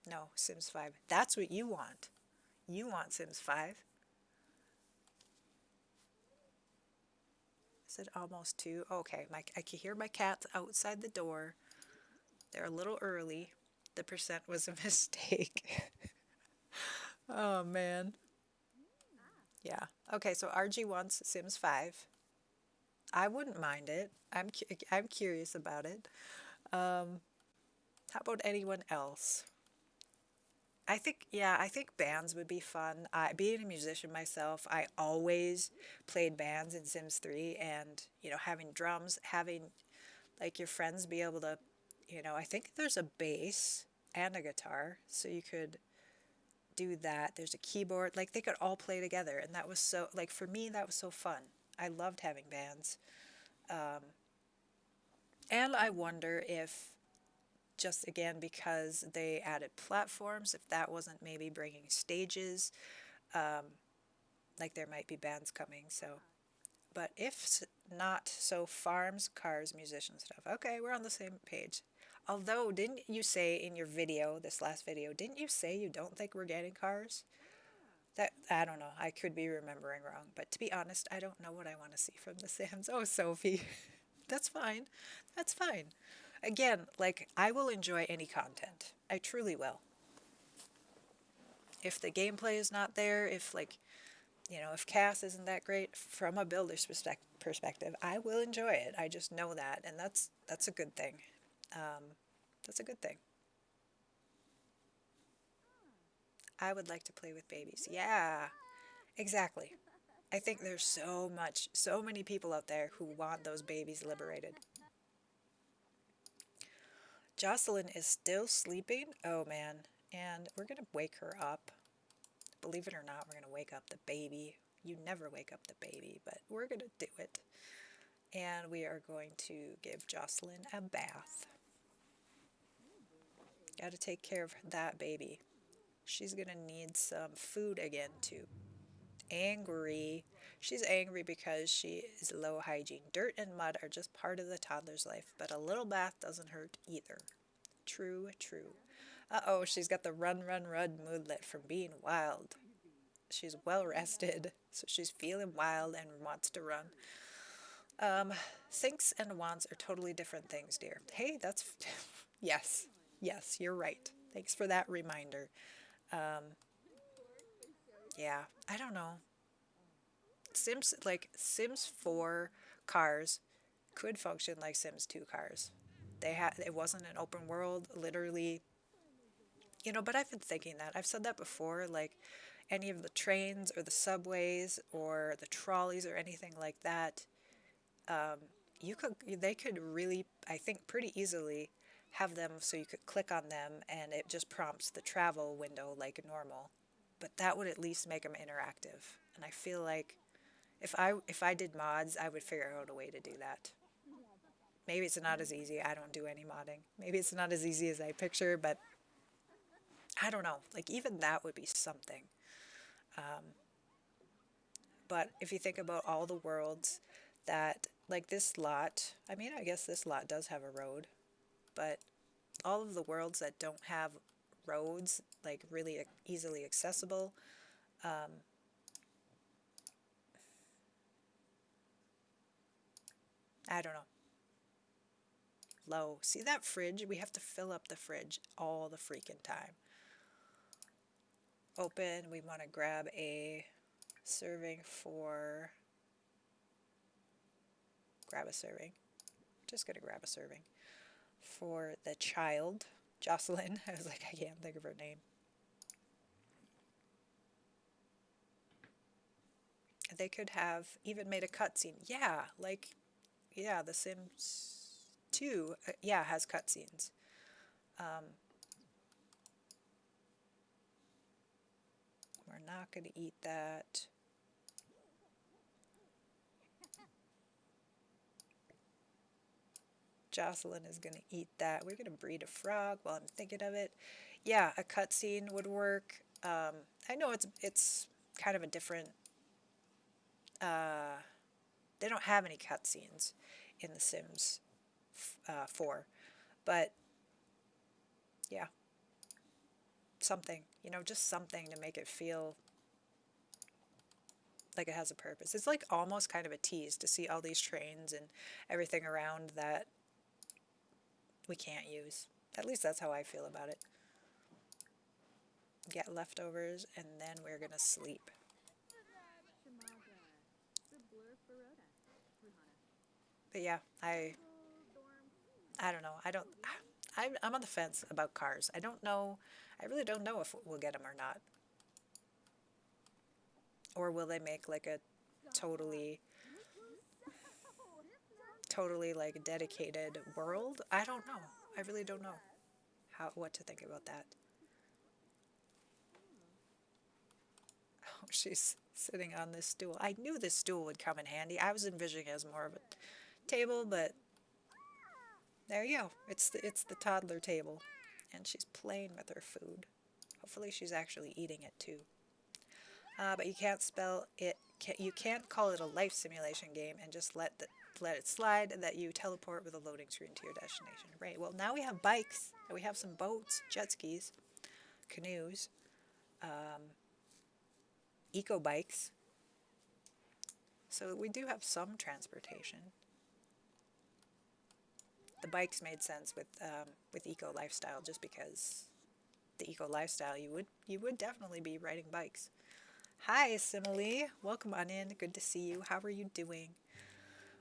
No, Sims 5. That's what you want. You want Sims 5. Is it almost 2? Okay, I can hear my cats outside the door. They're a little early. The percent was a mistake. Oh, man. Yeah. Okay, so RG wants Sims 5. I wouldn't mind it. I'm curious about it. How about anyone else? I think bands would be fun. Being a musician myself, I always played bands in Sims 3, and having drums, having like your friends be able to, I think there's a bass and a guitar, so you could do that. There's a keyboard, like they could all play together, and that was so, like for me, that was so fun. I loved having bands. And I wonder if, just again because they added platforms, if that wasn't maybe bringing stages, like there might be bands coming. So, but if not, so farms, cars, musicians, stuff. Okay, we're on the same page. Although, didn't you say in your video, this last video, didn't you say you don't think we're getting cars? That, I don't know. I could be remembering wrong. But to be honest, I don't know what I want to see from the Sims. Oh, Sophie. That's fine. That's fine. Again, like, I will enjoy any content. I truly will. If the gameplay is not there, if Cass isn't that great from a builder's perspective, I will enjoy it. I just know that, and that's a good thing. Um, that's a good thing. I would like to play with babies. Yeah, exactly. I think there's so many people out there who want those babies liberated. Jocelyn is still sleeping. Oh man. And we're going to wake her up. Believe it or not, we're going to wake up the baby. You never wake up the baby, but we're going to do it. And we are going to give Jocelyn a bath. Got to take care of that baby. She's going to need some food again, too. Angry. She's angry because she is low hygiene. Dirt and mud are just part of the toddler's life, but a little bath doesn't hurt either. True, true. Uh-oh, she's got the run, run, run moodlet from being wild. She's well rested, so she's feeling wild and wants to run. Um, Thinks and wants are totally different things, dear. Hey, that's yes, yes, you're right. Thanks for that reminder. Um, yeah, I don't know. Sims 4 cars could function like Sims 2 cars. It wasn't an open world, literally, but I've been thinking that. I've said that before, like any of the trains or the subways or the trolleys or anything like that, um, they could really, I think, pretty easily have them so you could click on them and it just prompts the travel window like normal. But that would at least make them interactive. And I feel like if I did mods, I would figure out a way to do that. Maybe it's not as easy. I don't do any modding. Maybe it's not as easy as I picture, but I don't know. Like even that would be something. Um, but if you think about all the worlds that, like this lot, I mean, I guess this lot does have a road, but all of the worlds that don't have roads, like really easily accessible, um, I don't know. Low. See that fridge? We have to fill up the fridge all the freaking time. Open. We want to grab a serving for. Grab a serving. Just gonna grab a serving for the child, Jocelyn. I was like, I can't think of her name. They could have even made a cutscene. Yeah, like, yeah, The Sims 2, yeah, has cutscenes. Um, we're not going to eat that. Jocelyn is going to eat that. We're going to breed a frog while I'm thinking of it. Yeah, a cutscene would work. I know it's kind of a different. Uh, they don't have any cutscenes in The Sims 4, but yeah, something. Just something to make it feel like it has a purpose. It's like almost kind of a tease to see all these trains and everything around that we can't use. At least that's how I feel about it. Get leftovers and then we're gonna sleep. But yeah, I don't know. I'm on the fence about cars. I don't know. I really don't know if we'll get them or not. Or will they make like a totally totally like dedicated world? I don't know. I really don't know what to think about that. Oh, she's sitting on this stool. I knew this stool would come in handy. I was envisioning it as more of a table, but there you go. It's the toddler table, and she's playing with her food. Hopefully, she's actually eating it too. But you can't spell it. You can't call it a life simulation game and just let it slide that you teleport with a loading screen to your destination. Right. Well, now we have bikes. We have some boats, jet skis, canoes, eco bikes. So we do have some transportation. The bikes made sense with eco lifestyle, just because the eco lifestyle you would definitely be riding bikes. Hi, Simile. Welcome on in. Good to see you. How are you doing?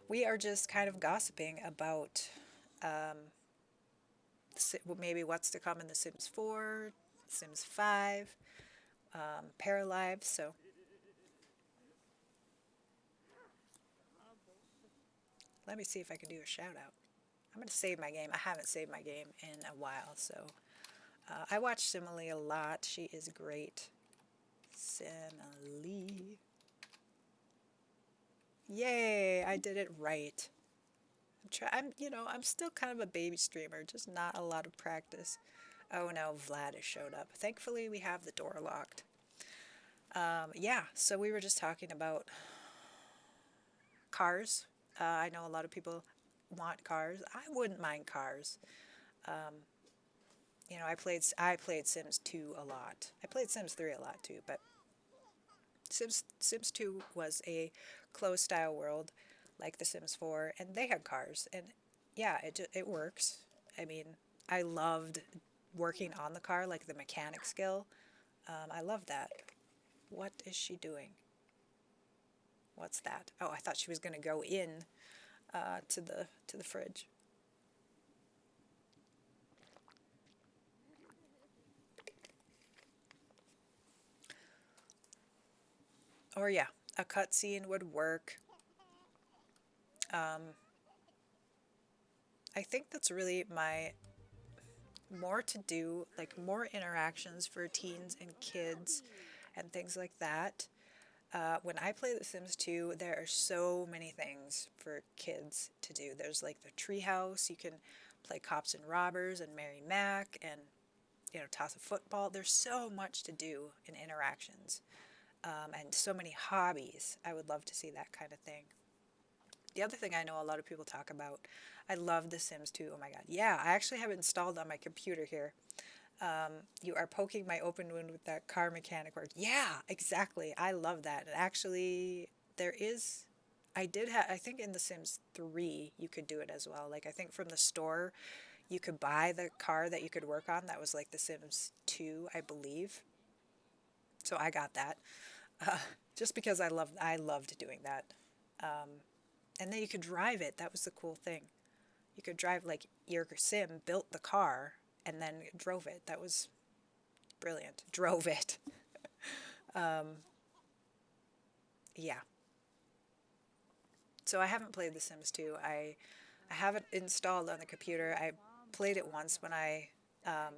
We are just kind of gossiping about maybe what's to come in The Sims 4, Sims 5, Paralives. So let me see if I can do a shout out. I'm going to save my game. I haven't saved my game in a while, so I watch Simile a lot. She is great. Simile. Yay, I did it right. I'm still kind of a baby streamer, just not a lot of practice. Oh no, Vlad has showed up. Thankfully, we have the door locked. Yeah, so we were just talking about cars. I know a lot of people want cars. I wouldn't mind cars. Um, I played Sims 2 a lot. I played Sims 3 a lot too, but Sims 2 was a closed style world, like The Sims 4, and they had cars, and yeah, it works. I mean, I loved working on the car, like the mechanic skill. I love that. What is she doing? What's that? Oh, I thought she was going to go in to the fridge. Or yeah, a cutscene would work. Um, I think that's really my more to do, like more interactions for teens and kids and things like that. When I play The Sims 2, there are so many things for kids to do. There's like the treehouse. You can play cops and robbers and Mary Mac and toss a football. There's so much to do in interactions, and so many hobbies. I would love to see that kind of thing. The other thing I know a lot of people talk about, I love The Sims 2. Oh my God. Yeah, I actually have it installed on my computer here. You are poking my open wound with that car mechanic work. Yeah, exactly. I love that. And actually, there is, I think in The Sims 3, you could do it as well. Like, I think from the store, you could buy the car that you could work on. That was like The Sims 2, I believe. So I got that. Uh, just because I loved doing that. Um, and then you could drive it. That was the cool thing. You could drive, like, your sim built the car and then drove it. That was brilliant. Drove it. Um, yeah. So I haven't played The Sims 2. I have it installed on the computer. I played it once um,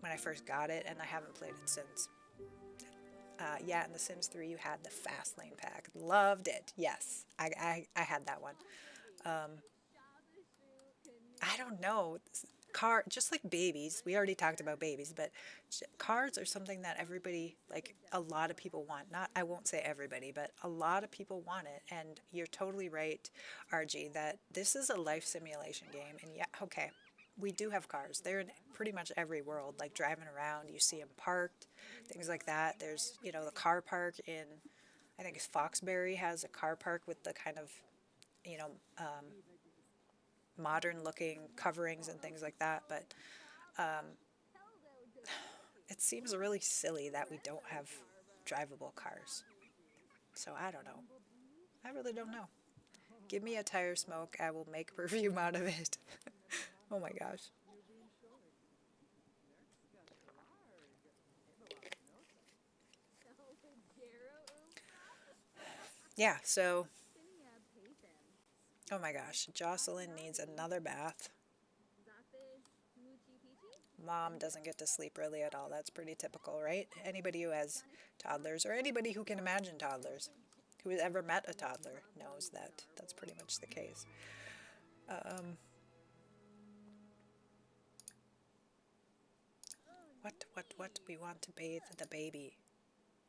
when I first got it, and I haven't played it since. Yeah, in The Sims 3, you had the fast lane pack. Loved it. Yes, I had that one. Um, I don't know. Just like babies, we already talked about babies, but cars are something that everybody, like a lot of people want. Not, I won't say everybody, but a lot of people want it. And you're totally right, RG, that this is a life simulation game. And yeah, okay, we do have cars. They're in pretty much every world, like driving around, you see them parked, things like that. There's, the car park in, I think it's Foxbury has a car park with the kind of, you know, um, modern looking coverings and things like that. But um, it seems really silly that we don't have drivable cars. So I don't know. I really don't know. Give me a tire smoke. I will make a perfume out of it. Oh my gosh. Yeah, so, oh my gosh. Jocelyn needs another bath. Mom doesn't get to sleep really at all. That's pretty typical, right? Anybody who has toddlers, or anybody who can imagine toddlers, who has ever met a toddler, knows that that's pretty much the case. Um, what? We want to bathe the baby.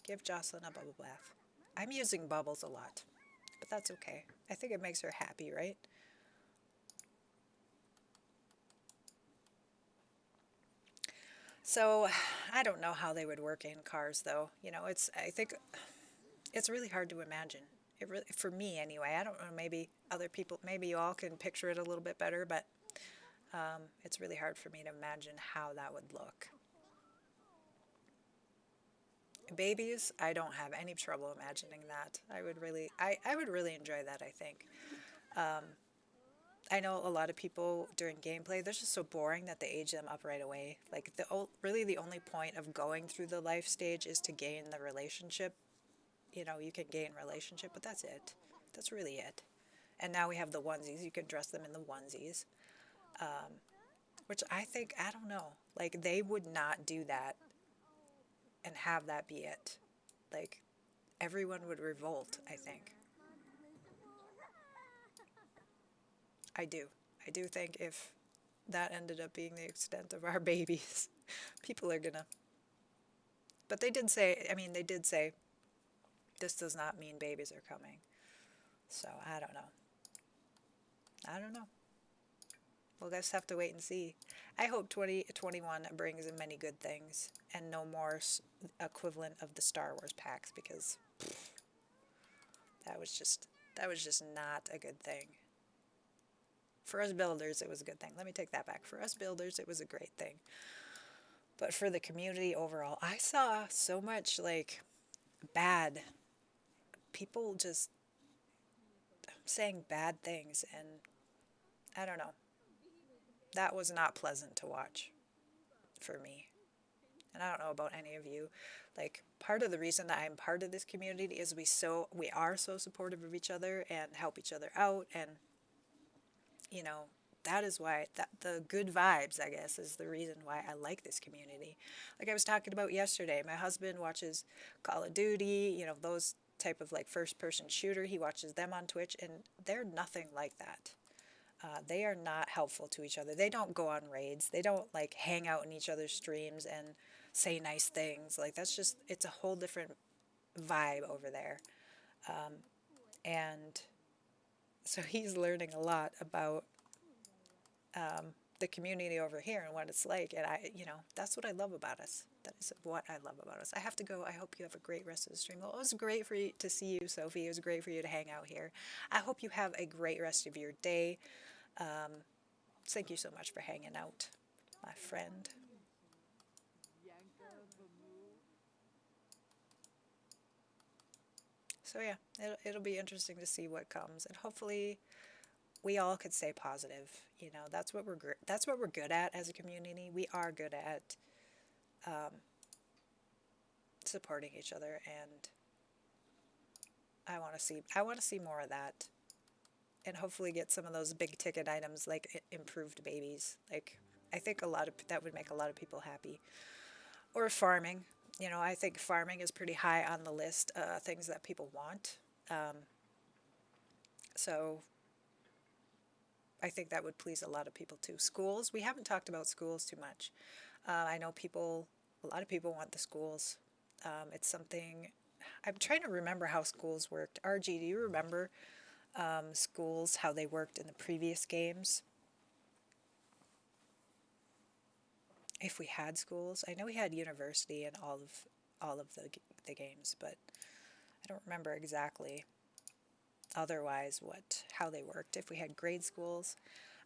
Give Jocelyn a bubble bath. I'm using bubbles a lot, but that's okay. I think it makes her happy, right? So, I don't know how they would work in cars, though. I think it's really hard to imagine. It really, for me anyway. I don't know. Maybe other people, maybe you all can picture it a little bit better, but it's really hard for me to imagine how that would look. Babies, I don't have any trouble imagining that. I would really enjoy that, I think. Um, I know a lot of people during gameplay, they're just so boring that they age them up right away. Like, really the only point of going through the life stage is to gain the relationship. You can gain relationship, but that's it. That's really it. And now we have the onesies. You can dress them in the onesies, which I think, I don't know. Like, they would not do that and have that be it. Like, everyone would revolt, I think. I do. I do think if that ended up being the extent of our babies, people are gonna. But they did say, I mean, they did say, this does not mean babies are coming. So I don't know. I don't know. We'll just have to wait and see. I hope 2021 brings many good things and no more equivalent of the Star Wars packs, because that was just That was just not a good thing. For us builders, it was a good thing. Let me take that back. For us builders, it was a great thing. But for the community overall, I saw so much like bad people just saying bad things, and I don't know. That was not pleasant to watch for me. And I don't know about any of you. Like part of the reason that I'm part of this community is we are so supportive of each other and help each other out, and you know, that is why that the good vibes, I guess, is the reason why I like this community. Like I was talking about yesterday, my husband watches Call of Duty, you know, those type of like first person shooter. He watches them on Twitch, and they're nothing like that. They are not helpful to each other. They don't go on raids. They don't like hang out in each other's streams and say nice things. Like that's just it's a whole different vibe over there. And so he's learning a lot about the community over here and what it's like. And that's what I love about us. That is what I love about us. I have to go. I hope you have a great rest of the stream. Well, it was great for you to see you, Sophie. It was great for you to hang out here. I hope you have a great rest of your day. Thank you so much for hanging out, my friend. So yeah, it'll be interesting to see what comes, and hopefully we all could stay positive. You know, that's what we're good at as a community. We are good at supporting each other, and I want to see more of that, and hopefully get some of those big ticket items like improved babies. Like I think that would make a lot of people happy. Or farming. You know, I think farming is pretty high on the list, things that people want. Um, so I think that would please a lot of people too. Schools, we haven't talked about schools too much. I know a lot of people want the schools. It's something, I'm trying to remember how schools worked. RG, do you remember schools, how they worked in the previous games? If we had schools, I know we had university in all of the games, but I don't remember exactly otherwise how they worked. If we had grade schools,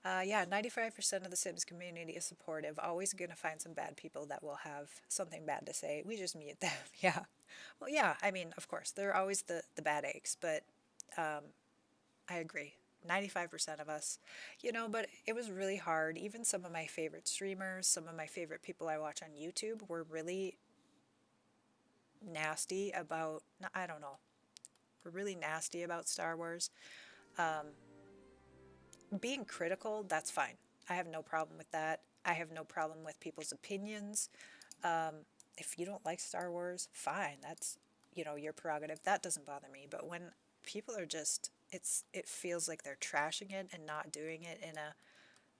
yeah, 95% of the Sims community is supportive. Always going to find some bad people that will have something bad to say. We just mute them. Yeah. Well, yeah, I mean, of course, there are always the bad eggs, but I agree. 95% of us, but it was really hard. Even some of my favorite streamers, some of my favorite people I watch on YouTube were really nasty about, I don't know, were really nasty about Star Wars. Um, Being critical, that's fine. I have no problem with that. I have no problem with people's opinions. Um, if you don't like Star Wars, fine. That's, your prerogative. That doesn't bother me. But when people are just, it feels like they're trashing it and not doing it in a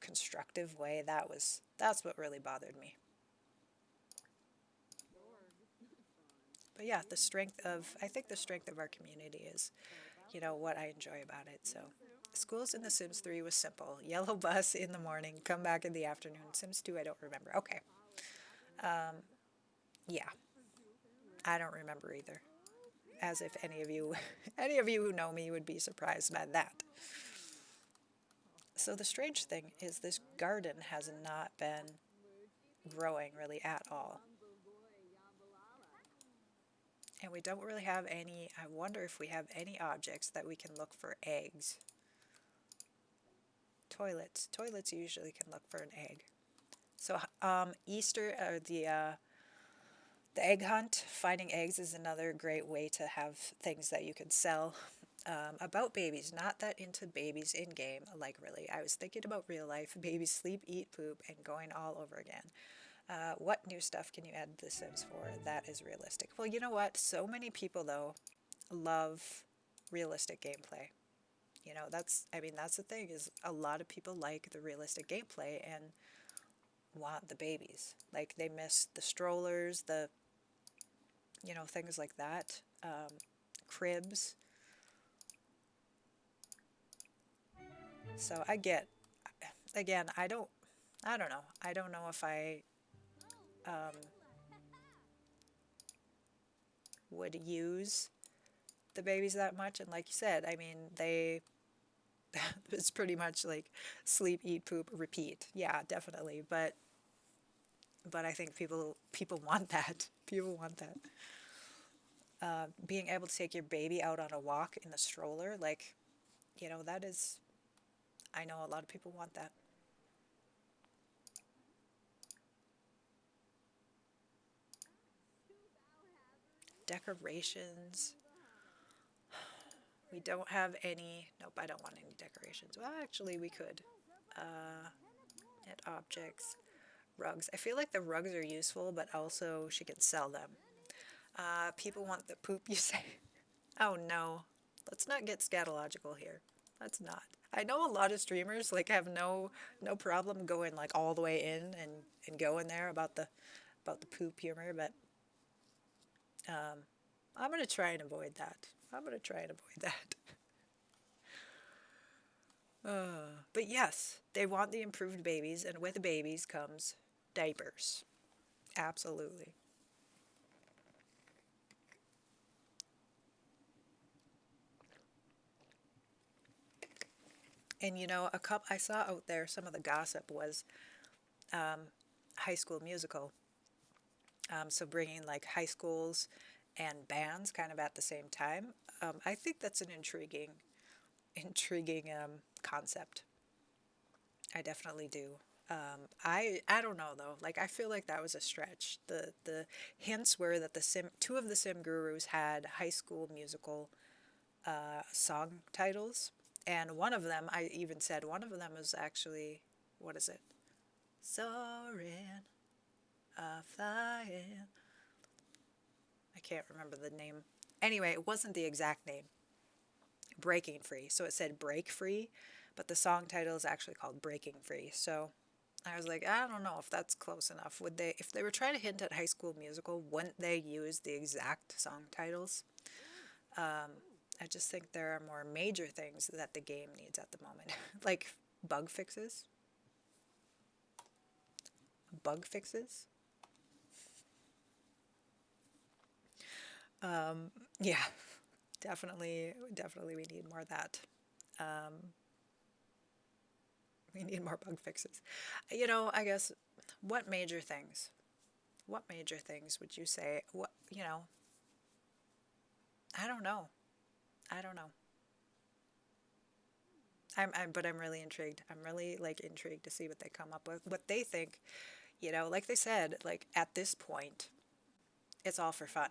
constructive way. That's what really bothered me. But yeah, I think the strength of our community is, what I enjoy about it. So, schools in The Sims 3 was simple. Yellow bus in the morning, come back in the afternoon. Sims 2, I don't remember. Okay. Yeah, I don't remember either. As if any of you, any of you who know me would be surprised by that. So the strange thing is this garden has not been growing really at all. And we don't really have any, I wonder if we have any objects that we can look for eggs. Toilets. Toilets usually can look for an egg. So Easter, or the egg hunt, finding eggs is another great way to have things that you can sell. About babies, not that into babies in game, like really. I was thinking about real life. Babies sleep, eat, poop, and going all over again. What new stuff can you add to The Sims 4 that is realistic? Well, you know what? So many people, though, love realistic gameplay. That's the thing, is a lot of people like the realistic gameplay and want the babies. Like, they miss the strollers, things like that. Cribs. So again, I don't know. I don't know if I would use the babies that much. And like you said, I mean, they it's pretty much like sleep, eat, poop, repeat. Yeah, definitely. But I think people want that. People want that. Being able to take your baby out on a walk in the stroller, like, that is, I know a lot of people want that. Decorations. We don't have any. Nope, I don't want any decorations. Well, actually, we could. Net objects. Rugs. I feel like the rugs are useful, but also she can sell them. People want the poop, you say? Oh no. Let's not get scatological here. Let's not. I know a lot of streamers like have no problem going like all the way in and going there about the poop humor, but I'm gonna try and avoid that. I'm gonna try and avoid that. But yes, they want the improved babies, and with babies comes diapers. Absolutely. And a couple I saw out there, some of the gossip was High School Musical. So bringing like high schools and bands kind of at the same time. I think that's an intriguing concept. I definitely do. I don't know though. Like I feel like that was a stretch. The hints were that two of the sim gurus had High School Musical song titles, and one of them I even said one of them was actually, what is it? Soaring, flying. I can't remember the name. Anyway, it wasn't the exact name. Breaking Free. So it said Break Free, but the song title is actually called Breaking Free. So I was like, I don't know if that's close enough. Would they, if they were trying to hint at High School Musical, wouldn't they use the exact song titles? I just think there are more major things that the game needs at the moment, like bug fixes. Bug fixes. Yeah, definitely, we need more of that. We need more bug fixes. I guess what major things? What major things would you say? I don't know. I don't know. But I'm really intrigued. I'm really like intrigued to see what they come up with, what they think. Like they said, like at this point, it's all for fun.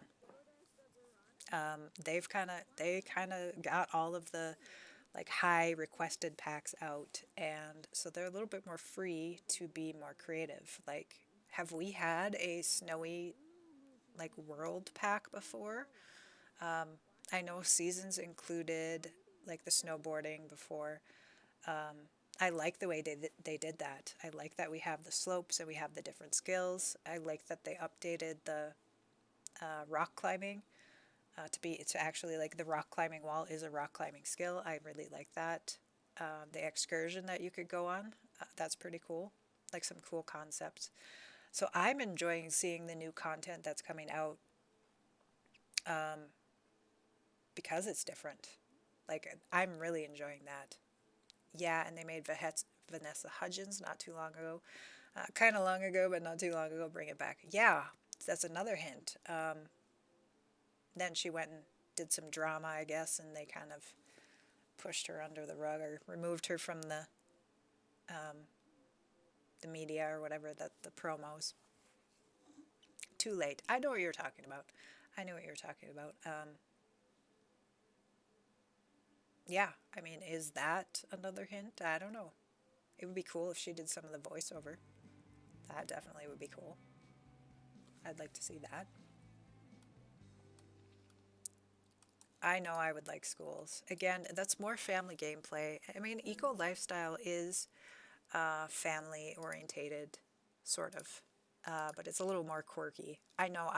They kind of got all of the like high requested packs out, and so they're a little bit more free to be more creative. Like, have we had a snowy like world pack before? I know seasons included like the snowboarding before. I like the way they did that. I like that we have the slopes and we have the different skills. I like that they updated the rock climbing to actually like the rock climbing wall is a rock climbing skill. I really like that. The excursion that you could go on, that's pretty cool. Like some cool concepts. So I'm enjoying seeing the new content that's coming out because it's different. Like I'm really enjoying that. Yeah, and they made Vanessa Hudgens not too long ago. Kind of long ago, but not too long ago. Bring it back. Yeah, that's another hint. Then she went and did some drama, I guess, and they kind of pushed her under the rug or removed her from the media or whatever, the promos. Too late. I know what you're talking about. I knew what you were talking about. Yeah, I mean, is that another hint? I don't know. It would be cool if she did some of the voiceover. That definitely would be cool. I'd like to see that. I know I would like schools. Again, that's more family gameplay. I mean, Eco Lifestyle is family orientated, sort of, but it's a little more quirky. I know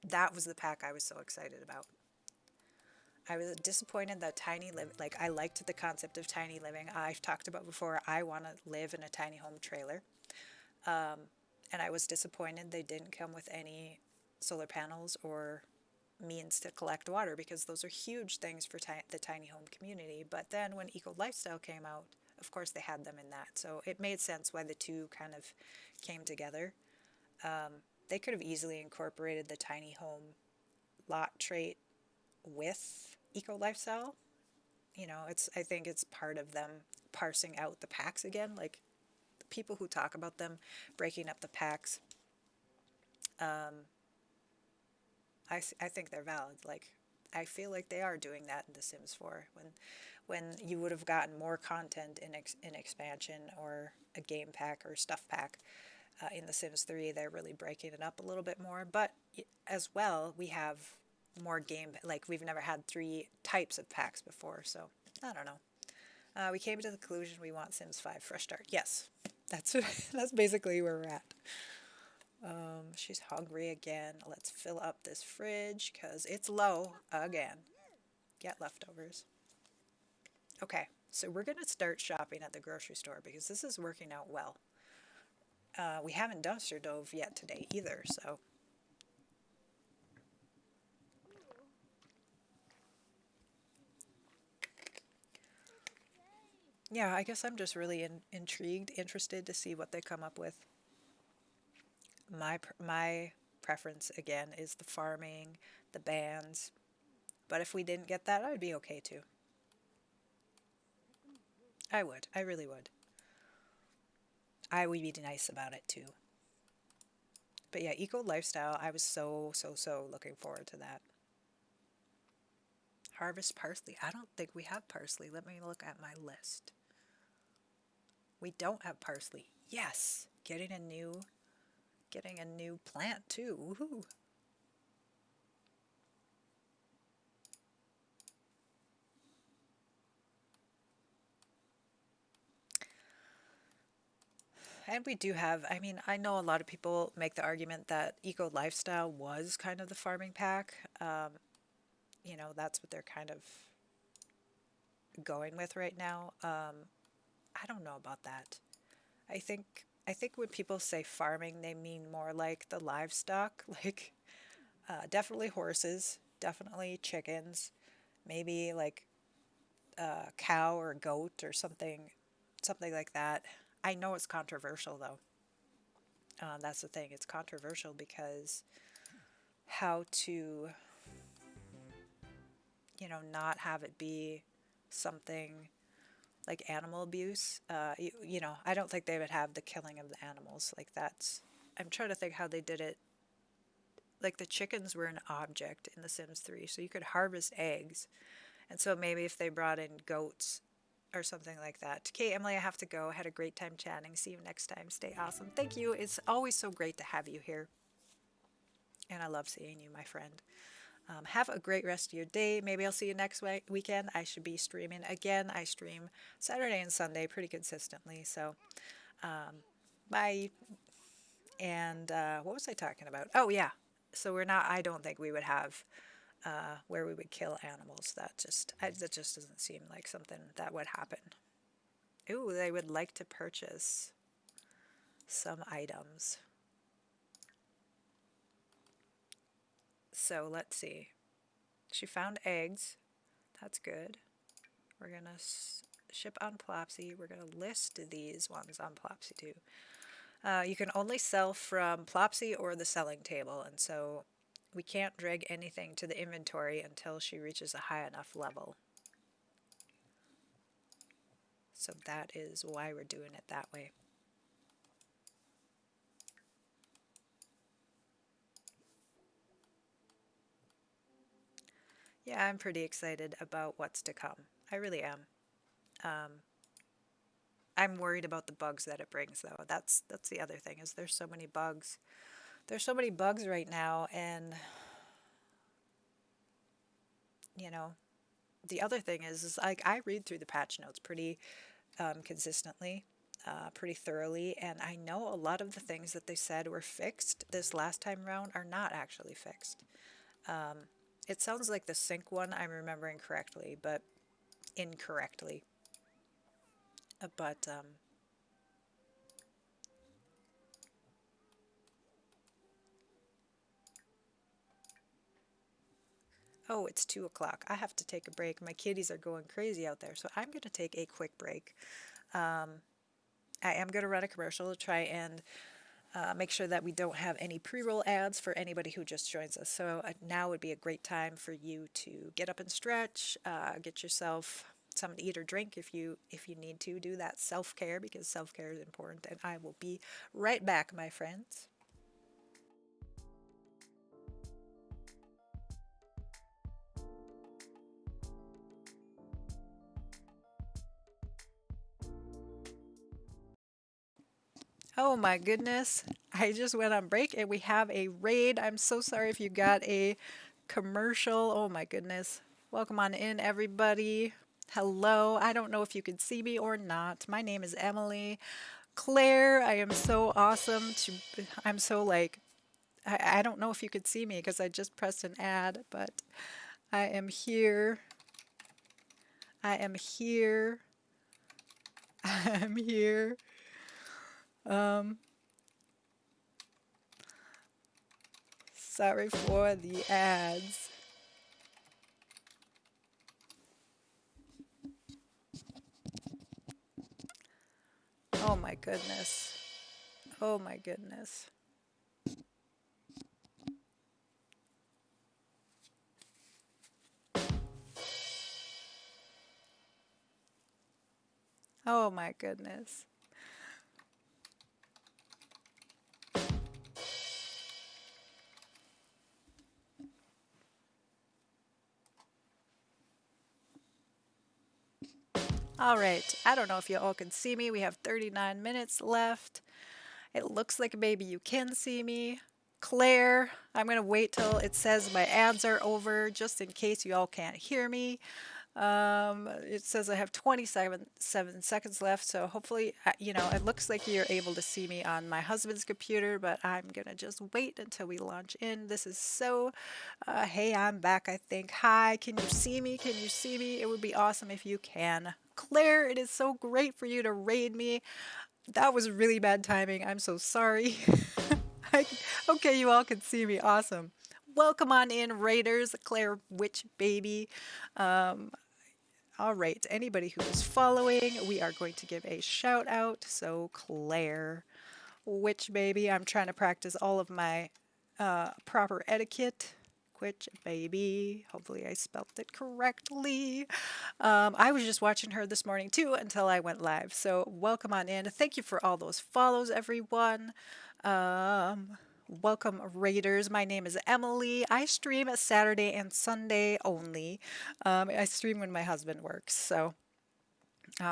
that was the pack I was so excited about. I was disappointed that tiny live like I liked the concept of tiny living. I've talked about before. I want to live in a tiny home trailer, and I was disappointed they didn't come with any solar panels or means to collect water because those are huge things for the tiny home community. But then when Eco Lifestyle came out, of course they had them in that. So it made sense why the two kind of came together. They could have easily incorporated the tiny home lot trait with Eco Lifestyle. You know, I think it's part of them parsing out the packs again. Like the people who talk about them breaking up the packs, um, I think they're valid. Like I feel like they are doing that in The Sims 4 when you would have gotten more content in expansion or a game pack or stuff pack. In The Sims 3, they're really breaking it up a little bit more. But as well, we have more game, like we've never had 3 types of packs before. So I don't know. We came to the conclusion we want Sims 5 fresh start. Yes, that's that's basically where we're at. She's hungry again. Let's fill up this fridge because it's low again. Get leftovers. Okay, so we're going to start shopping at the grocery store because this is working out well. We haven't dumpster dove yet today either, so. Yeah, I guess I'm just really intrigued, interested to see what they come up with. My preference again is the farming, the bands, but if we didn't get that, I'd be okay too. I would. I really would. I would be nice about it too. But yeah, eco lifestyle, I was so looking forward to that. Harvest parsley. I don't think we have parsley. Let me look at my list. We don't have parsley. Yes, getting a new plant too. Woohoo. And we do have, I mean, I know a lot of people make the argument that eco lifestyle was kind of the farming pack. You know, that's what they're kind of going with right now. I don't know about that. I think when people say farming, they mean more like the livestock, like definitely horses, definitely chickens, maybe like a cow or a goat or something like that. I know it's controversial though. That's the thing. It's controversial because how to, not have it be something like animal abuse. I don't think they would have the killing of the animals. Like that's, I'm trying to think how they did it. Like the chickens were an object in The Sims 3, so you could harvest eggs. And so maybe if they brought in goats or something like that. Okay, Emily, I have to go. I had a great time chatting. See you next time. Stay awesome. Thank you. It's always so great to have you here. And I love seeing you, my friend. Have a great rest of your day. Maybe I'll see you next weekend. I should be streaming again. I stream Saturday and Sunday pretty consistently. So, bye. And what was I talking about? Oh, yeah. So I don't think we would have where we would kill animals. That just doesn't seem like something that would happen. Ooh, they would like to purchase some items. So let's see. She found eggs. That's good. We're going to ship on Plopsy. We're going to list these ones on Plopsy too. You can only sell from Plopsy or the selling table, and so we can't drag anything to the inventory until she reaches a high enough level. So that is why we're doing it that way. Yeah, I'm pretty excited about what's to come. I really am. Um, I'm worried about the bugs that it brings, though. That's the other thing is there's so many bugs. There's so many bugs right now, and you know, the other thing is like I read through the patch notes pretty consistently, pretty thoroughly, and I know a lot of the things that they said were fixed this last time around are not actually fixed. It sounds like the sync one I'm remembering correctly, but incorrectly. But Oh, it's 2 o'clock. I have to take a break. My kitties are going crazy out there, so I'm going to take a quick break. Um, I am going to run a commercial to try and make sure that we don't have any pre-roll ads for anybody who just joins us. So now would be a great time for you to get up and stretch, get yourself something to eat or drink if you need to do that self-care because self-care is important. And I will be right back, my friends. Oh my goodness. I just went on break and we have a raid. I'm so sorry if you got a commercial. Oh my goodness. Welcome on in, everybody. Hello. I don't know if you can see me or not. My name is Emily. Claire, I am so awesome to, I'm so like, I don't know if you could see me because I just pressed an ad, but I am here. I am here. I am here. Um, Sorry for the ads. Oh my goodness. Oh my goodness. Oh my goodness. All right. I don't know if you all can see me. We have 39 minutes left. It looks like maybe you can see me. Claire, I'm going to wait till it says my ads are over just in case you all can't hear me. It says I have 27 seconds left, so hopefully, it looks like you're able to see me on my husband's computer, but I'm gonna just wait until we launch in. This is so, hey, I'm back, I think. Hi, can you see me? Can you see me? It would be awesome if you can. Claire, it is so great for you to raid me. That was really bad timing. I'm so sorry. I, okay, you all can see me. Awesome. Welcome on in, Raiders. Claire Witch Baby. Um, all right, anybody who is following, we are going to give a shout out. So, Claire, Witch Baby, I'm trying to practice all of my proper etiquette. Witch Baby, hopefully I spelt it correctly. I was just watching her this morning too until I went live. So, welcome on in. Thank you for all those follows, everyone. Um, Welcome, Raiders. My name is Emily. I stream Saturday and Sunday only. I stream when my husband works. So,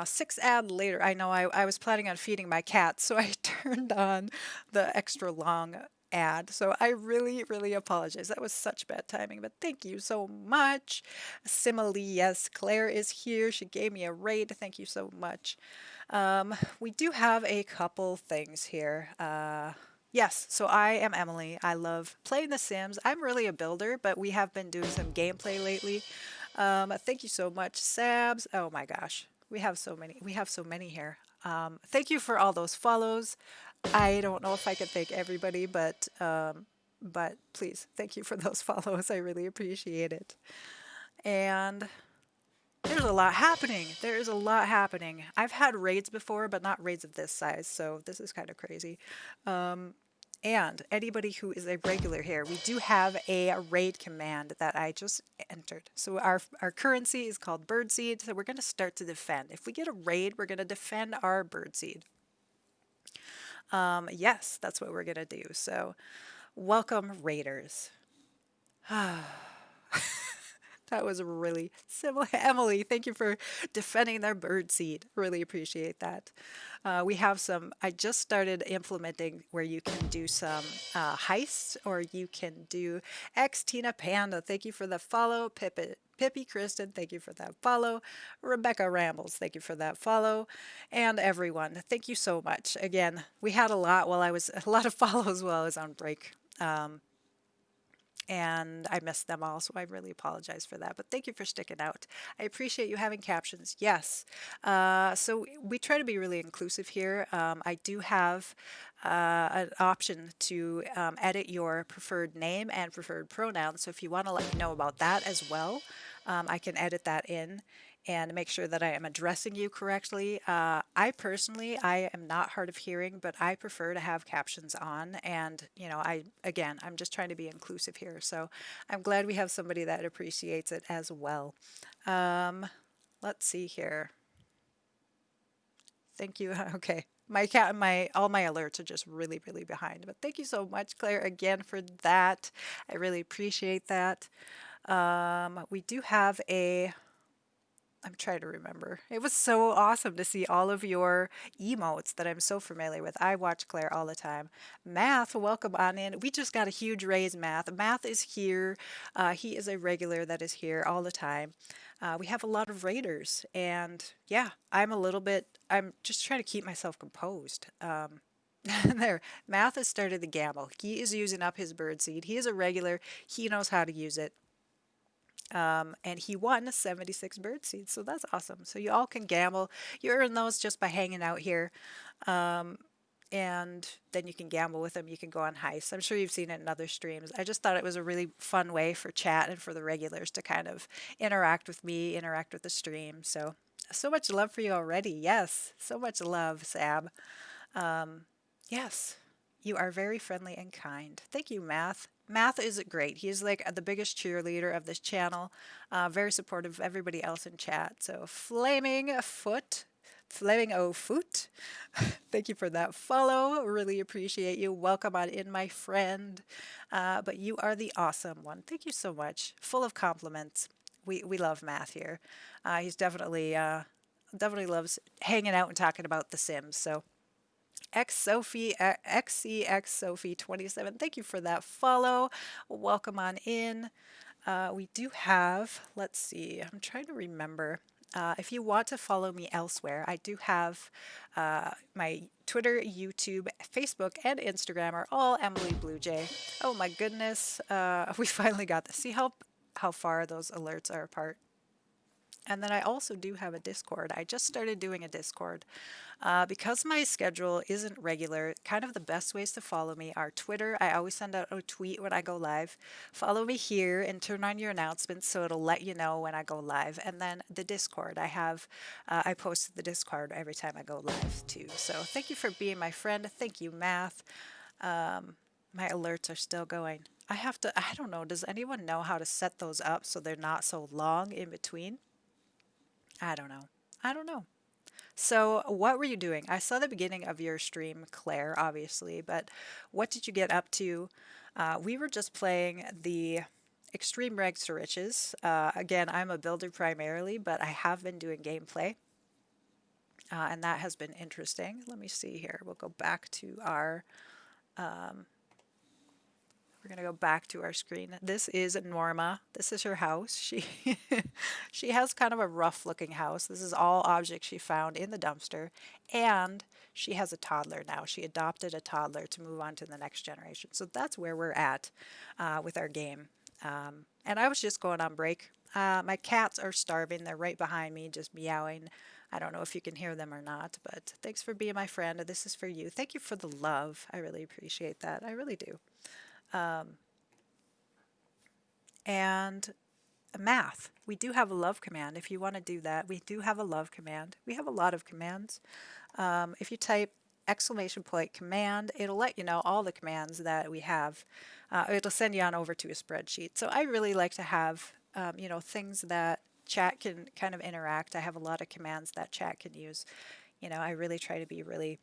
6 ad later, I know I was planning on feeding my cat, so I turned on the extra long ad. So I really, really apologize. That was such bad timing, but thank you so much. Simile, yes, Claire is here. She gave me a raid. Thank you so much. We do have a couple things here. Yes, so I am Emily. I love playing The Sims. I'm really a builder, but we have been doing some gameplay lately. Thank you so much, Sabs. Oh my gosh, we have so many. We have so many here. Thank you for all those follows. I don't know if I could thank everybody, but please, thank you for those follows. I really appreciate it. And there's a lot happening. There's a lot happening. I've had raids before, but not raids of this size, so this is kind of crazy. And anybody who is a regular here, we do have a raid command that I just entered. So our currency is called birdseed, so we're going to start to defend. If we get a raid, we're going to defend our birdseed. Yes, that's what we're going to do. So welcome, raiders. That was really similar. Emily, thank you for defending their bird seed. Really appreciate that. We have some, I just started implementing where you can do some heists or you can do X Tina Panda. Thank you for the follow. Pippi Kristen, thank you for that follow. Rebecca Rambles, thank you for that follow. And everyone, thank you so much. Again, we had a lot of follows while I was on break. and I missed them all, so I really apologize for that. But thank you for sticking out. I appreciate you having captions. Yes. So we try to be really inclusive here. I do have an option to edit your preferred name and preferred pronoun. So if you want to let me know about that as well, I can edit that in and make sure that I am addressing you correctly. I personally, I am not hard of hearing, but I prefer to have captions on. And, you know, again, I'm just trying to be inclusive here. So I'm glad we have somebody that appreciates it as well. Um, let's see here. Thank you. Okay. All my alerts are just really, really behind. But thank you so much, Claire, again for that. I really appreciate that. We do have I'm trying to remember. It was so awesome to see all of your emotes that I'm so familiar with. I watch Claire all the time. Math, welcome on in. We just got a huge raise, Math. Math is here. He is a regular that is here all the time. We have a lot of raiders, and yeah, I'm just trying to keep myself composed. There, Math has started the gamble. He is using up his bird seed. He is a regular. He knows how to use it. And he won 76 bird seeds, so that's awesome. So you all can gamble. You earn those just by hanging out here. Um, and then you can gamble with them. You can go on heists. I'm sure you've seen it in other streams. I just thought it was a really fun way for chat and for the regulars to kind of interact with me, interact with the stream. So, so much love for you already. Yes, so much love, Sab. Um, yes, you are very friendly and kind. Thank you, Math. Math is great. He's like the biggest cheerleader of this channel, very supportive of everybody else in chat. So, Flaming O Foot, thank you for that follow. Really appreciate you. Welcome on in, my friend. But you are the awesome one. Thank you so much. Full of compliments. We love Math here. He's definitely loves hanging out and talking about The Sims. So X Sophie, XCX Sophie 27. Thank you for that follow. Welcome on in. We do have, let's see, I'm trying to remember. If you want to follow me elsewhere, I do have my Twitter, YouTube, Facebook, and Instagram are all Emily Blue Jay. Oh my goodness, we finally got this. See how far those alerts are apart. And then I also do have a Discord. I just started doing a Discord. Because my schedule isn't regular, kind of the best ways to follow me are Twitter. I always send out a tweet when I go live. Follow me here and turn on your announcements so it'll let you know when I go live. And then the Discord. I post to the Discord every time I go live too. So thank you for being my friend. Thank you, Math. My alerts are still going. I don't know, does anyone know how to set those up so they're not so long in between? I don't know. I don't know. So, what were you doing? I saw the beginning of your stream, Claire, obviously, but what did you get up to? We were just playing the Extreme Rags to Riches. Again, I'm a builder primarily, but I have been doing gameplay, and that has been interesting. Let me see here. We'll go back to our we're gonna go back to our screen. This is Norma. This is her house. She has kind of a rough looking house. This is all objects she found in the dumpster. And she has a toddler now. She adopted a toddler to move on to the next generation. So that's where we're at with our game. And I was just going on break. My cats are starving. They're right behind me, just meowing. I don't know if you can hear them or not, but thanks for being my friend. This is for you. Thank you for the love. I really appreciate that. I really do. And math. We do have a love command. If you want to do that, we do have a love command. We have a lot of commands. If you type exclamation point command, it'll let you know all the commands that we have. It'll send you on over to a spreadsheet. So I really like to have, things that chat can kind of interact. I have a lot of commands that chat can use. I really try to be really,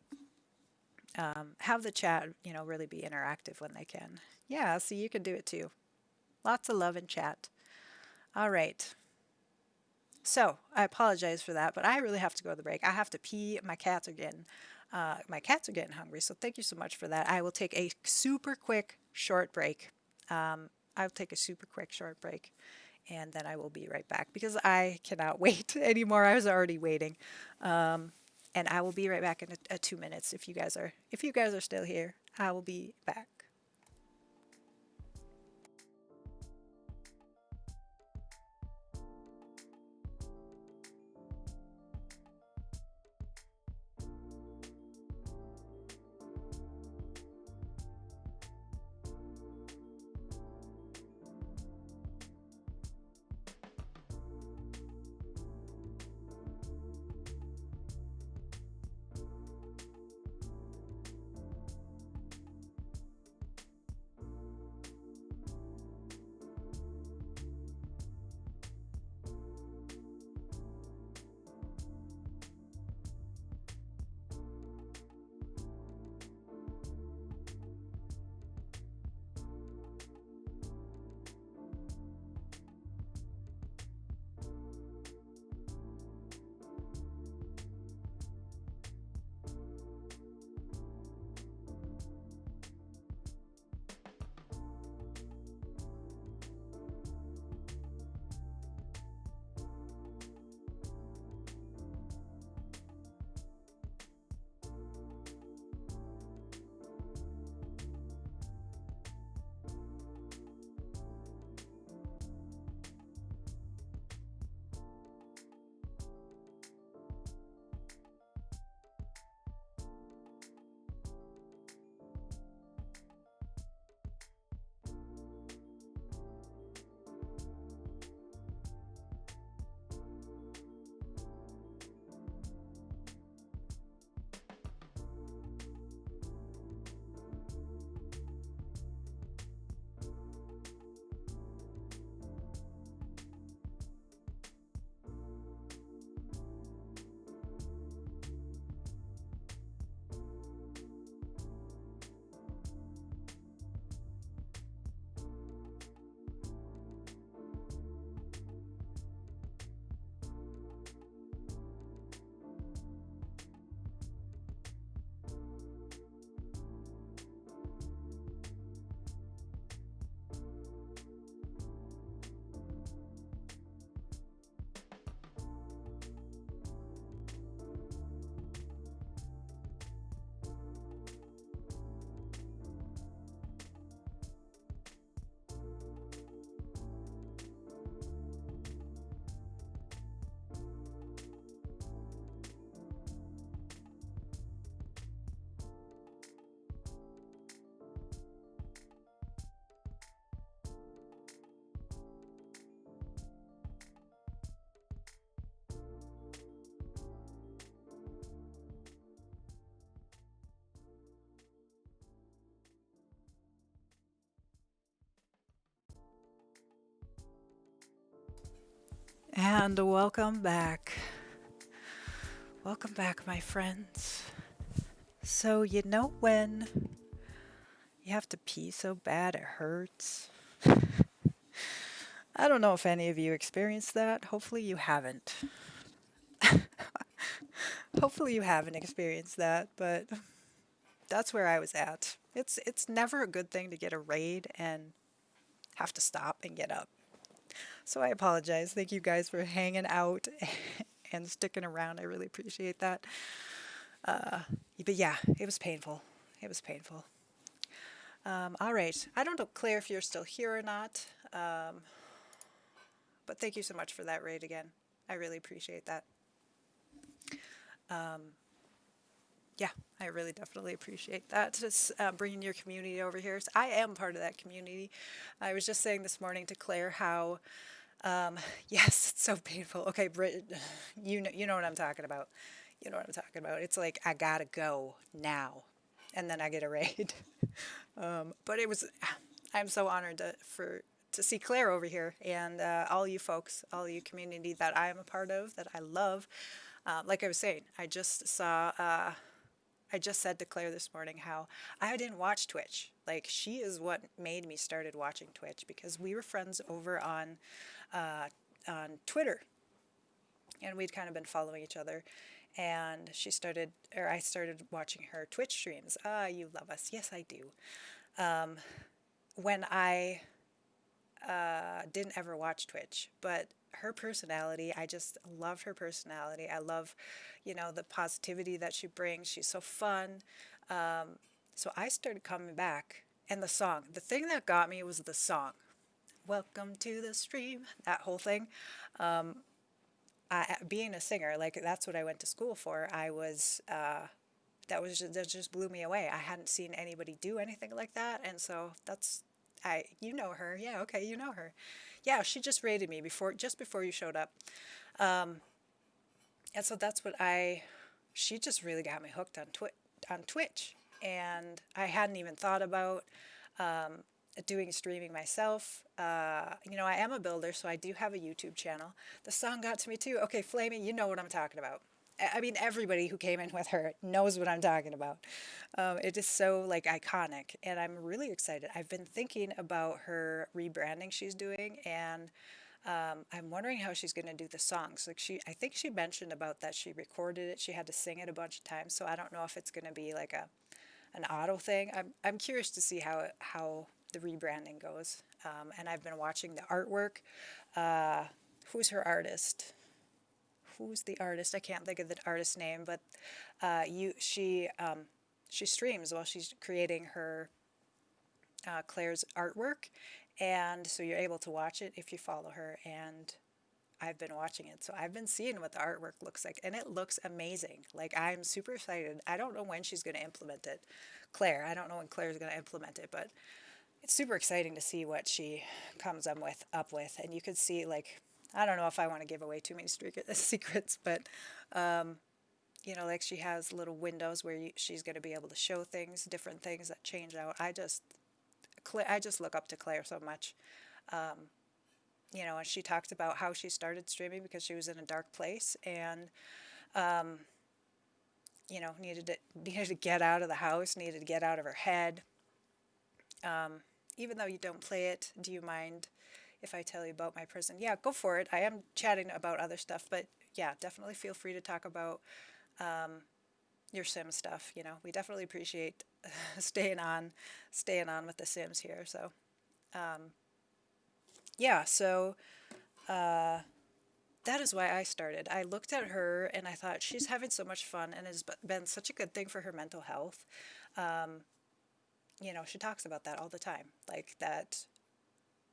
have the chat, really be interactive when they can. Yeah, so you can do it too. Lots of love in chat. All right. So I apologize for that, but I really have to go to the break. I have to pee. My cats are getting hungry. So thank you so much for that. I will take a super quick short break. I'll take a super quick short break, and then I will be right back because I cannot wait anymore. I was already waiting, and I will be right back in 2 minutes. If you guys are still here, I will be back. And welcome back. Welcome back, my friends. So, you know when you have to pee so bad it hurts? I don't know if any of you experienced that. Hopefully, you haven't. Hopefully, you haven't experienced that, but that's where I was at. It's never a good thing to get a raid and have to stop and get up. So I apologize. Thank you guys for hanging out and sticking around. I really appreciate that. But yeah, it was painful. It was painful. All right. I don't know, Claire, if you're still here or not, but thank you so much for that raid again. I really appreciate that. Yeah, I really definitely appreciate that. Just bringing your community over here. So I am part of that community. I was just saying this morning to Claire how, yes, it's so painful. Okay, Brit, you know what I'm talking about. You know what I'm talking about. It's like I gotta go now, and then I get a raid. But it was, I'm so honored to see Claire over here and all you folks, all you community that I am a part of, that I love. Like I was saying, I just said to Claire this morning how I didn't watch Twitch. Like she is what made me started watching Twitch because we were friends over uh, on Twitter, and we'd kind of been following each other. And I started watching her Twitch streams. Ah, you love us. Yes, I do. When I didn't ever watch Twitch, but her personality, I just loved her personality. I love, the positivity that she brings. She's so fun. So I started coming back. And the song, the thing that got me was the song. Welcome to the stream, that whole thing. Being a singer, like that's what I went to school for. That just blew me away. I hadn't seen anybody do anything like that, and so you know her, yeah, okay, you know her, yeah. She just rated me just before you showed up, and so she just really got me hooked on Twitch, and I hadn't even thought about doing streaming myself. I am a builder, so I do have a YouTube channel. The song got to me too. Okay, Flamey, you know what I'm talking about. I mean, everybody who came in with her knows what I'm talking about. It is so like iconic, and I'm really excited. I've been thinking about her rebranding she's doing, and I'm wondering how she's going to do the songs. Like I think she mentioned about that she recorded it. She had to sing it a bunch of times, so I don't know if it's going to be like an auto thing. I'm curious to see how the rebranding goes. And I've been watching the artwork. Uh, who's her artist? Who's the artist? I can't think of the artist's name, but she streams while she's creating her Claire's artwork, and so you're able to watch it if you follow her. And I've been watching it, so I've been seeing what the artwork looks like, and it looks amazing. Like I'm super excited. I don't know when she's going to implement it, Claire. I don't know when Claire's going to implement it, but it's super exciting to see what she comes up with. And you could see like I don't know if I want to give away too many secrets, but like she has little windows where she's going to be able to show things, different things that change out. I just look up to Claire so much. And she talked about how she started streaming because she was in a dark place and, needed to get out of the house, needed to get out of her head. Even though you don't play it, do you mind if I tell you about my prison? Yeah, go for it. I am chatting about other stuff, but yeah, definitely feel free to talk about your Sim stuff. We definitely appreciate staying on with the Sims here. So, yeah, so that is why I started. I looked at her and I thought she's having so much fun and has been such a good thing for her mental health. She talks about that all the time, like that,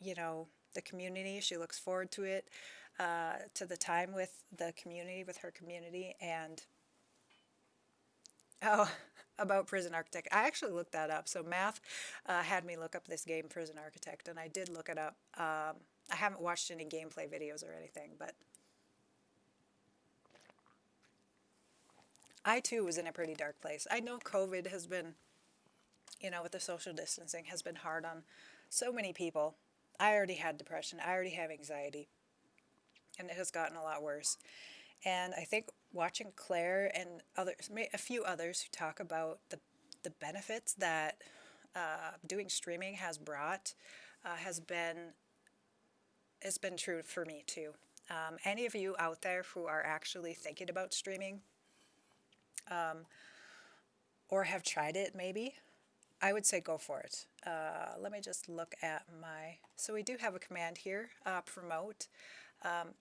the community, she looks forward to it, to the time with the community, with her community. And, oh, about Prison Architect. I actually looked that up. So Math had me look up this game, Prison Architect, and I did look it up. I haven't watched any gameplay videos or anything, but I too was in a pretty dark place. I know COVID has been, with the social distancing, has been hard on so many people. I already had depression. I already have anxiety. and it has gotten a lot worse. And I think watching Claire and others, a few others who talk about the benefits that doing streaming has brought has been true for me too. Any of you out there who are actually thinking about streaming or have tried it, maybe I would say go for it. Let me just look at my. So we do have a command here, promote.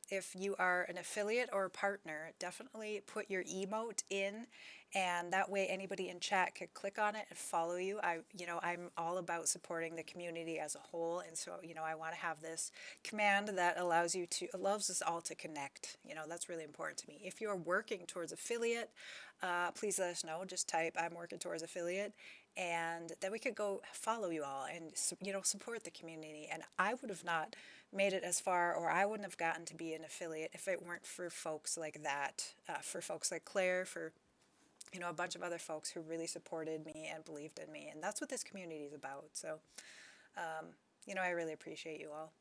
If you are an affiliate or a partner, definitely put your emote in, and that way anybody in chat could click on it and follow you. I'm all about supporting the community as a whole, and so I want to have this command that allows us all to connect. That's really important to me. If you're working towards affiliate, please let us know. Just type "I'm working towards affiliate," and then we could go follow you all and support the community. And I would have not made it as far, or I wouldn't have gotten to be an affiliate if it weren't for folks like that, for folks like Claire, for a bunch of other folks who really supported me and believed in me. And that's what this community is about. So I really appreciate you all,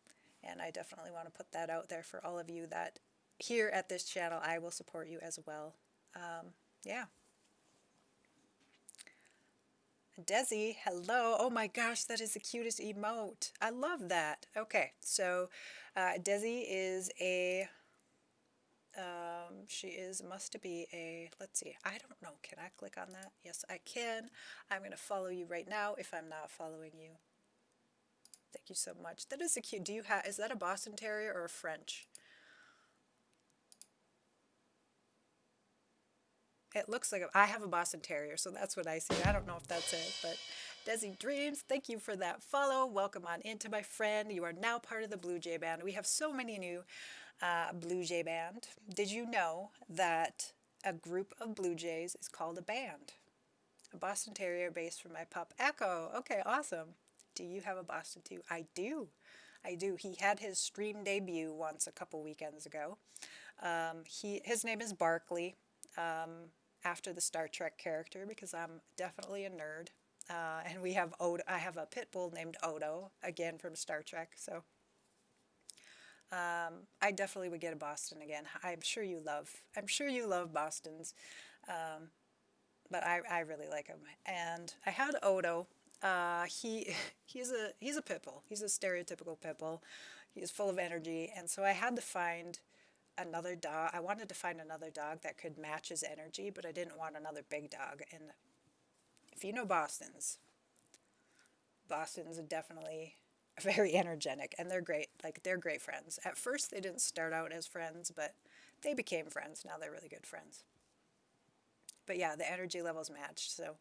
and I definitely want to put that out there for all of you that here at this channel I will support you as well. Yeah. Desi, hello. Oh my gosh, that is the cutest emote. I love that. Okay, so Desi is must be a, let's see, I don't know. Can I click on that? Yes, I can. I'm going to follow you right now if I'm not following you. Thank you so much. That is a cute, is that a Boston Terrier or a French? It looks like I have a Boston Terrier, so that's what I see. I don't know if that's it, but Desi Dreams, thank you for that follow. Welcome on into, my friend. You are now part of the Blue Jay Band. We have so many new Blue Jay Band. Did you know that a group of Blue Jays is called a band? A Boston Terrier based from my pup Echo. Okay, awesome. Do you have a Boston too? I do. I do. He had his stream debut once a couple weekends ago. His name is Barkley. After the Star Trek character, because I'm definitely a nerd. And we have I have a pit bull named Odo, again from Star Trek. So I definitely would get a Boston again. I'm sure you love Bostons, but I really like him. And I had Odo. He's a pit bull. He's a stereotypical pit bull. He's full of energy, and so I had to find another dog. I wanted to find another dog that could match his energy, but I didn't want another big dog. And if you know Bostons are definitely very energetic, and they're great. Like, they're great friends. At first, they didn't start out as friends, but they became friends. Now they're really good friends. But yeah, the energy levels matched. So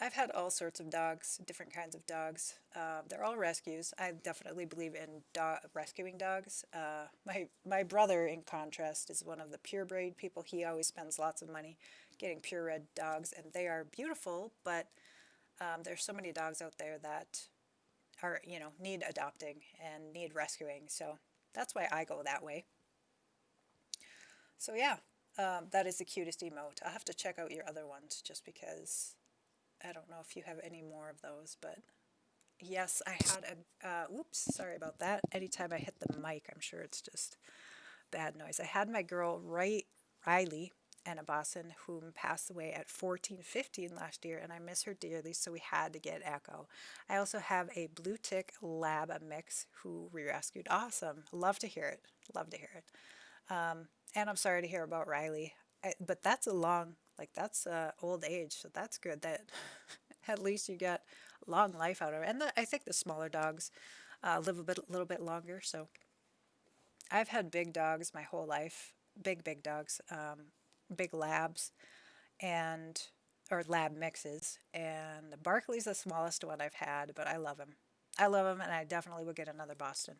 I've had all sorts of dogs, different kinds of dogs. They're all rescues. I definitely believe in rescuing dogs. My brother, in contrast, is one of the purebred people. He always spends lots of money getting purebred dogs, and they are beautiful, but there's so many dogs out there that are, need adopting and need rescuing. So that's why I go that way. So yeah, that is the cutest emote. I'll have to check out your other ones just because I don't know if you have any more of those, but yes, I had oops, sorry about that. Anytime I hit the mic, I'm sure it's just bad noise. I had my girl Riley and a Boston whom passed away at 14-15 last year, and I miss her dearly, so we had to get Echo. I also have a blue tick lab mix who we rescued. Awesome. Love to hear it. Love to hear it. And I'm sorry to hear about Riley, but that's that's old age, so that's good that at least you get long life out of it. And I think the smaller dogs live a little bit longer. So I've had big dogs my whole life, big dogs, big labs, and or lab mixes. And Barkley's the smallest one I've had, but I love him. I love him, and I definitely would get another Boston.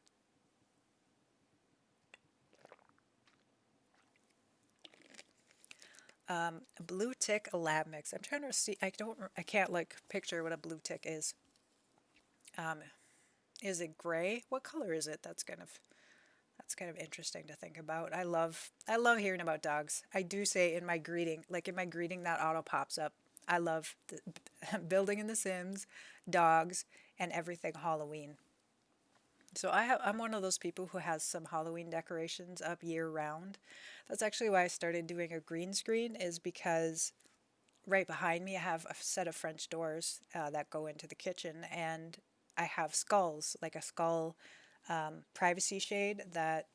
Blue tick lab mix. I'm trying to see. I can't like picture what a blue tick is. Um, is it gray? What color is it? That's kind of interesting to think about. I love hearing about dogs. I do say in my greeting, that auto pops up. I love building in The Sims, dogs, and everything Halloween. So I'm one of those people who has some Halloween decorations up year round. That's actually why I started doing a green screen, is because right behind me I have a set of French doors that go into the kitchen, and I have skulls, like a skull privacy shade that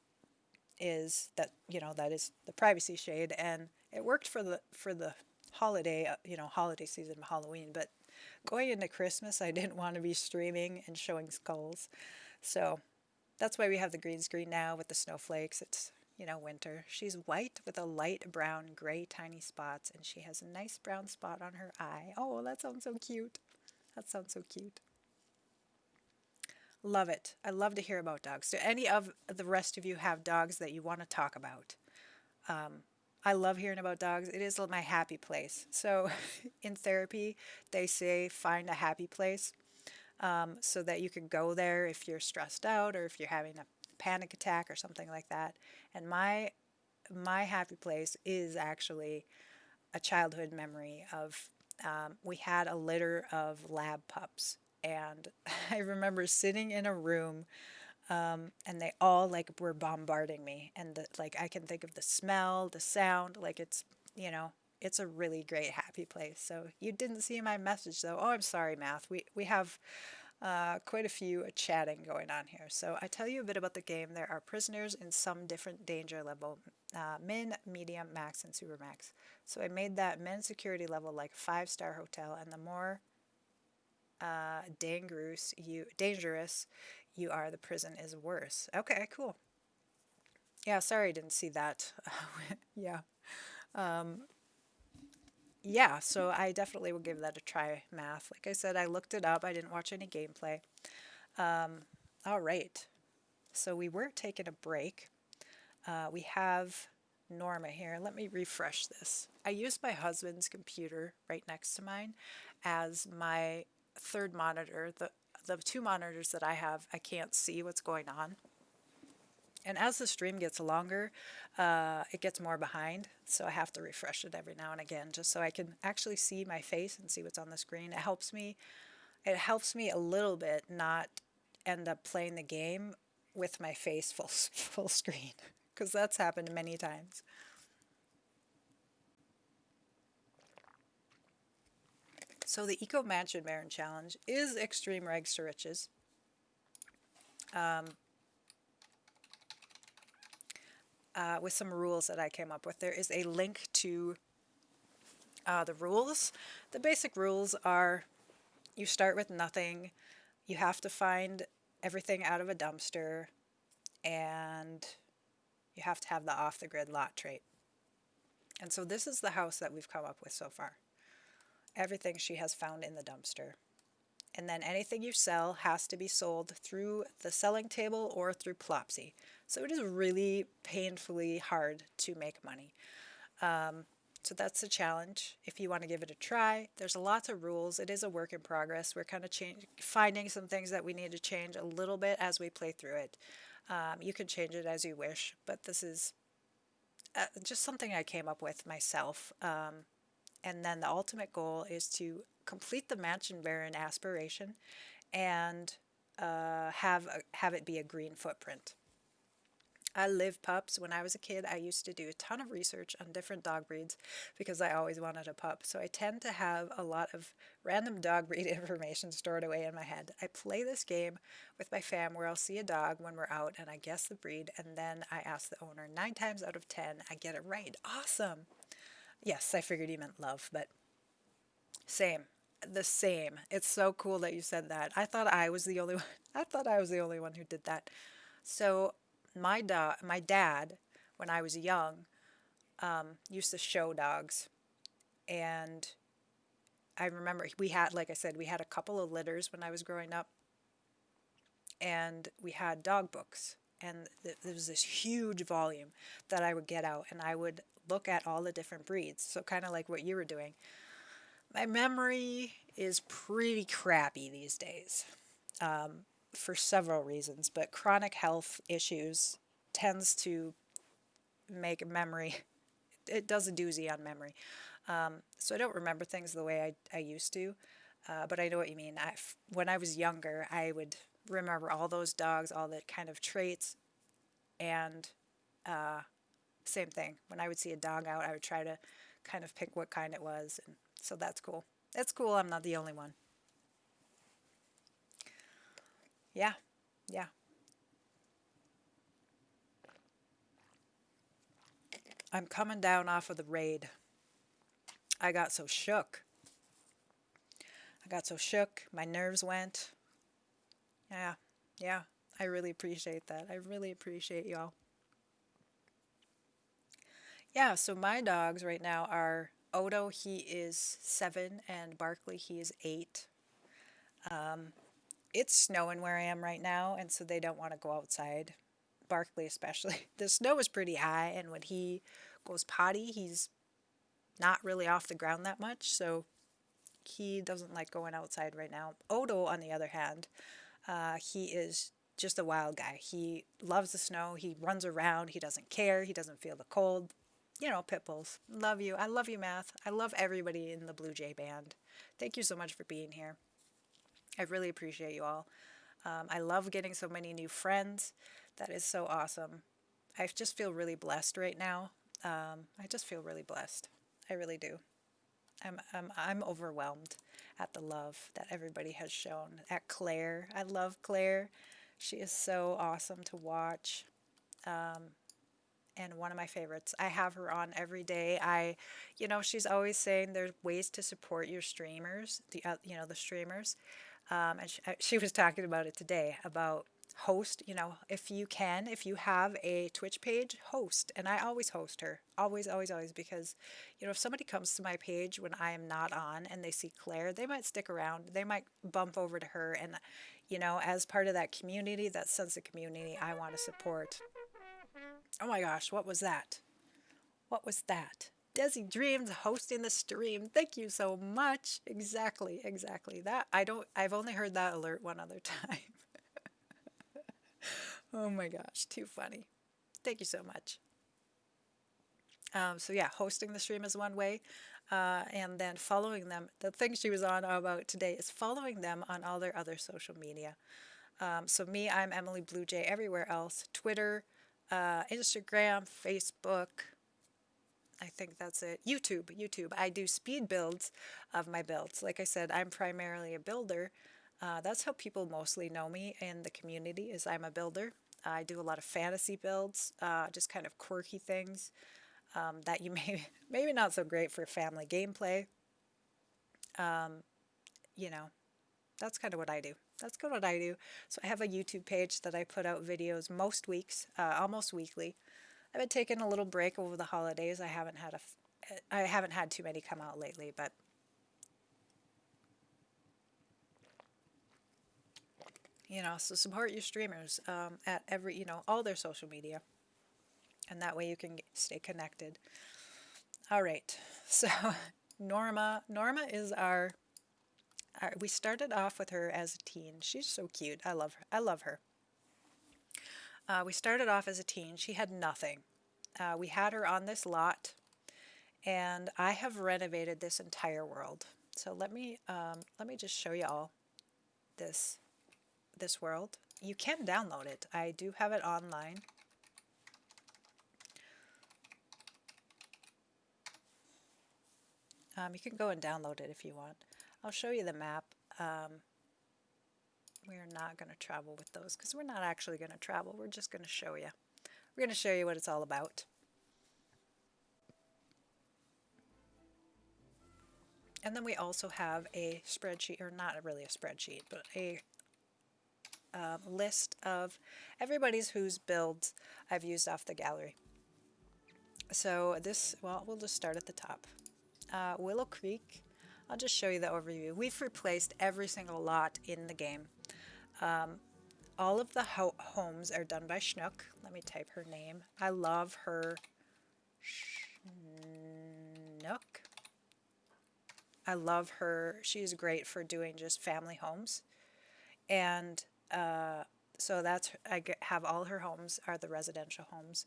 is the privacy shade, and it worked for the holiday, holiday season, Halloween. But going into Christmas, I didn't want to be streaming and showing skulls, so that's why we have the green screen now with the snowflakes. It's winter. She's white with a light brown, gray, tiny spots, and she has a nice brown spot on her eye. Oh, that sounds so cute. That sounds so cute. Love it. I love to hear about dogs. Do any of the rest of you have dogs that you want to talk about? I love hearing about dogs. It is my happy place. So, in therapy, they say find a happy place, so that you can go there if you're stressed out or if you're having a panic attack or something like that. And my happy place is actually a childhood memory of we had a litter of lab pups, and I remember sitting in a room, and they all like were bombarding me, and like I can think of the smell, the sound, like you know it's a really great happy place. So you didn't see my message though. Oh, I'm sorry, Math. We have quite a few chatting going on here. So I tell you a bit about the game. There are prisoners in some different danger level, min, medium, max, and super max. So I made that min security level like a five-star hotel, and the more dangerous you are, the prison is worse. Okay, cool. Yeah, sorry I didn't see that. Yeah. Yeah, so I definitely will give that a try, Math. Like I said, I looked it up. I didn't watch any gameplay. All right. So we were taking a break. We have Norma here. Let me refresh this. I use my husband's computer right next to mine as my third monitor. The two monitors that I have, I can't see what's going on. And as the stream gets longer, it gets more behind. So I have to refresh it every now and again just so I can actually see my face and see what's on the screen. It helps me a little bit not end up playing the game with my face full screen, because that's happened many times. So the Eco Mansion Baron Challenge is extreme rags to riches. With some rules that I came up with. There is a link to the rules. The basic rules are you start with nothing, you have to find everything out of a dumpster, and you have to have the off the grid lot trait. And so this is the house that we've come up with so far. Everything she has found in the dumpster. And then anything you sell has to be sold through the selling table or through Plopsy. So it is really painfully hard to make money. So that's the challenge. If you want to give it a try, there's lots of rules. It is a work in progress. We're kind of finding some things that we need to change a little bit as we play through it. You can change it as you wish, but this is just something I came up with myself. And then the ultimate goal is to complete the Mansion Baron aspiration and have it be a green footprint. I live pups. When I was a kid, I used to do a ton of research on different dog breeds because I always wanted a pup. So I tend to have a lot of random dog breed information stored away in my head. I play this game with my fam where I'll see a dog when we're out and I guess the breed, and then I ask the owner. 9 times out of 10, I get it right. Awesome. Yes, I figured he meant love, but same. The same. It's so cool that you said that. I thought I was the only one. I thought I was the only one who did that. So my dad, when I was young, used to show dogs, and I remember we had, like I said, we had a couple of litters when I was growing up, and we had dog books, and there was this huge volume that I would get out, and I would look at all the different breeds. So kind of like what you were doing. My memory is pretty crappy these days, for several reasons, but chronic health issues tends to make memory, it does a doozy on memory. So I don't remember things the way I used to, but I know what you mean. When I was younger, I would remember all those dogs, all the kind of traits, and uh, same thing. When I would see a dog out, I would try to kind of pick what kind it was, and so that's cool. That's cool. I'm not the only one. Yeah, yeah. I'm coming down off of the raid. I got so shook. I got so shook. My nerves went. Yeah, yeah. I really appreciate that. I really appreciate y'all. Yeah, so my dogs right now are Odo, he is 7, and Barkley, he is 8. It's snowing where I am right now, and so they don't want to go outside. Barkley, especially. The snow is pretty high, and when he goes potty, he's not really off the ground that much, so he doesn't like going outside right now. Odo, on the other hand, he is just a wild guy. He loves the snow. He runs around. He doesn't care. He doesn't feel the cold. You know, pit bulls. Love you. I love you, Math. I love everybody in the Blue Jay band. Thank you so much for being here. I really appreciate you all. I love getting so many new friends. That is so awesome. I just feel really blessed right now. I just feel really blessed. I really do. I'm overwhelmed at the love that everybody has shown. At Claire, I love Claire. She is so awesome to watch, and one of my favorites. I have her on every day. She's always saying there's ways to support your streamers, the streamers. And she was talking about it today about host, if you can, if you have a Twitch page, host. And I always host her, always, always, always, because, if somebody comes to my page when I am not on and they see Claire, they might stick around, they might bump over to her. And, as part of that community, that sense of community, I want to support. Oh my gosh, what was that? What was that? Desi Dreams hosting the stream. Thank you so much. Exactly, exactly. I've only heard that alert one other time. Oh my gosh, too funny. Thank you so much. So yeah, hosting the stream is one way. And then following them. The thing she was on about today is following them on all their other social media. So me, I'm Emily Blue Jay everywhere else. Twitter, Instagram, Facebook, I think that's it. YouTube. I do speed builds of my builds. Like I said, I'm primarily a builder. That's how people mostly know me in the community is I'm a builder. I do a lot of fantasy builds, just kind of quirky things that you maybe not so great for family gameplay. You know, that's kind of what I do. That's kind of what I do. So I have a YouTube page that I put out videos most weeks, almost weekly. I've been taking a little break over the holidays. I haven't had too many come out lately, but so support your streamers at every, all their social media, and that way you can stay connected. All right, so Norma is we started off with her as a teen. She's so cute. I love her. I love her. We started off as a teen. She had nothing. We had her on this lot, and I have renovated this entire world. So let me just show you all this world. You can download it. I do have it online. You can go and download it if you want. I'll show you the map. We're not going to travel with those because we're not actually going to travel. We're just going to show you. We're going to show you what it's all about. And then we also have a spreadsheet, or not really a spreadsheet, but a list of everybody's whose builds I've used off the gallery. So we'll just start at the top. Willow Creek, I'll just show you the overview. We've replaced every single lot in the game. All of the homes are done by Schnook. Let me type her name. I love her. Schnook. I love her. She's great for doing just family homes. And so I have all her homes are the residential homes.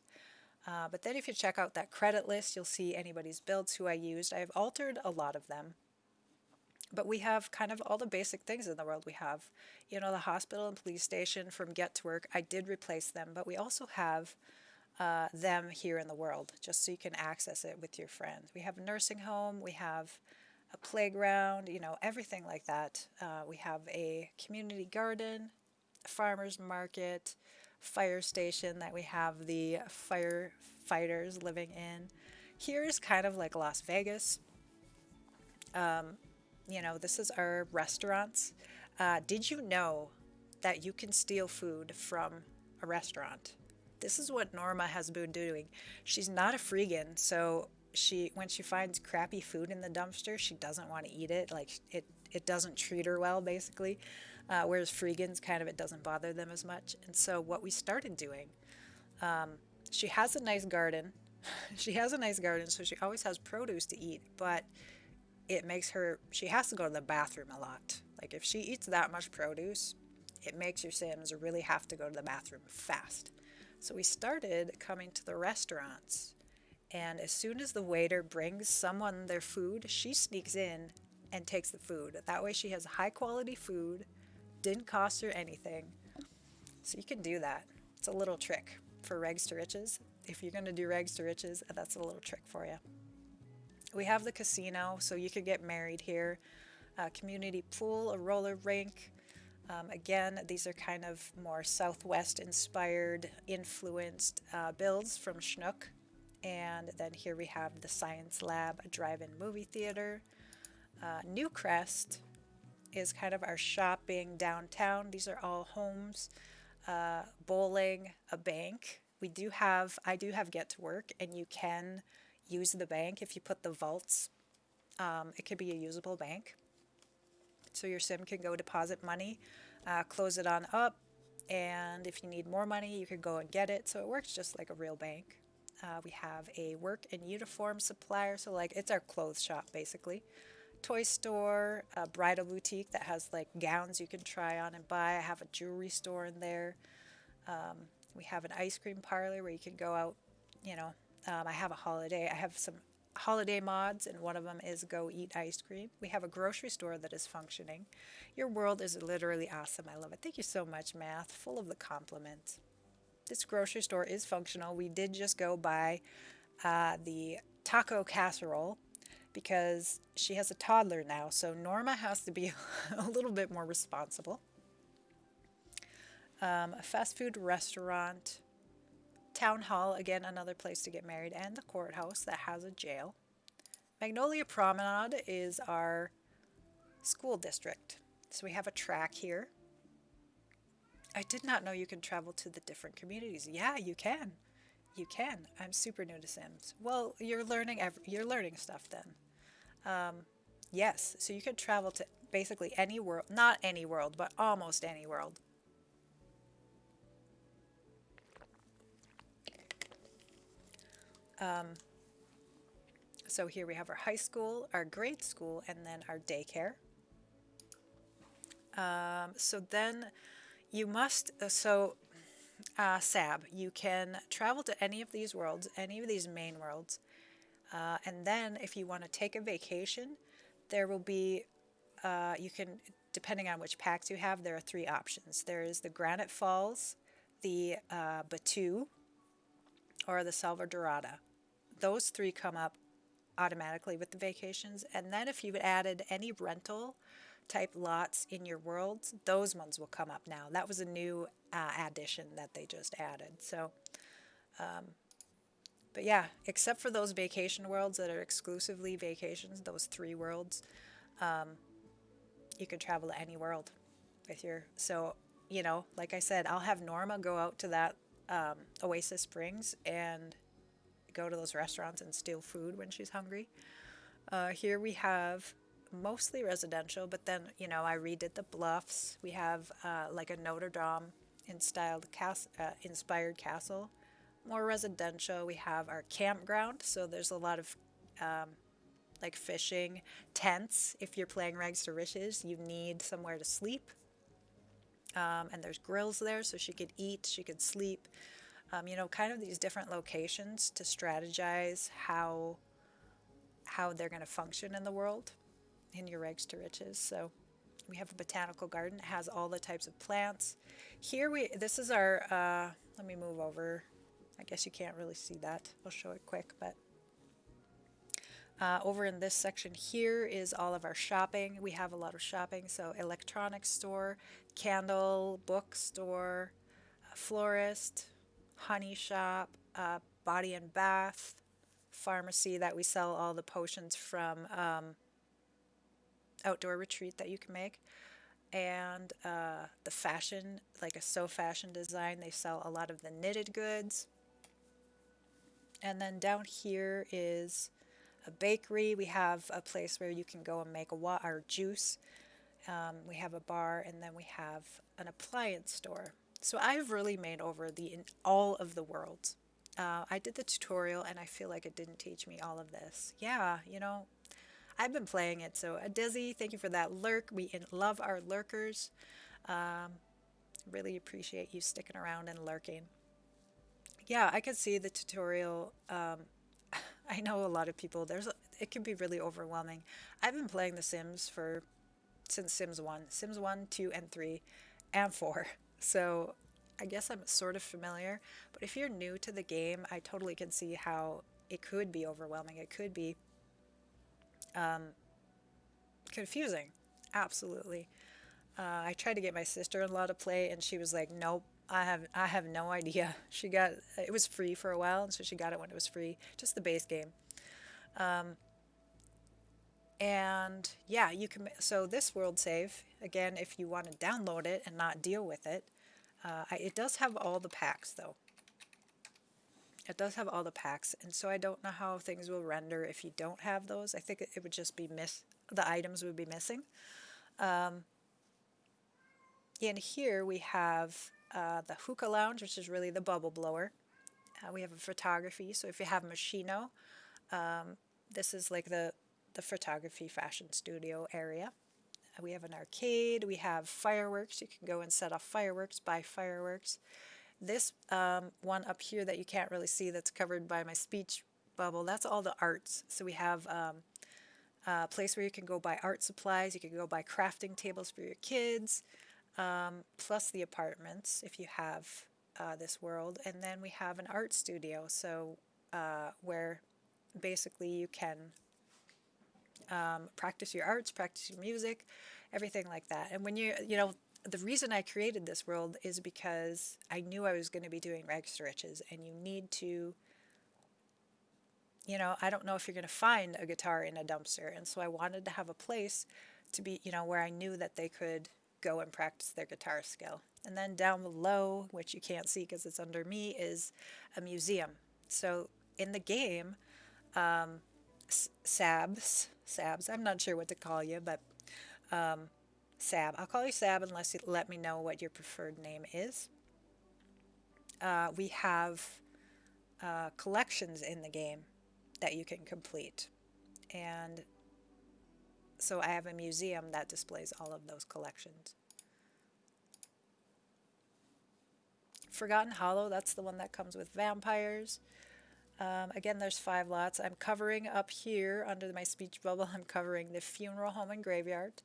But then if you check out that credit list, you'll see anybody's builds who I used. I've altered a lot of them. But we have kind of all the basic things in the world. We have, the hospital and police station from Get to Work. I did replace them, but we also have them here in the world, just so you can access it with your friends. We have a nursing home, we have a playground, everything like that. We have a community garden, a farmer's market, fire station that we have the firefighters living in. Here is kind of like Las Vegas. This is our restaurants. Did you know that you can steal food from a restaurant? This is what Norma has been doing. She's not a freegan, so when she finds crappy food in the dumpster, she doesn't want to eat it. Like it doesn't treat her well, basically. Whereas freegans kind of it doesn't bother them as much. And so what we started doing, she has a nice garden. She has a nice garden, so she always has produce to eat, but she has to go to the bathroom a lot. Like if she eats that much produce, it makes your Sims really have to go to the bathroom fast. So we started coming to the restaurants, and as soon as the waiter brings someone their food, she sneaks in and takes the food. That way she has high quality food, didn't cost her anything. So you can do that. It's a little trick for Regs to Riches. If you're going to do Regs to Riches, that's a little trick for you. We have the casino, so you could get married here. A community pool, a roller rink. Again, these are kind of more Southwest inspired, influenced builds from Schnook. And then here we have the Science Lab, a drive-in movie theater. Newcrest is kind of our shopping downtown. These are all homes, bowling, a bank. I do have Get to Work, and you can use the bank if you put the vaults. It could be a usable bank. So your sim can go deposit money, close it on up, and if you need more money, you could go and get it. So it works just like a real bank. We have a work and uniform supplier, so like it's our clothes shop basically. Toy store, a bridal boutique that has like gowns you can try on and buy. I have a jewelry store in there. We have an ice cream parlor where you can go out, I have some holiday mods, and one of them is go eat ice cream. We have a grocery store that is functioning. Your world is literally awesome. I love it. Thank you so much, Math. Full of the compliments. This grocery store is functional. We did just go buy the taco casserole because she has a toddler now, so Norma has to be a little bit more responsible. A fast food restaurant. Town Hall, again, another place to get married, and the courthouse that has a jail. Magnolia Promenade is our school district. So we have a track here. I did not know you can travel to the different communities. Yeah, you can. You can. I'm super new to Sims. Well, you're learning stuff then. Yes, so you can travel to basically any world, not any world, but almost any world. So here we have our high school, our grade school, and then our daycare. So then you must, Sab, you can travel to any of these worlds, any of these main worlds. And then if you want to take a vacation, there will be, you can, depending on which packs you have, there are three options. There is the Granite Falls, the Batu, or the Salvadorada. Those three come up automatically with the vacations. And then if you've added any rental type lots in your worlds, those ones will come up now. That was a new addition that they just added. So, but yeah, except for those vacation worlds that are exclusively vacations, those three worlds, you can travel to any world with your, so, like I said, I'll have Norma go out to that Oasis Springs and go to those restaurants and steal food when she's hungry. Here we have mostly residential, but then, I redid the bluffs. We have like a Notre Dame inspired castle. More residential. We have our campground, so there's a lot of like fishing tents. If you're playing Rags to Riches, you need somewhere to sleep. And there's grills there, so she could eat, she could sleep. Kind of these different locations to strategize how they're going to function in the world. in your regs to riches. So we have a botanical garden. It has all the types of plants. Here this is our, let me move over. I guess you can't really see that. I'll show it quick, but over in this section here is all of our shopping. We have a lot of shopping, so electronics store, candle, bookstore, florist, honey shop, body and bath, pharmacy that we sell all the potions from, outdoor retreat that you can make, and the fashion, like a so fashion design. They sell a lot of the knitted goods. And then down here is a bakery. We have a place where you can go and make our juice. We have a bar, and then we have an appliance store. So I've really made over in all of the worlds. I did the tutorial, and I feel like it didn't teach me all of this. Yeah, I've been playing it. So Desi, thank you for that lurk. We love our lurkers. Really appreciate you sticking around and lurking. Yeah, I could see the tutorial. I know a lot of people. It can be really overwhelming. I've been playing The Sims since Sims 1, Sims 1, 2, and 3, and 4. So I guess I'm sort of familiar. But if you're new to the game, I totally can see how it could be overwhelming. It could be confusing. Absolutely. I tried to get my sister-in-law to play, and she was like, "Nope, I have no idea." It was free for a while, and so she got it when it was free, just the base game. And yeah, so this world save, again, if you want to download it and not deal with it, it does have all the packs though. It does have all the packs, and so I don't know how things will render if you don't have those. I think it would just be the items would be missing. In here we have the hookah lounge, which is really the bubble blower. We have a photography, so if you have Machino, this is like the photography fashion studio area. We have an arcade, we have fireworks. You can go and set off fireworks, buy fireworks. This one up here that you can't really see, that's covered by my speech bubble, that's all the arts. So we have a place where you can go buy art supplies, you can go buy crafting tables for your kids, plus the apartments if you have this world. And then we have an art studio, so where basically you can practice your arts, practice your music, everything like that. And when the reason I created this world is because I knew I was going to be doing rags to riches, and you need to, I don't know if you're going to find a guitar in a dumpster. And so I wanted to have a place to be, where I knew that they could go and practice their guitar skill. And then down below, which you can't see because it's under me, is a museum. So in the game, Sabs, I'm not sure what to call you, but Sab. I'll call you Sab unless you let me know what your preferred name is. We have collections in the game that you can complete. And so I have a museum that displays all of those collections. Forgotten Hollow, that's the one that comes with vampires. Again, there's 5 lots. I'm covering up here under my speech bubble, I'm covering the funeral home and graveyard.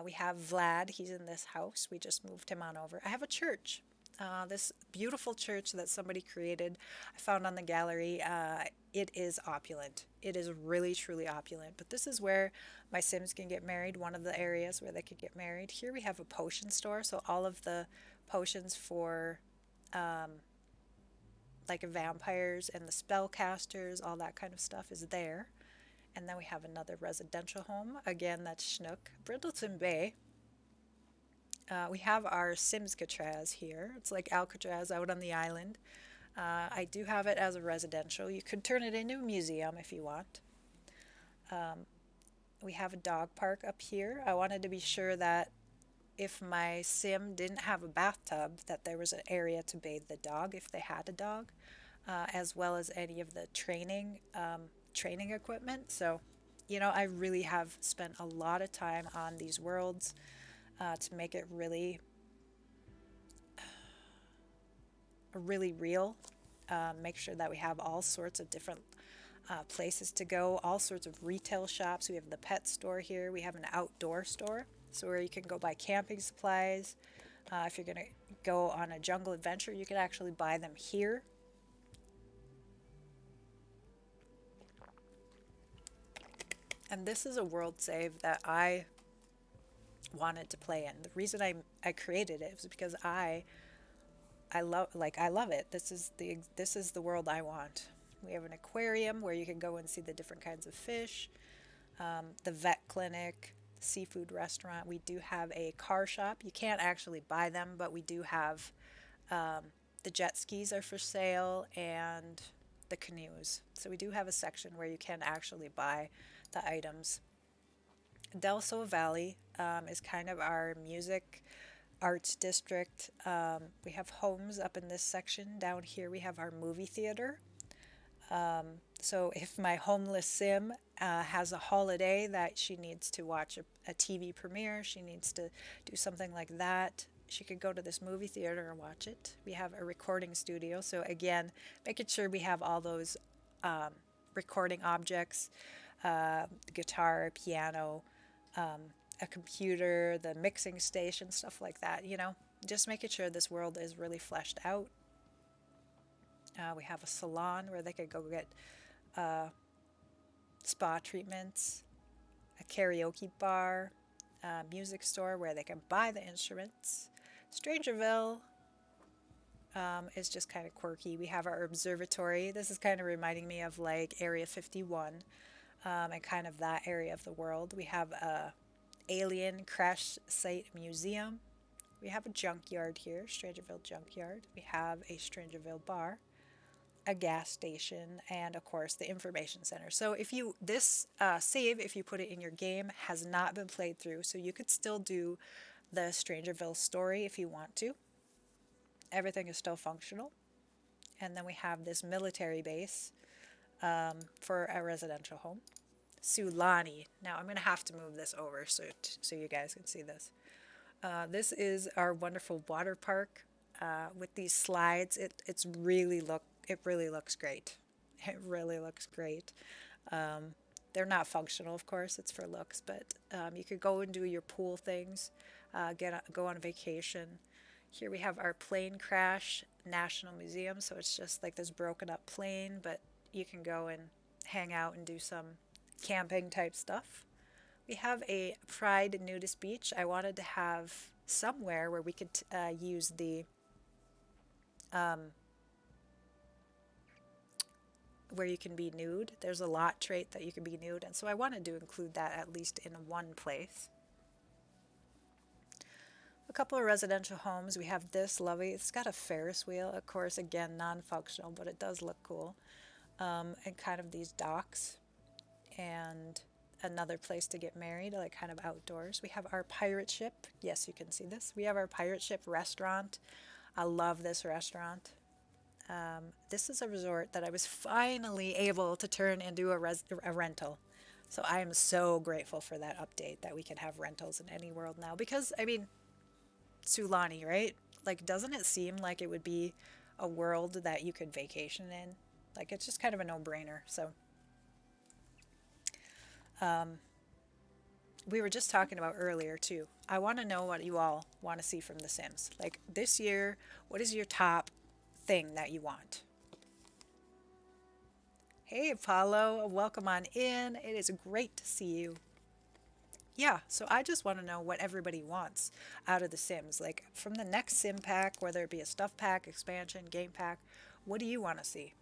We have Vlad, he's in this house. We just moved him on over. I have a church. This beautiful church that somebody created, I found on the gallery. It is opulent. It is really, truly opulent. But this is where my Sims can get married, one of the areas where they could get married. Here we have a potion store, so all of the potions for like vampires and the spellcasters, all that kind of stuff is there. And then we have another residential home. Again, that's Schnook. Brindleton Bay. We have our Sims Catraz here. It's like Alcatraz out on the island. I do have it as a residential. You could turn it into a museum if you want. We have a dog park up here. I wanted to be sure that if my sim didn't have a bathtub, that there was an area to bathe the dog if they had a dog, as well as any of the training equipment. So, I really have spent a lot of time on these worlds to make it really real. Make sure that we have all sorts of different places to go, all sorts of retail shops. We have the pet store here. We have an outdoor store, so where you can go buy camping supplies. If you're going to go on a jungle adventure, you can actually buy them here. And this is a world save that I wanted to play in. The reason I created it was because I love it. This is the world I want. We have an aquarium where you can go and see the different kinds of fish, the vet clinic, seafood restaurant. We do have a car shop. You can't actually buy them, but we do have the jet skis are for sale and the canoes. So we do have a section where you can actually buy the items. Del Sol Valley is kind of our music arts district. We have homes up in this section. Down here we have our movie theater. So if my homeless sim has a holiday that she needs to watch a TV premiere, she needs to do something like that, she could go to this movie theater and watch it. We have a recording studio. So again, making sure we have all those recording objects, guitar, piano, a computer, the mixing station, stuff like that, you know, just making sure this world is really fleshed out. We have a salon where they could go get spa treatments, a karaoke bar, a music store where they can buy the instruments. Strangerville is just kind of quirky. We have our observatory. This is kind of reminding me of like Area 51 and kind of that area of the world. We have a alien crash site museum. We have a junkyard here, Strangerville Junkyard. We have a Strangerville bar, a gas station, and of course the information center. So if you save, if you put it in your game, has not been played through, so you could still do the Strangerville story if you want to. Everything is still functional. And then we have this military base for a residential home. Sulani. Now I'm going to have to move this over so you guys can see this. This is our wonderful water park with these slides. It really looks great. It really looks great. They're not functional, of course. It's for looks, but you could go and do your pool things, go on vacation. Here we have our plane crash National Museum. So it's just like this broken up plane, but you can go and hang out and do some camping type stuff. We have a Pride nudist beach. I wanted to have somewhere where we could use the where you can be nude. There's a lot trait that you can be nude, and so I wanted to include that at least in one place. A couple of residential homes. We have this lovely, it's got a Ferris wheel, of course, again non-functional, but it does look cool. And kind of these docks and another place to get married, like kind of outdoors. We have our pirate ship. Yes, you can see this. We have our pirate ship restaurant. I love this restaurant. This is a resort that I was finally able to turn into a rental. So I am so grateful for that update that we can have rentals in any world now. Because, I mean, Sulani, right? Like, doesn't it seem like it would be a world that you could vacation in? Like, it's just kind of a no-brainer. So we were just talking about earlier too. I want to know what you all want to see from The Sims. Like this year, what is your top thing that you want? Hey, Apollo, welcome on in. It is great to see you. Yeah, so I just want to know what everybody wants out of The Sims. Like from the next Sim pack, whether it be a stuff pack, expansion, game pack, what do you want to see?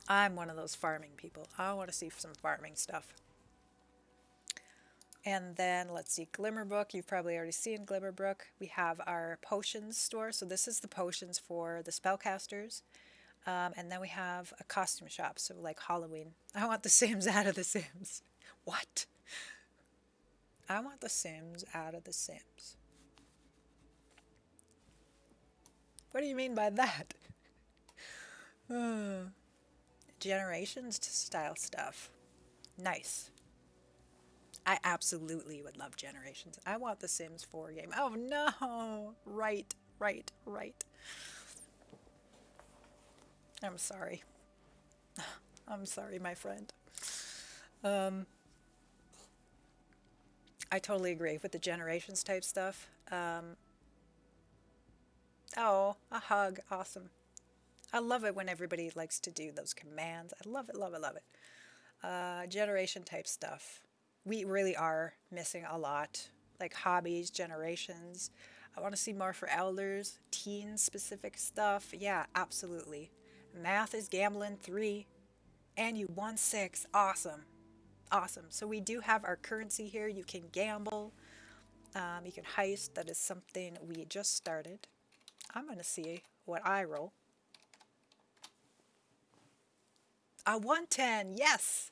I'm one of those farming people. I want to see some farming stuff. And then let's see, Glimmerbrook. You've probably already seen Glimmerbrook. We have our potions store. So this is the potions for the spellcasters. And then we have a costume shop. So like Halloween. I want the Sims out of The Sims. What? I want the Sims out of The Sims. What do you mean by that? Generations style stuff. Nice. I absolutely would love Generations. I want the Sims 4 game. Oh no! Right. Right, right. I'm sorry. I'm sorry, my friend. Um, I totally agree with the generations type stuff. Oh, a hug. Awesome. I love it when everybody likes to do those commands. I love it, love it, love it. Generation type stuff. We really are missing a lot. Like hobbies, generations. I want to see more for elders, teen specific stuff. Yeah, absolutely. Math is gambling 3, and you won 6. Awesome. Awesome. So we do have our currency here. You can gamble, you can heist. That is something we just started. I'm going to see what I roll. A 110. Yes.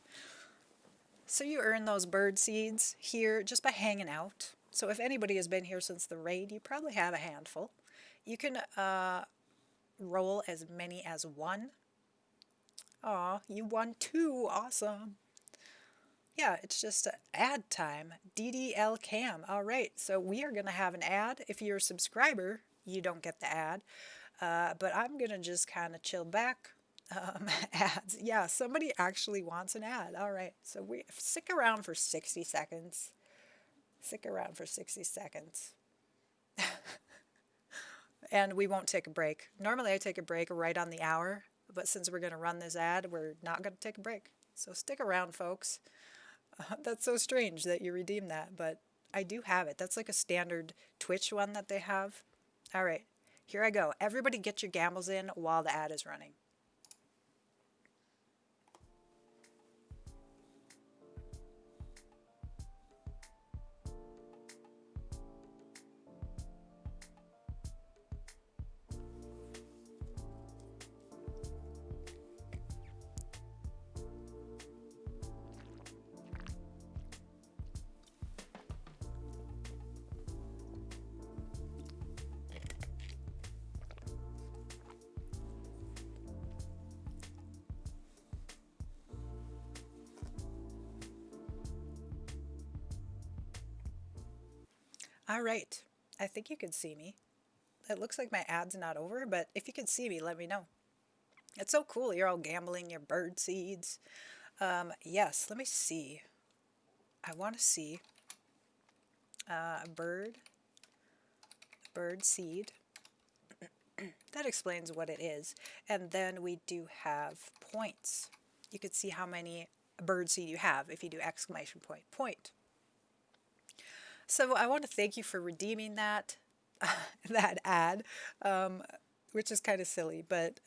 So you earn those bird seeds here just by hanging out. So if anybody has been here since the raid, you probably have a handful. You can roll as many as 1. Aw, you won 2. Awesome. Yeah, it's just ad time. DDL Cam. All right, so we are going to have an ad. If you're a subscriber, you don't get the ad. But I'm going to just kind of chill back. Ads. Yeah, somebody actually wants an ad. All right, so we stick around for 60 seconds. Stick around for 60 seconds. And we won't take a break. Normally I take a break right on the hour, but since we're going to run this ad, we're not going to take a break. So stick around, folks. That's so strange that you redeem that, but I do have it. That's like a standard Twitch one that they have. All right, here I go. Everybody get your gambles in while the ad is running. All right, I think you can see me. It looks like my ad's not over, but if you can see me, let me know. It's so cool. You're all gambling your bird seeds. Yes, let me see. I want to see a bird seed. That explains what it is. And then we do have points. You could see how many bird seed you have if you do exclamation point, point. So I want to thank you for redeeming that that ad, which is kind of silly, but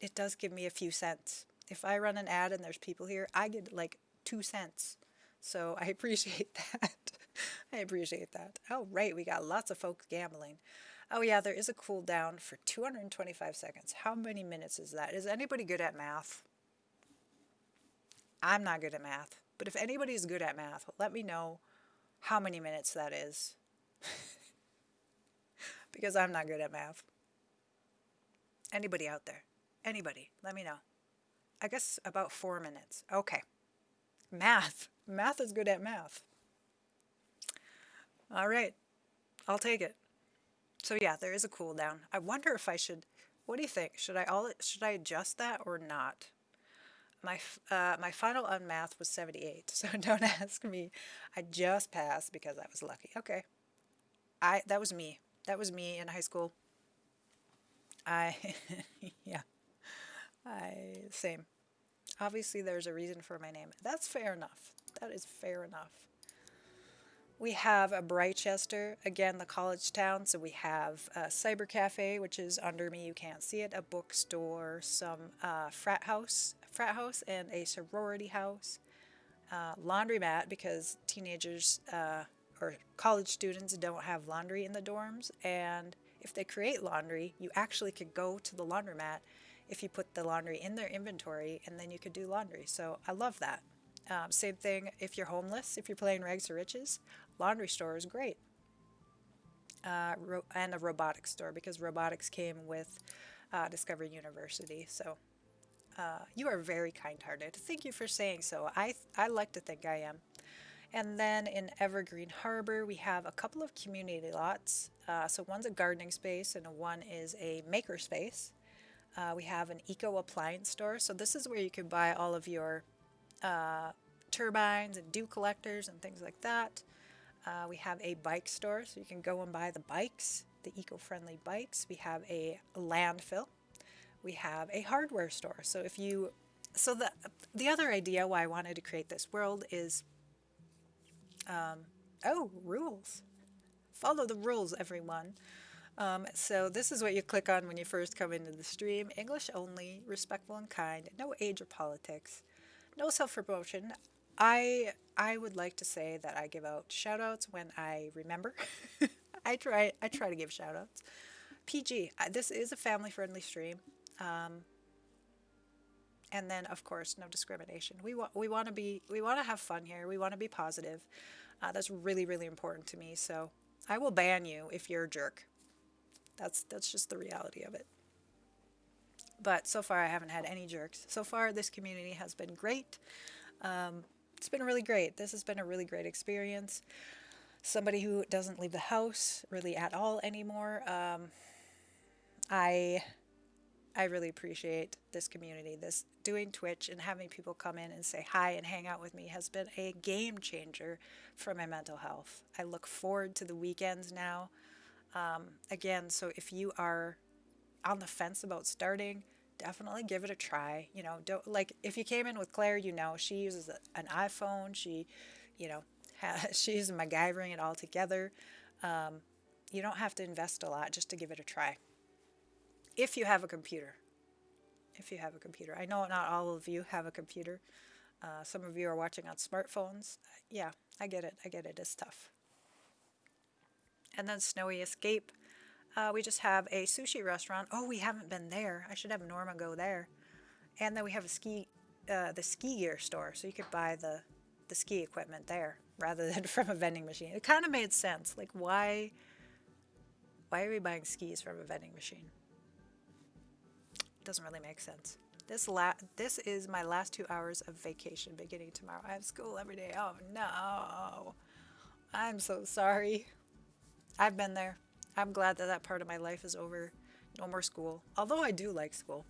it does give me a few cents. If I run an ad and there's people here, I get like 2 cents. So I appreciate that. I appreciate that. Oh, right, we got lots of folks gambling. Oh, yeah, there is a cooldown for 225 seconds. How many minutes is that? Is anybody good at math? I'm not good at math. But if anybody's good at math, let me know how many minutes that is. Because I'm not good at math. Anybody out there? Anybody? Let me know. I guess about 4 minutes. Okay. Math. Math is good at math. All right. I'll take it. So yeah, there is a cooldown. I wonder if I should. What do you think? Should I adjust that or not? My final on math was 78, so don't ask me. I just passed because I was lucky. Okay. That was me. That was me in high school. I yeah. Same. Obviously there's a reason for my name. That's fair enough. That is fair enough. We have a Brightchester, again, the college town. So we have a cyber cafe, which is under me. You can't see it. A bookstore, some frat house, and a sorority house. Laundromat because teenagers or college students don't have laundry in the dorms, and if they create laundry, you actually could go to the laundromat if you put the laundry in their inventory, and then you could do laundry. So I love that. Same thing if you're homeless, if you're playing rags to riches, laundry store is great. And a robotics store because robotics came with Discovery University. So you are very kind-hearted. Thank you for saying so. I like to think I am. And then in Evergreen Harbor, we have a couple of community lots. So one's a gardening space and one is a maker space. We have an eco appliance store. So this is where you can buy all of your turbines and dew collectors and things like that. We have a bike store, so you can go and buy the bikes, the eco-friendly bikes. We have a landfill. We have a hardware store. So if you, so the other idea why I wanted to create this world is, oh, rules. Follow the rules, everyone. So this is what you click on when you first come into the stream. English only, respectful and kind, no age or politics, no self-promotion. I would like to say that I give out shout outs when I remember. I try to give shout outs. PG, this is a family friendly stream. Um, and then of course no discrimination. We want to have fun here. We want to be positive. That's really really important to me. So I will ban you if you're a jerk. That's just the reality of it. But so far I haven't had any jerks. So far this community has been great. It's been really great. This has been a really great experience. Somebody who doesn't leave the house really at all anymore. I I really appreciate this community. This doing Twitch and having people come in and say hi and hang out with me has been a game changer for my mental health. I look forward to the weekends now. Again, so if you are on the fence about starting, definitely give it a try. You know, don't like if you came in with Claire, you know, she uses an iPhone. She, you know, she's MacGyvering it all together. Um, you don't have to invest a lot just to give it a try. If you have a computer, if you have a computer, I know not all of you have a computer. Some of you are watching on smartphones. Yeah, I get it. I get it. It's tough. And then Snowy Escape. We just have a sushi restaurant. Oh, we haven't been there. I should have Norma go there. And then we have the ski gear store, so you could buy the ski equipment there rather than from a vending machine. It kind of made sense. Like, why are we buying skis from a vending machine? Doesn't really make sense. This is my last 2 hours of vacation beginning tomorrow. I have school every day. Oh no. I'm so sorry. I've been there. I'm glad that that part of my life is over. No more school. Although I do like school.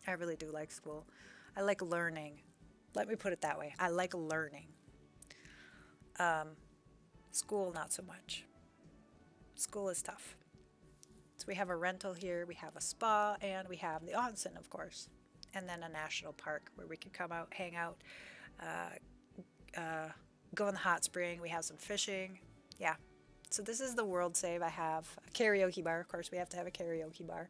I really do like school. I like learning. Let me put it that way. I like learning. School, not so much. School is tough. So we have a rental here, we have a spa, and we have the onsen, of course. And then a national park where we could come out, hang out, go in the hot spring. We have some fishing. Yeah. So this is the world save. I have a karaoke bar. Of course, we have to have a karaoke bar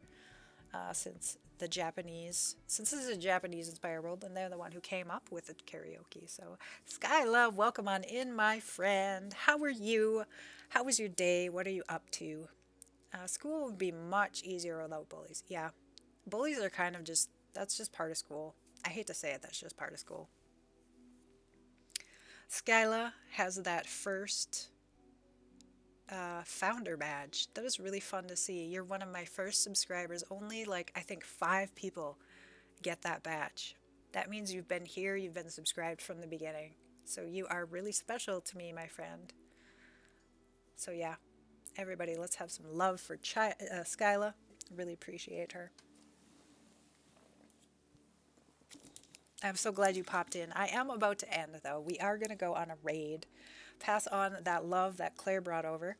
since this is a Japanese inspired world, and they're the one who came up with the karaoke. So, Sky Love, welcome on in, my friend. How are you? How was your day? What are you up to? School would be much easier without bullies. Yeah, bullies are kind of that's just part of school. I hate to say it, that's just part of school. Skyla has that first founder badge. That is really fun to see. You're one of my first subscribers. Only like I think 5 people get that badge. That means you've been here, you've been subscribed from the beginning. So you are really special to me, my friend. So yeah, everybody, let's have some love for Skyla. Really appreciate her. I'm so glad you popped in. I am about to end though. We are going to go on a raid. Pass on that love that Claire brought over.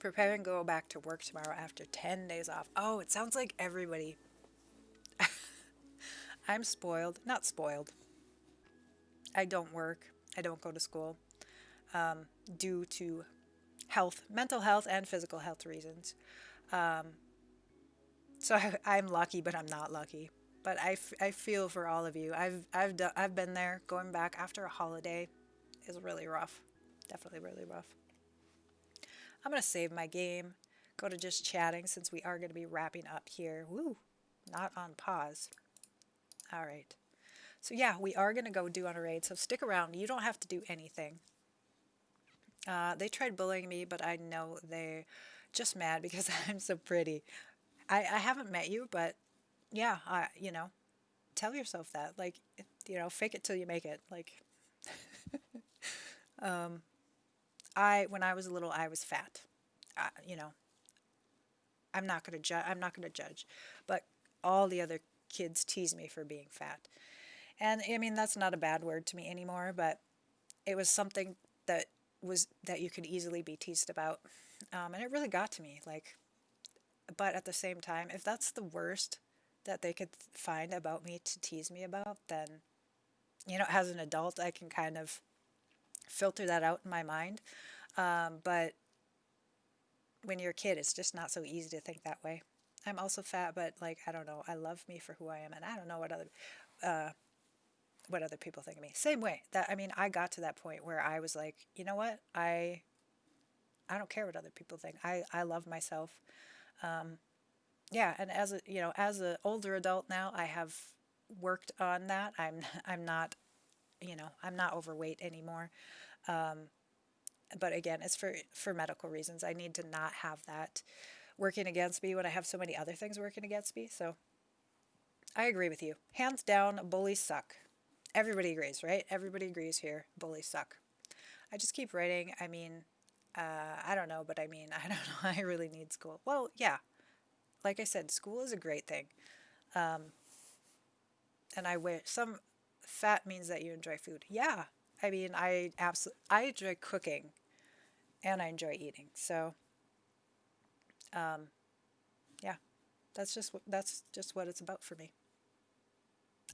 Prepare and go back to work tomorrow after 10 days off. Oh, it sounds like everybody. I'm spoiled. Not spoiled. I don't work. I don't go to school due to mental health and physical health reasons. So I'm lucky, but I'm not lucky. But I feel for all of you. I've been there. Going back after a holiday is really rough. Definitely really rough. I'm going to save my game. Go to just chatting since we are going to be wrapping up here. Woo! Not on pause. All right. So yeah, we are going to go do on a raid. So stick around. You don't have to do anything. They tried bullying me, but I know they're just mad because I'm so pretty. I haven't met you, but yeah, tell yourself that. Like, You know, fake it till you make it. Like, um, when I was little, I was fat. You know, I'm not gonna judge. I'm not gonna judge, but all the other kids tease me for being fat, and I mean that's not a bad word to me anymore. But it was something that that you could easily be teased about, and it really got to me. Like, but at the same time, if that's the worst that they could find about me to tease me about, then you know, as an adult, I can kind of filter that out in my mind. But when you're a kid, it's just not so easy to think that way. I'm also fat, but like I don't know. I love me for who I am, and I don't know uh, what other people think of me. Same way that I mean, I got to that point where I was like, you know what, I don't care what other people think. I love myself. Um, yeah, and as a you know, as an older adult now, I have worked on that. I'm not you know I'm not overweight anymore. Um, but again, it's for medical reasons. I need to not have that working against me when I have so many other things working against me. So I agree with you. Hands down, bullies suck. Everybody agrees, right? Everybody agrees here. Bullies suck. I just keep writing. I mean, I don't know, but I mean, I don't know. I really need school. Well, yeah. Like I said, school is a great thing. Um, and I wish some fat means that you enjoy food. Yeah. I mean, I enjoy cooking and I enjoy eating. So, um, yeah, that's just what it's about for me.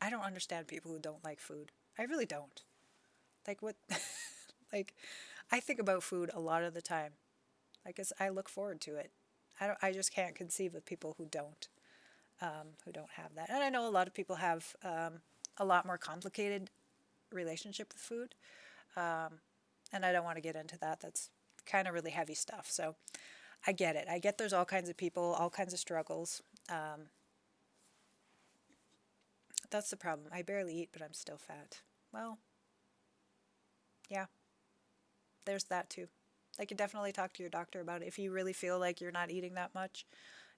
I don't understand people who don't like food. I really don't. Like what like I think about food a lot of the time. Like I look forward to it. I just can't conceive of people who don't have that. And I know a lot of people have a lot more complicated relationship with food. Um, and I don't want to get into that. That's kind of really heavy stuff. So I get it. I get there's all kinds of people, all kinds of struggles. Um, that's the problem. I barely eat, but I'm still fat. Well, yeah, there's that too. Like, you definitely talk to your doctor about it. If you really feel like you're not eating that much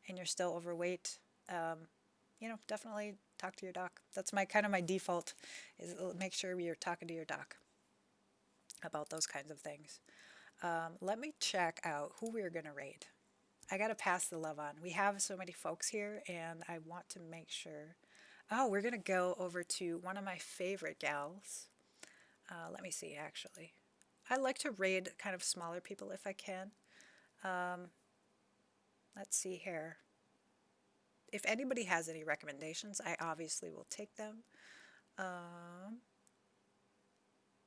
and you're still overweight, you know, definitely talk to your doc. That's my kind of my default is make sure you're talking to your doc about those kinds of things. Let me check out who we're going to rate. I got to pass the love on. We have so many folks here, and I want to make sure. Oh, we're going to go over to one of my favorite gals. Let me see, actually. I like to raid kind of smaller people if I can. Um, let's see here. If anybody has any recommendations, I obviously will take them. Um,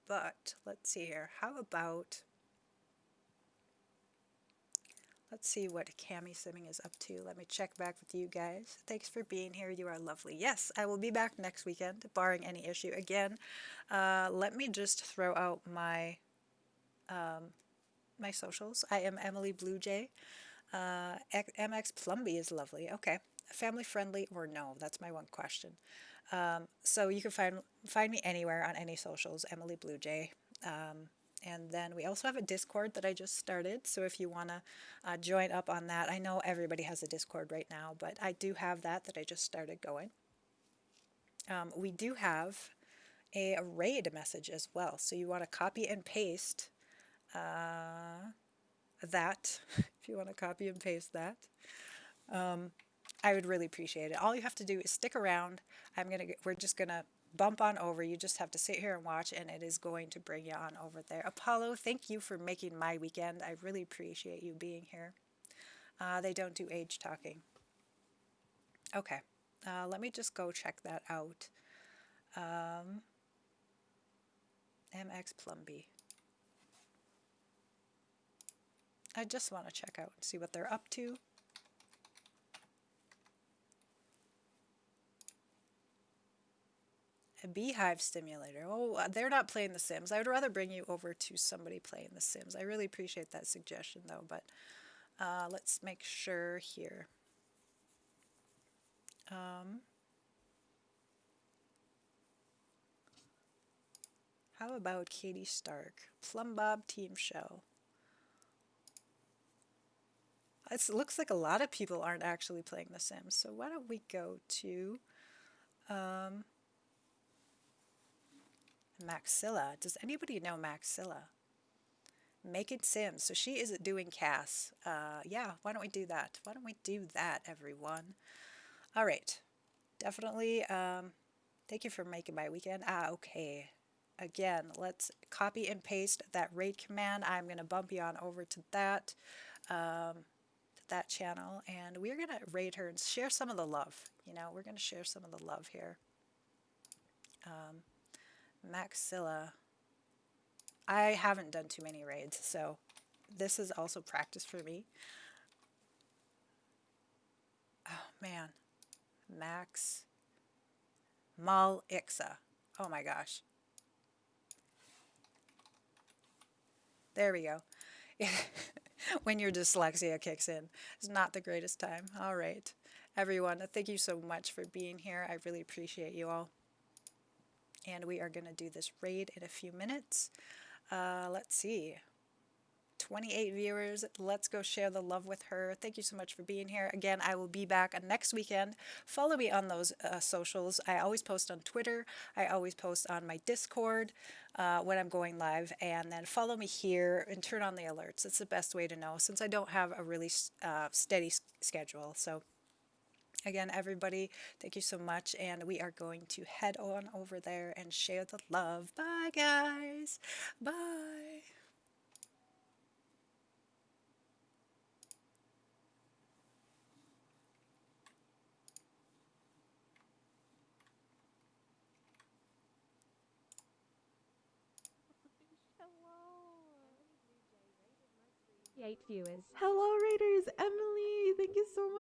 but let's see here. How about, let's see what Cami Simming is up to. Let me check back with you guys. Thanks for being here. You are lovely. Yes, I will be back next weekend, barring any issue. Again, let me just throw out um, my socials. I am Emily Blue Jay. MX Plumby is lovely. Okay. Family friendly or no? That's my one question. So you can find me anywhere on any socials, Emily Blue Jay. And then we also have a Discord that I just started. So if you want to join up on that, I know everybody has a Discord right now, but I do have that I just started going. We do have a raid message as well. So you want to copy and paste that. If you want to copy and paste that. I would really appreciate it. All you have to do is stick around. We're just gonna bump on over. You just have to sit here and watch, and it is going to bring you on over there. Apollo, thank you for making my weekend. I really appreciate you being here. They don't do age talking. Okay, let me just go check that out. MX Plumby. I just want to check out and see what they're up to. A beehive stimulator. Oh, they're not playing The Sims. I would rather bring you over to somebody playing The Sims. I really appreciate that suggestion, though, but let's make sure here. How about Katie Stark? Plum Bob Team Show. It looks like a lot of people aren't actually playing The Sims, so why don't we go to Maxilla. Does anybody know Maxilla? Making Sims. So she is doing Cass. Yeah, why don't we do that? Why don't we do that, everyone? All right. Definitely. Thank you for making my weekend. Okay. Again, let's copy and paste that raid command. I'm going to bump you on over to that channel, and we're going to raid her and share some of the love. You know, we're going to share some of the love here. Maxilla. I haven't done too many raids, so this is also practice for me. Oh man, Max Mal Ixa. Oh my gosh. There we go. When your dyslexia kicks in, it's not the greatest time. All right, everyone, thank you so much for being here. I really appreciate you all. And we are going to do this raid in a few minutes. Let's see. 28 viewers. Let's go share the love with her. Thank you so much for being here. Again, I will be back next weekend. Follow me on those socials. I always post on Twitter. I always post on my Discord when I'm going live. And then follow me here and turn on the alerts. It's the best way to know since I don't have a really steady schedule. So again, everybody, thank you so much. And we are going to head on over there and share the love. Bye, guys. Bye. Hello, Raiders. Emily, thank you so